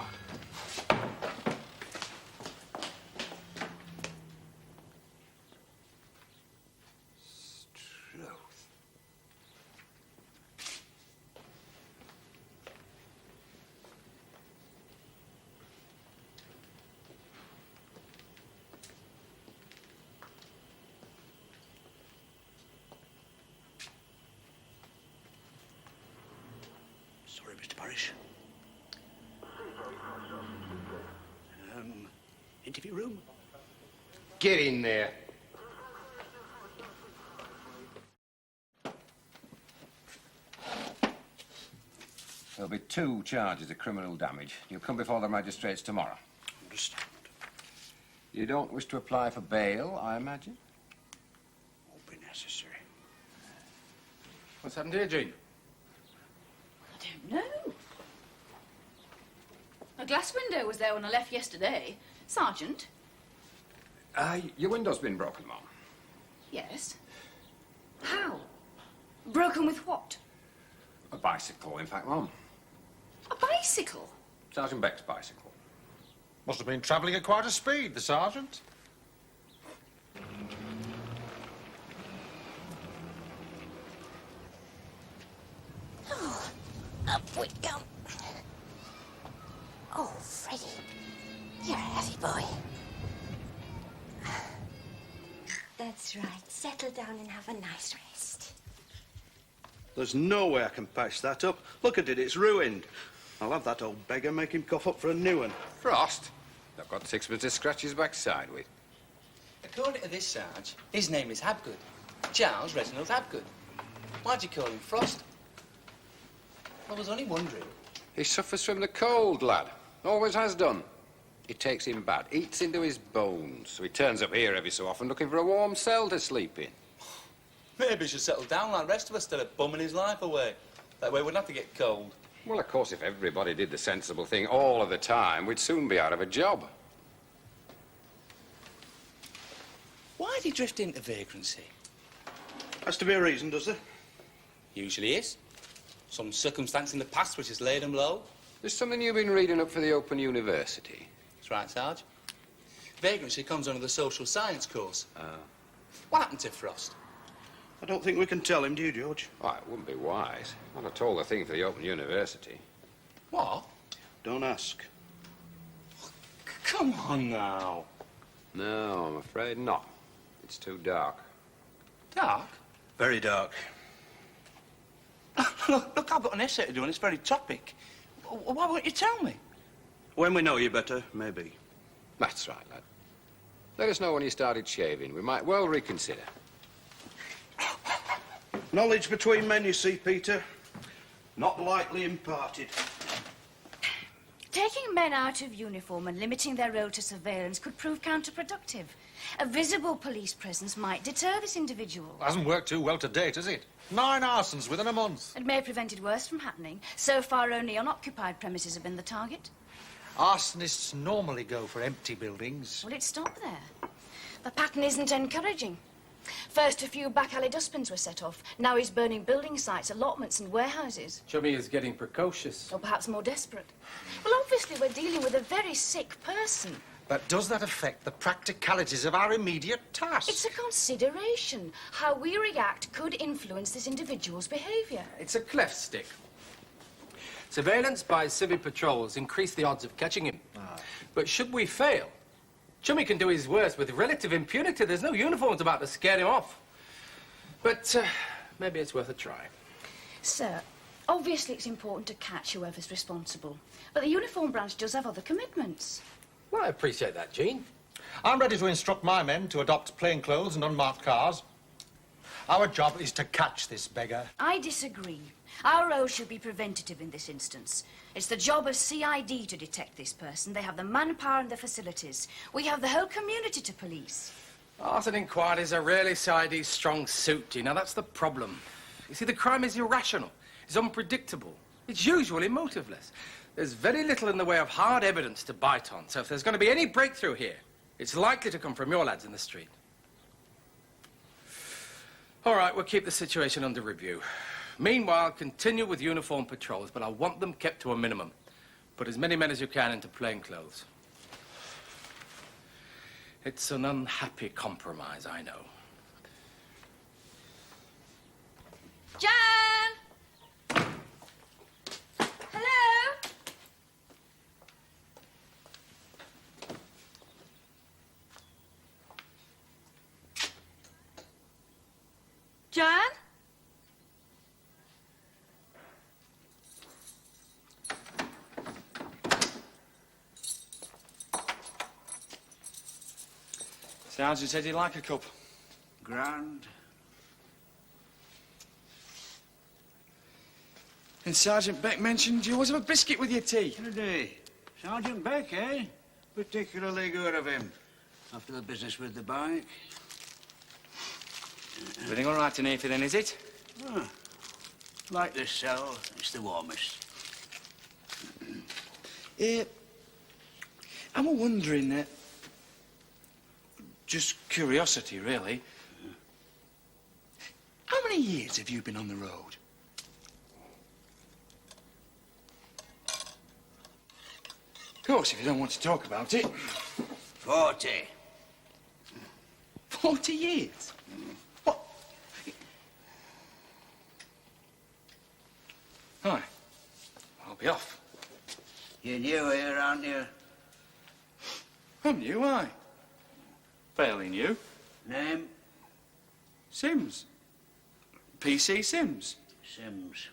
Sorry, Mr. Parrish. Interview room? Get in there. There'll be 2 charges of criminal damage. You'll come before the magistrates tomorrow. Understand. You don't wish to apply for bail, I imagine? Won't be necessary. What's happened here, Jean? I don't know. A glass window was there when I left yesterday. Sergeant? Your window's been broken, Mum. Yes. How? Broken with what? A bicycle, in fact, Mum. A bicycle? Sergeant Beck's bicycle. Must have been travelling at quite a speed, the sergeant. Oh, up we go. Oh, Freddie, you're a heavy boy. That's right. Settle down and have a nice rest. There's no way I can patch that up. Look at it, it's ruined. I'll have that old beggar make him cough up for a new one. Frost? I've got 6 to scratch his backside with. According to this, Sarge, his name is Habgood. Charles Reginald Habgood. Why'd you call him Frost? I was only wondering. He suffers from the cold, lad. Always has done. It takes him bad, eats into his bones. So he turns up here every so often looking for a warm cell to sleep in. Maybe he should settle down like the rest of us instead of bumming his life away. That way we wouldn't have to get cold. Well, of course, if everybody did the sensible thing all of the time, we'd soon be out of a job. Why'd he drift into vagrancy? Has to be a reason, does there? Usually is. Some circumstance in the past which has laid him low. There's something you've been reading up for the Open University. That's right, Sarge. Vagrancy comes under the social science course. What happened to Frost? I don't think we can tell him, do you, George? Why, it wouldn't be wise. Not at all the thing for the Open University. What? Don't ask. Come on now. No, I'm afraid not. It's too dark. Dark? Very dark. Look, I've got an essay to do on this very topic. Why won't you tell me? When we know you better, maybe. That's right, lad. Let us know when you started shaving. We might well reconsider. Knowledge between men, you see, Peter. Not lightly imparted. Taking men out of uniform and limiting their role to surveillance could prove counterproductive. A visible police presence might deter this individual. Hasn't worked too well to date, has it? 9 arsons within a month. It may have prevented worse from happening. So far, only unoccupied premises have been the target. Arsonists normally go for empty buildings. Will it stop there? The pattern isn't encouraging. First, a few back alley dustbins were set off. Now he's burning building sites, allotments and warehouses. Chummy is getting precocious. Or perhaps more desperate. Well, obviously, we're dealing with a very sick person. But does that affect the practicalities of our immediate task? It's a consideration. How we react could influence this individual's behaviour. It's a cleft stick. Surveillance by civil patrols increase the odds of catching him. But should we fail, Chummy can do his worst with relative impunity. There's no uniforms about to scare him off. But maybe it's worth a try. Sir, obviously it's important to catch whoever's responsible. But the uniform branch does have other commitments. Well, I appreciate that, Jean. I'm ready to instruct my men to adopt plainclothes and unmarked cars. Our job is to catch this beggar. I disagree. Our role should be preventative in this instance. It's the job of CID to detect this person. They have the manpower and the facilities. We have the whole community to police. Arson inquiries are rarely CID's strong suit, you know. That's the problem. You see, the crime is irrational. It's unpredictable. It's usually motiveless. There's very little in the way of hard evidence to bite on. So if there's going to be any breakthrough here, it's likely to come from your lads in the street. All right, we'll keep the situation under review. Meanwhile, continue with uniform patrols, but I want them kept to a minimum. Put as many men as you can into plainclothes. It's an unhappy compromise, I know. Jan! Hello? Jan? Sergeant said he'd like a cup. Grand. And Sergeant Beck mentioned you always have a biscuit with your tea. Did he? Sergeant Beck, eh? Particularly good of him. After the business with the bike. Everything all right in here for then, is it? Ah, like this cell, it's the warmest. I'm wondering, just curiosity, really. How many years have you been on the road? Of course, if you don't want to talk about it. 40. 40 years? What? Hi. I'll be off. You're new here, aren't you? I'm new, aye. Fairly new. Name? Sims. PC Sims. Sims.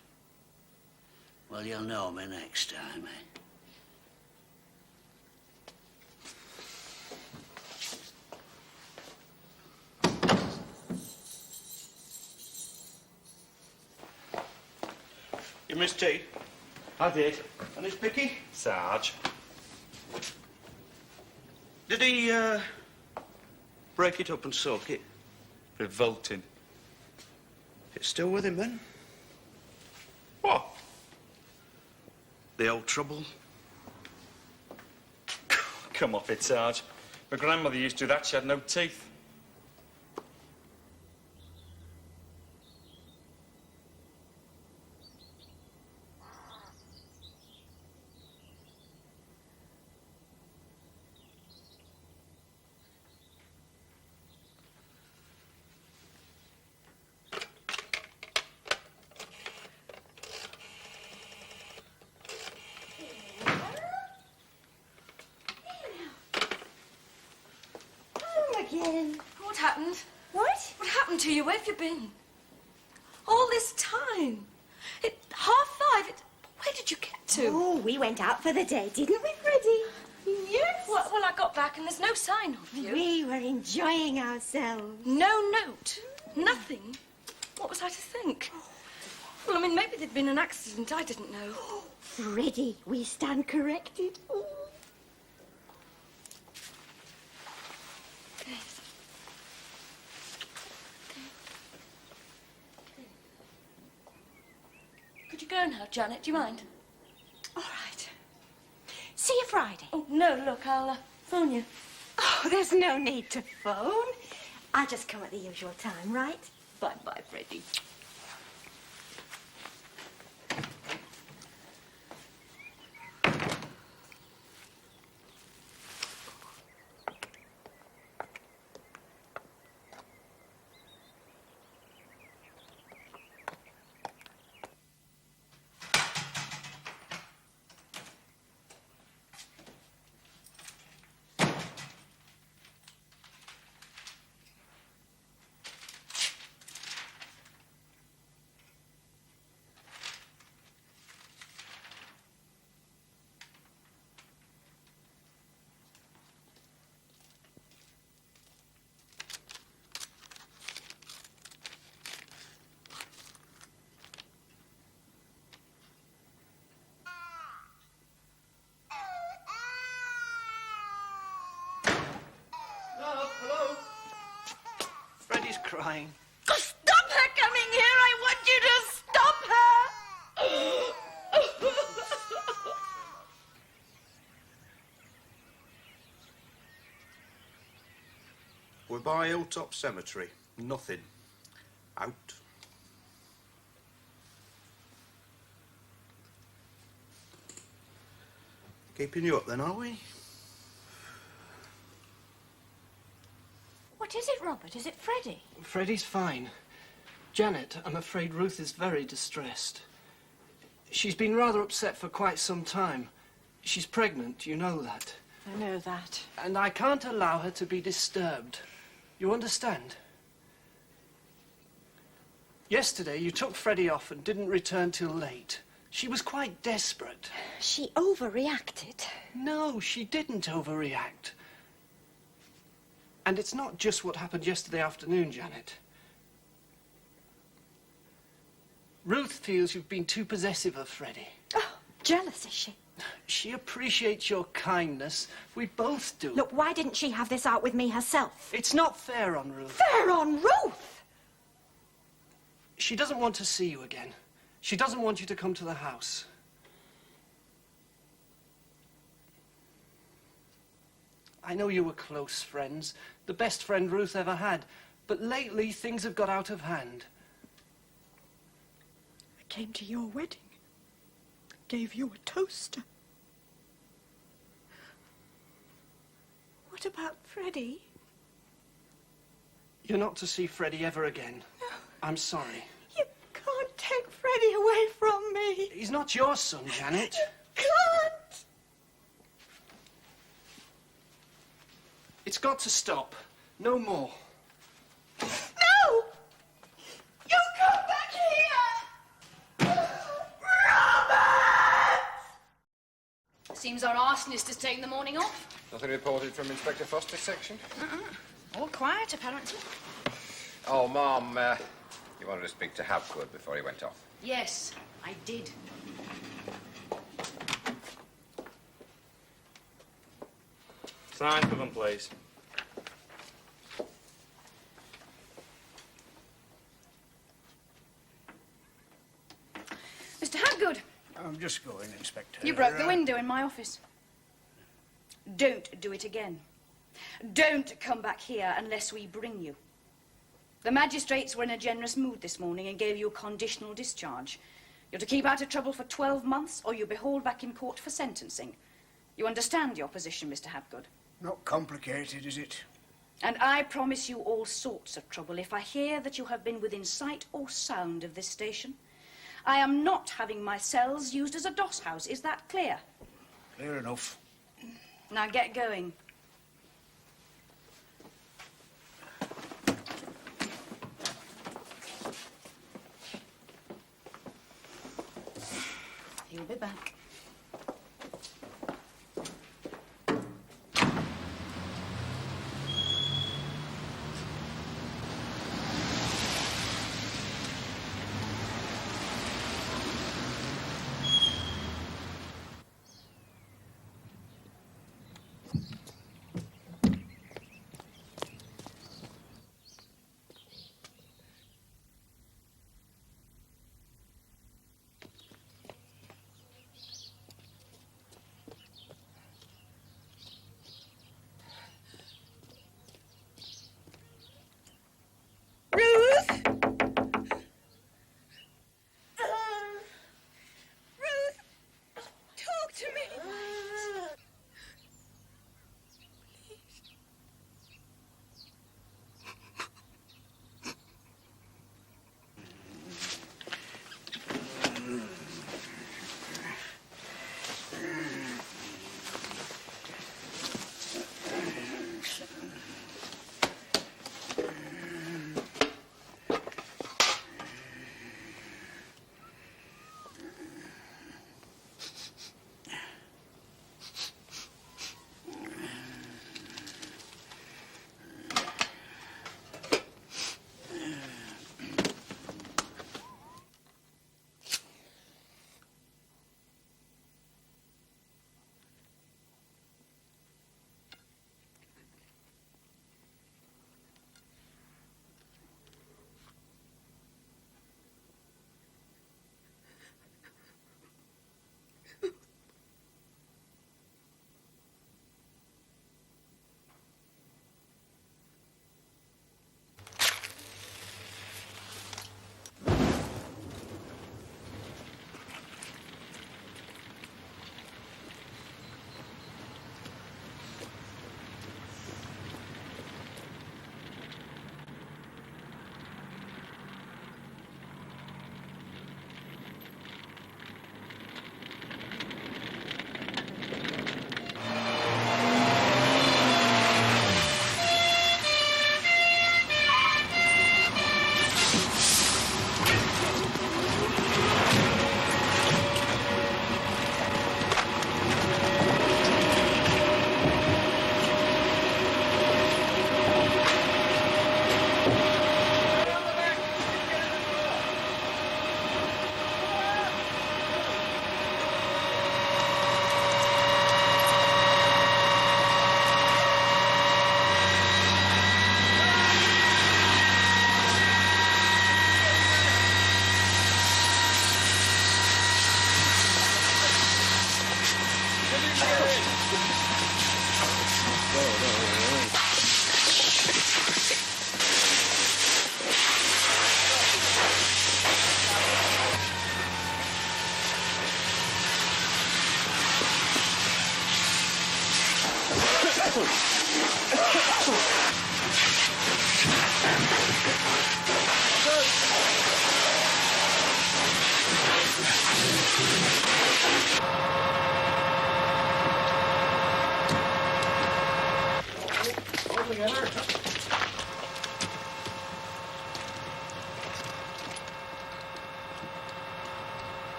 Well, you'll know me next time, eh? You missed tea? I did. And his picky? Sarge. Did he, break it up and soak it? Revolting. It's still with him, then? What? The old trouble? Come off it, Sarge. My grandmother used to do that. She had no teeth. Home again. to you? Where have you been? All this time? 5:30? Where did you get to? Oh, we went out for the day, didn't we, Freddie? Yes. Well, I got back and there's no sign of you. We were enjoying ourselves. No note. Nothing. What was I to think? Well, I mean, maybe there'd been an accident. I didn't know. Freddie, we stand corrected. Oh. Could you go now, Janet? Do you mind? All right. See you Friday. Oh, no, look, I'll phone you. Oh, there's no need to phone. I'll just come at the usual time, right? Bye-bye, Freddie. Freddie's crying. Stop her coming here! I want you to stop her! We're by Hilltop Cemetery. Nothing. Out. Keeping you up then, are we? What is it, Robert? Is it Freddie? Freddie's fine. Janet, I'm afraid Ruth is very distressed. She's been rather upset for quite some time. She's pregnant, you know that. I know that. And I can't allow her to be disturbed. You understand? Yesterday, you took Freddie off and didn't return till late. She was quite desperate. She overreacted. No, she didn't overreact. And it's not just what happened yesterday afternoon, Janet. Ruth feels you've been too possessive of Freddie. Oh, jealous, is she? She appreciates your kindness. We both do. Look, why didn't she have this out with me herself? It's not fair on Ruth. Fair on Ruth? She doesn't want to see you again. She doesn't want you to come to the house. I know you were close friends, the best friend Ruth ever had, but lately things have got out of hand. I came to your wedding. Gave you a toaster. What about Freddie? You're not to see Freddie ever again. No. I'm sorry. You can't take Freddie away from me. He's not your son, Janet. You can't. It's got to stop. No more. No! You come back here! Robert! Seems our arsonist has taken the morning off. Nothing reported from Inspector Foster's section? All quiet, apparently. Oh, Mom, you wanted to speak to Hapgood before he went off. Yes, I did. Sign for them, please. Mr. Hapgood, I'm just going, Inspector. you broke the window in my office. Don't do it again. Don't come back here unless we bring you. The magistrates were in a generous mood this morning and gave you a conditional discharge. You're to keep out of trouble for 12 months or you'll be hauled back in court for sentencing. You understand your position, Mr. Hapgood? Not complicated, is it? And I promise you all sorts of trouble if I hear that you have been within sight or sound of this station. I am not having my cells used as a doss house. Is that clear? Clear enough. Now get going. He'll be back.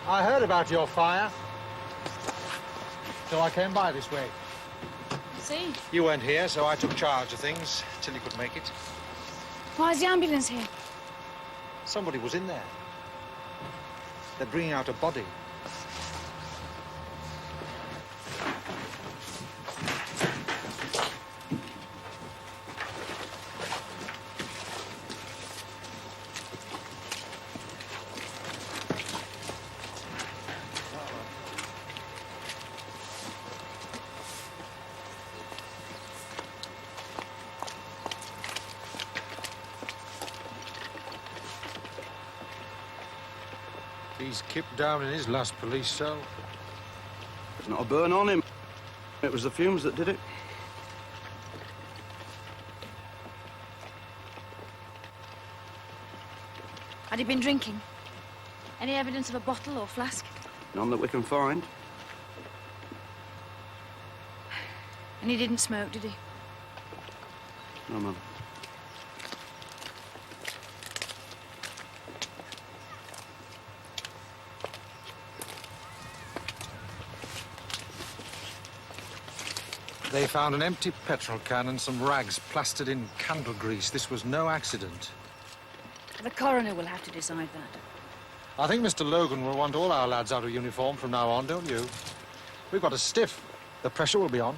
I heard about your fire, so I came by this way. See? You weren't here, so I took charge of things till you could make it. Why is the ambulance here? Somebody was in there. They're bringing out a body. He's kipped down in his last police cell. There's not a burn on him. It was the fumes that did it. Had he been drinking? Any evidence of a bottle or flask? None that we can find. And he didn't smoke, did he? No, Mum. They found an empty petrol can and some rags plastered in candle grease. This was no accident. The coroner will have to decide that. I think Mr. Logan will want all our lads out of uniform from now on, don't you? We've got a stiff. The pressure will be on.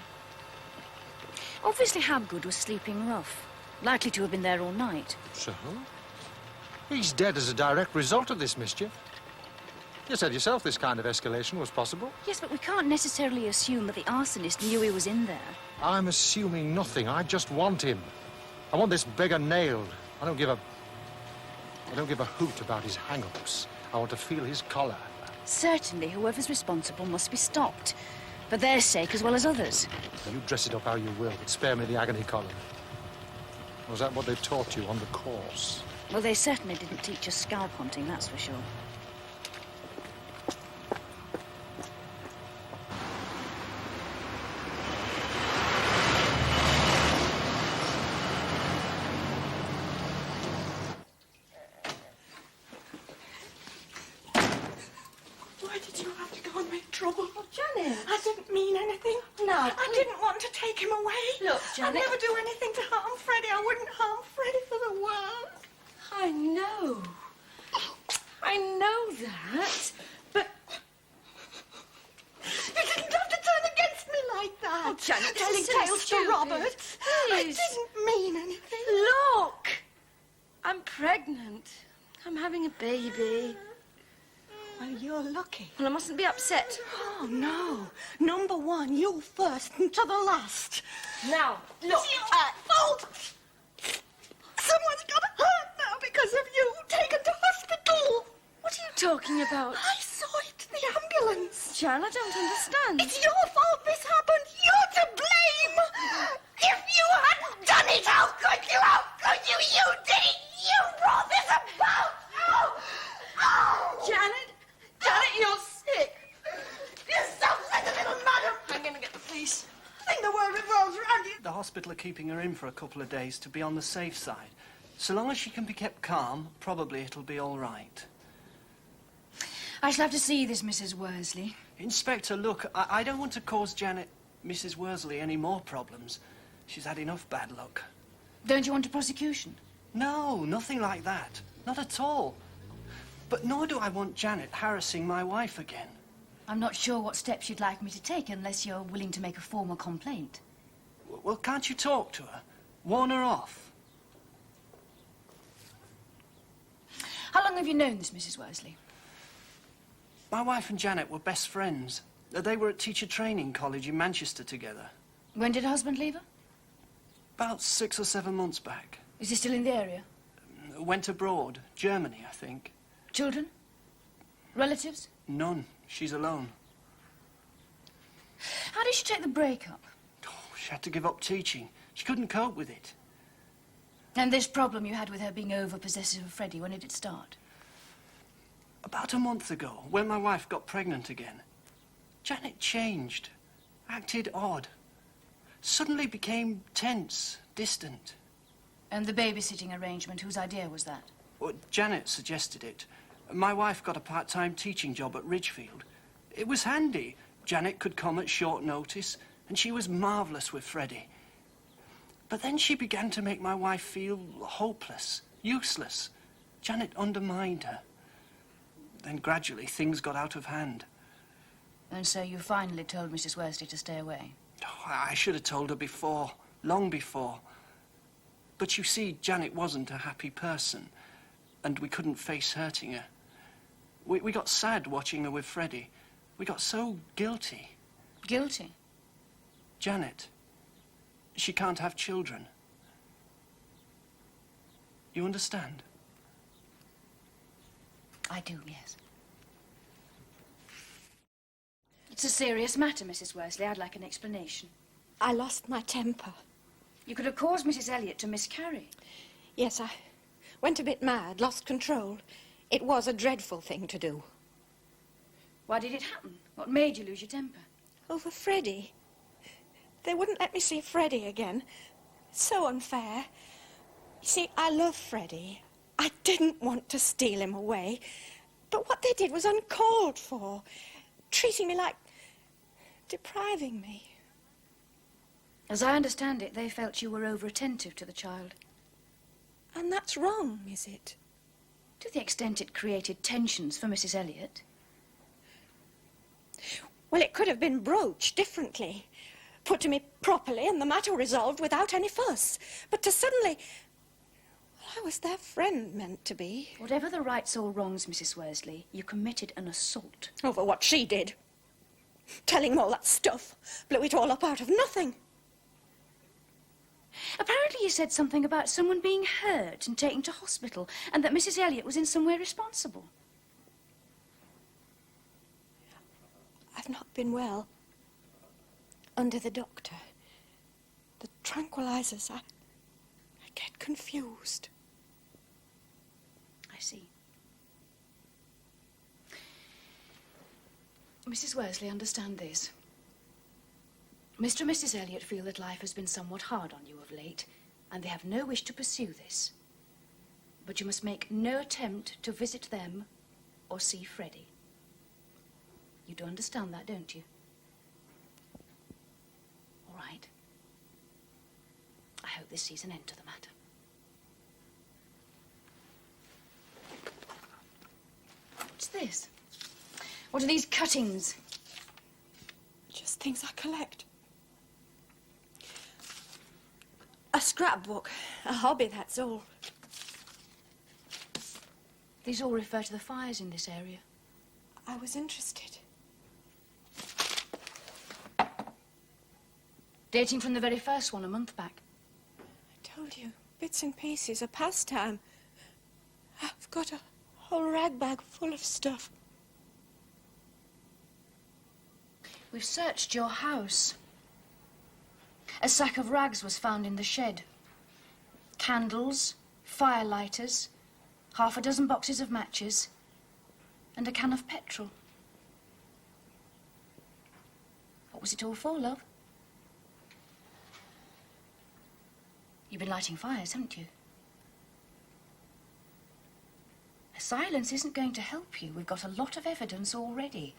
Obviously, Habgood was sleeping rough. Likely to have been there all night. So? He's dead as a direct result of this mischief. You said yourself this kind of escalation was possible. Yes, but we can't necessarily assume that the arsonist knew he was in there. I'm assuming nothing. I just want him. I want this beggar nailed. I don't give a hoot about his hang-ups. I want to feel his collar. Certainly, whoever's responsible must be stopped. For their sake as well as others. You dress it up how you will, but spare me the agony column. Was that what they taught you on the course? Well, they certainly didn't teach us scalp hunting, that's for sure. Why did you have to go and make trouble? Oh, Janet. I didn't mean anything. No. I didn't want to take him away. Look, I'd Janet. never do anything to harm Freddie. I wouldn't harm Freddie for the world. I know. I know that. But You didn't have to turn against me like that. Oh, Janet, this telling is so tales to stupid. Robert. I Please. didn't mean anything. look, I'm pregnant. I'm having a baby. Well, you're lucky. Well, I mustn't be upset. Oh, no. Number one, you first and to the last. Now, look. It's your fault. Someone's got hurt now because of you. Taken to hospital. What are you talking about? I saw it, the ambulance. Jan, I don't understand. It's your fault this happened. You're to blame. If you hadn't done it, how could you? How could you? You did it. You brought this about. Oh, oh. Janet, you're sick. You're so sentimental, madam. I'm going to get the police. I think the world revolves around you. The hospital are keeping her in for a couple of days to be on the safe side. So long as she can be kept calm, probably it'll be all right. I shall have to see this Mrs. Worsley. Inspector, look, I don't want to cause Janet, Mrs. Worsley, any more problems. She's had enough bad luck. Don't you want a prosecution? No, nothing like that. Not at all. But nor do I want Janet harassing my wife again. I'm not sure what steps you'd like me to take unless you're willing to make a formal complaint. Well, can't you talk to her? Warn her off. How long have you known this Mrs. Worsley? My wife and Janet were best friends. They were at teacher training college in Manchester together. When did her husband leave her? About 6 or 7 months back. Is he still in the area? Went abroad. Germany, I think. Children? Relatives? None. She's alone. How did she take the breakup? Oh, she had to give up teaching. She couldn't cope with it. And this problem you had with her being over-possessive of Freddie, when did it start? About a month ago, when my wife got pregnant again, Janet changed, acted odd, suddenly became tense, distant. And the babysitting arrangement, whose idea was that? Well, Janet suggested it. My wife got a part-time teaching job at Ridgefield. It was handy. Janet could come at short notice, and she was marvellous with Freddie. But then she began to make my wife feel hopeless, useless. Janet undermined her. Then gradually things got out of hand. And so you finally told Mrs. Worsley to stay away? Oh, I should have told her before, long before. But you see, Janet wasn't a happy person, and we couldn't face hurting her. We got sad watching her with Freddie. We got so guilty. Guilty? Janet, she can't have children. You understand? I do, yes. It's a serious matter, Mrs. Worsley. I'd like an explanation. I lost my temper. You could have caused Mrs. Elliot to miscarry. Yes, I went a bit mad, lost control. It was a dreadful thing to do. Why did it happen? What made you lose your temper? Over Freddie. They wouldn't let me see Freddie again. So unfair. You see, I love Freddie. I didn't want to steal him away. But what they did was uncalled for. Treating me like... depriving me. As I understand it, they felt you were over-attentive to the child. And that's wrong, is it? To the extent it created tensions for Mrs. Elliot. Well, it could have been broached differently. Put to me properly and the matter resolved without any fuss. But to suddenly... Well, I was their friend meant to be. Whatever the rights or wrongs, Mrs. Worsley, you committed an assault. Over what she did. Telling him all that stuff. Blew it all up out of nothing. Apparently you said something about someone being hurt and taken to hospital, and that Mrs. Elliot was in some way responsible. I've not been well. Under the doctor. The tranquilizers, I get confused. I see. Mrs. Worsley, understand this. Mr. and Mrs. Elliot feel that life has been somewhat hard on you of late, and they have no wish to pursue this. But you must make no attempt to visit them or see Freddie. You do understand that, don't you? All right. I hope this sees an end to the matter. What's this? What are these cuttings? Just things I collect. A scrapbook. A hobby, that's all. These all refer to the fires in this area. I was interested. Dating from the very first one a month back. I told you, bits and pieces, a pastime. I've got a whole rag bag full of stuff. We've searched your house. A sack of rags was found in the shed. Candles, firelighters, half a dozen boxes of matches, and a can of petrol. What was it all for, love? You've been lighting fires, haven't you? Silence isn't going to help you. We've got a lot of evidence already.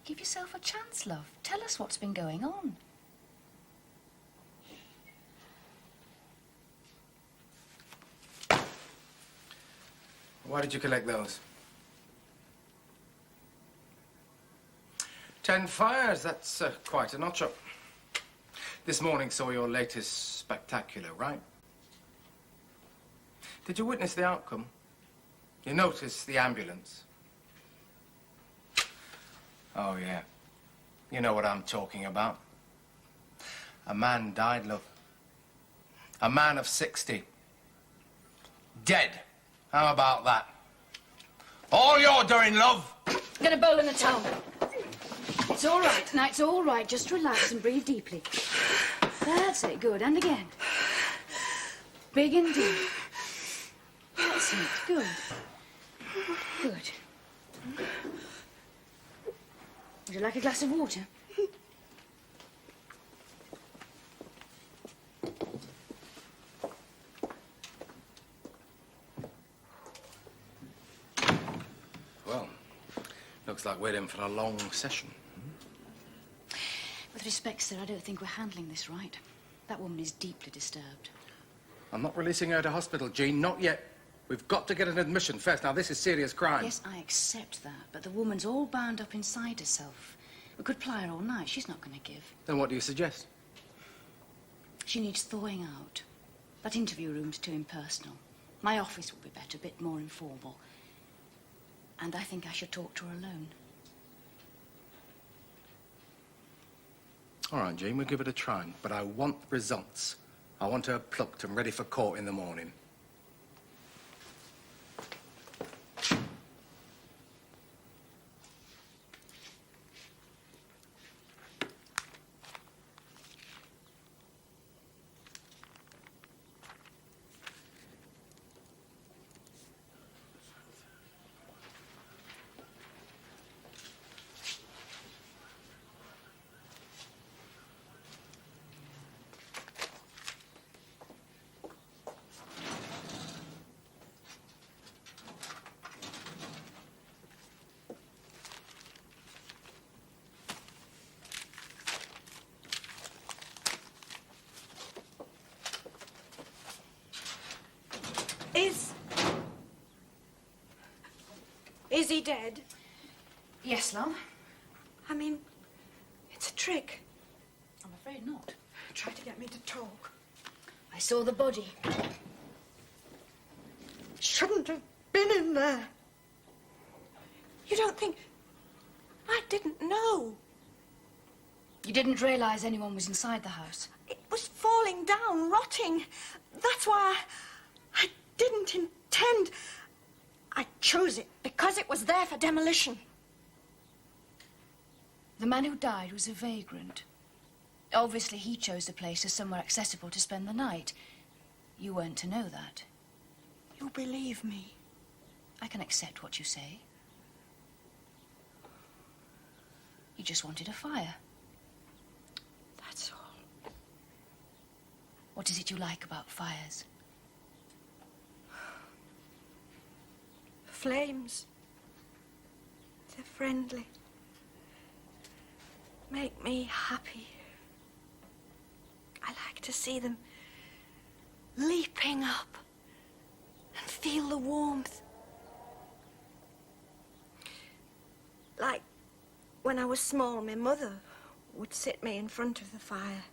Give yourself a chance, love. Tell us what's been going on. Why did you collect those? 10 fires, that's quite a notch up. This morning saw your latest spectacular, right? Did you witness the outcome? You noticed the ambulance? Oh, yeah. You know what I'm talking about. A man died, love. A man of 60. Dead. How about that? All you're doing, love. Get a bowl and a towel. It's all right. Now, it's all right. Just relax and breathe deeply. That's it. Good. And again. Big and deep. That's it. Good. Good. Would you like a glass of water? Well, looks like we're in for a long session. With respect, sir, I don't think we're handling this right. That woman is deeply disturbed. I'm not releasing her to hospital, Jean. Not yet. We've got to get an admission first. Now, this is serious crime. Yes, I accept that, but the woman's all bound up inside herself. We could ply her all night. She's not going to give. Then what do you suggest? She needs thawing out. That interview room's too impersonal. My office will be better, a bit more informal. And I think I should talk to her alone. All right, Jean, we'll give it a try. But I want results. I want her plucked and ready for court in the morning. Is he dead? Yes, love. I mean, it's a trick. I'm afraid not. Try to get me to talk. I saw the body. Shouldn't have been in there. You don't think... I didn't know. You didn't realise anyone was inside the house? It was falling down, rotting. That's why I didn't intend... I chose it because it was there for demolition. The man who died was a vagrant. Obviously, he chose the place as somewhere accessible to spend the night. You weren't to know that. You believe me? I can accept what you say. You just wanted a fire. That's all. What is it you like about fires? Flames. They're friendly. Make me happy. I like to see them leaping up and feel the warmth. Like when I was small, my mother would sit me in front of the fire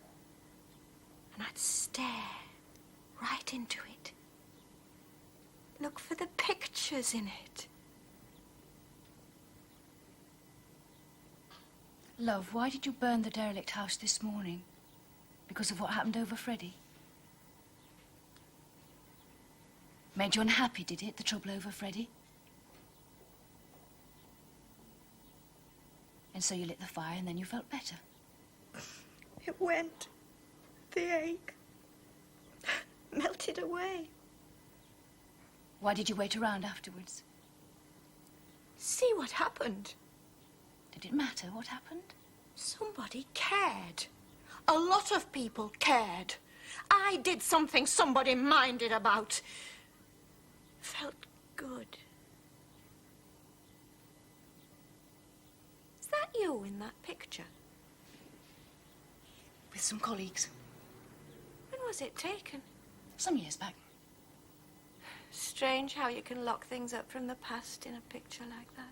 and I'd stare right into it. Look for the pictures in it. Love, why did you burn the derelict house this morning? Because of what happened over Freddie? Made you unhappy, did it, the trouble over Freddie? And so you lit the fire and then you felt better? It went. The ache melted away. Why did you wait around afterwards? See what happened. Did it matter what happened? Somebody cared. A lot of people cared. I did something somebody minded about. Felt good. Is that you in that picture? With some colleagues. When was it taken? Some years back. Strange how you can lock things up from the past in a picture like that.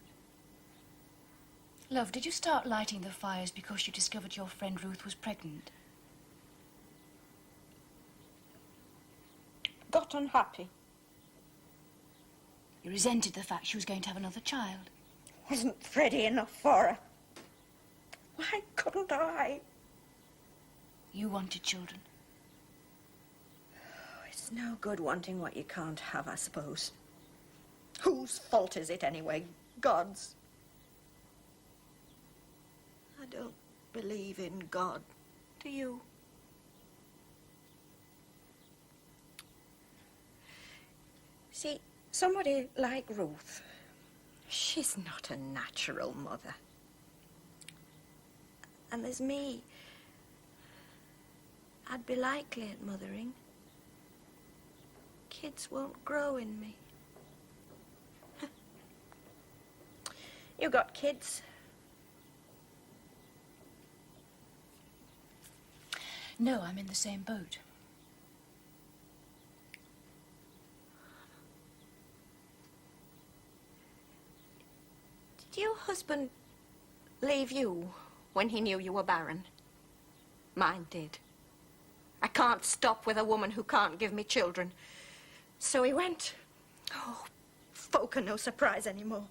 Love, did you start lighting the fires because you discovered your friend Ruth was pregnant? Got unhappy. You resented the fact she was going to have another child. Wasn't Freddie enough for her? Why couldn't I? You wanted children. It's no good wanting what you can't have, I suppose. Whose fault is it anyway? God's. I don't believe in God. Do you? See, somebody like Ruth, she's not a natural mother. And there's me. I'd be likely at mothering. Kids won't grow in me. You got kids? No, I'm in the same boat. Did your husband leave you when he knew you were barren? Mine did. I can't stop with a woman who can't give me children. So he went. Oh, folk are no surprise anymore.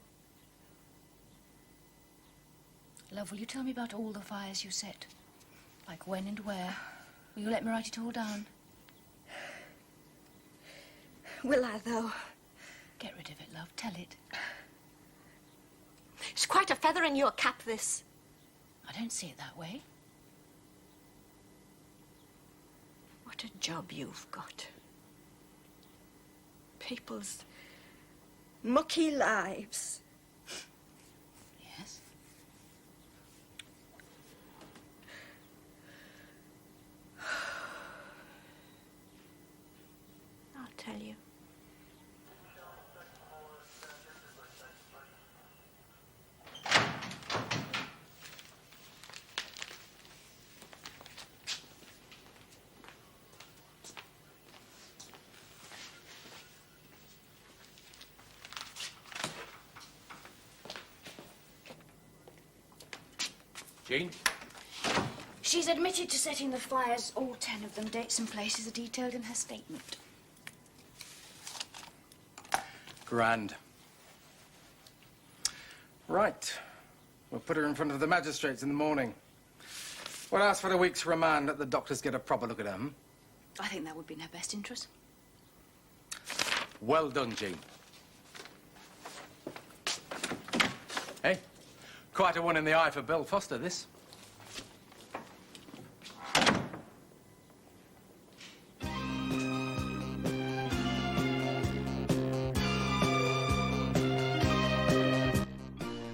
Love, will you tell me about all the fires you set? Like when and where? Will you let me write it all down? Will I, though? Get rid of it, love. Tell it. It's quite a feather in your cap, this. I don't see it that way. What a job you've got. People's mucky lives. Yes. I'll tell you. Jean? She's admitted to setting the fires, all 10 of them. Dates and places are detailed in her statement. Grand. Right. We'll put her in front of the magistrates in the morning. We'll ask for a week's remand. Let the doctors get a proper look at her. I think that would be in her best interest. Well done, Jean. Hey, quite a one in the eye for Bill Foster, this.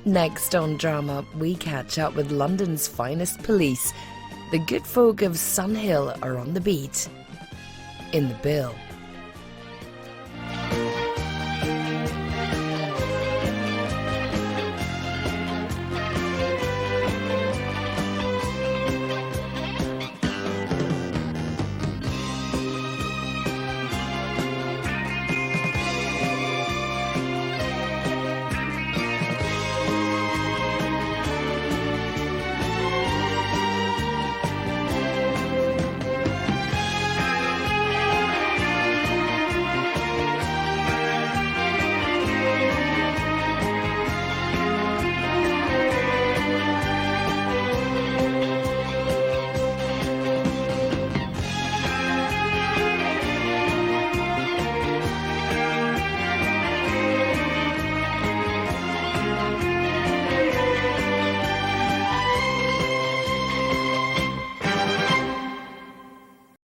Next on Drama, we catch up with London's finest police. The good folk of Sun Hill are on the beat. In the Bill.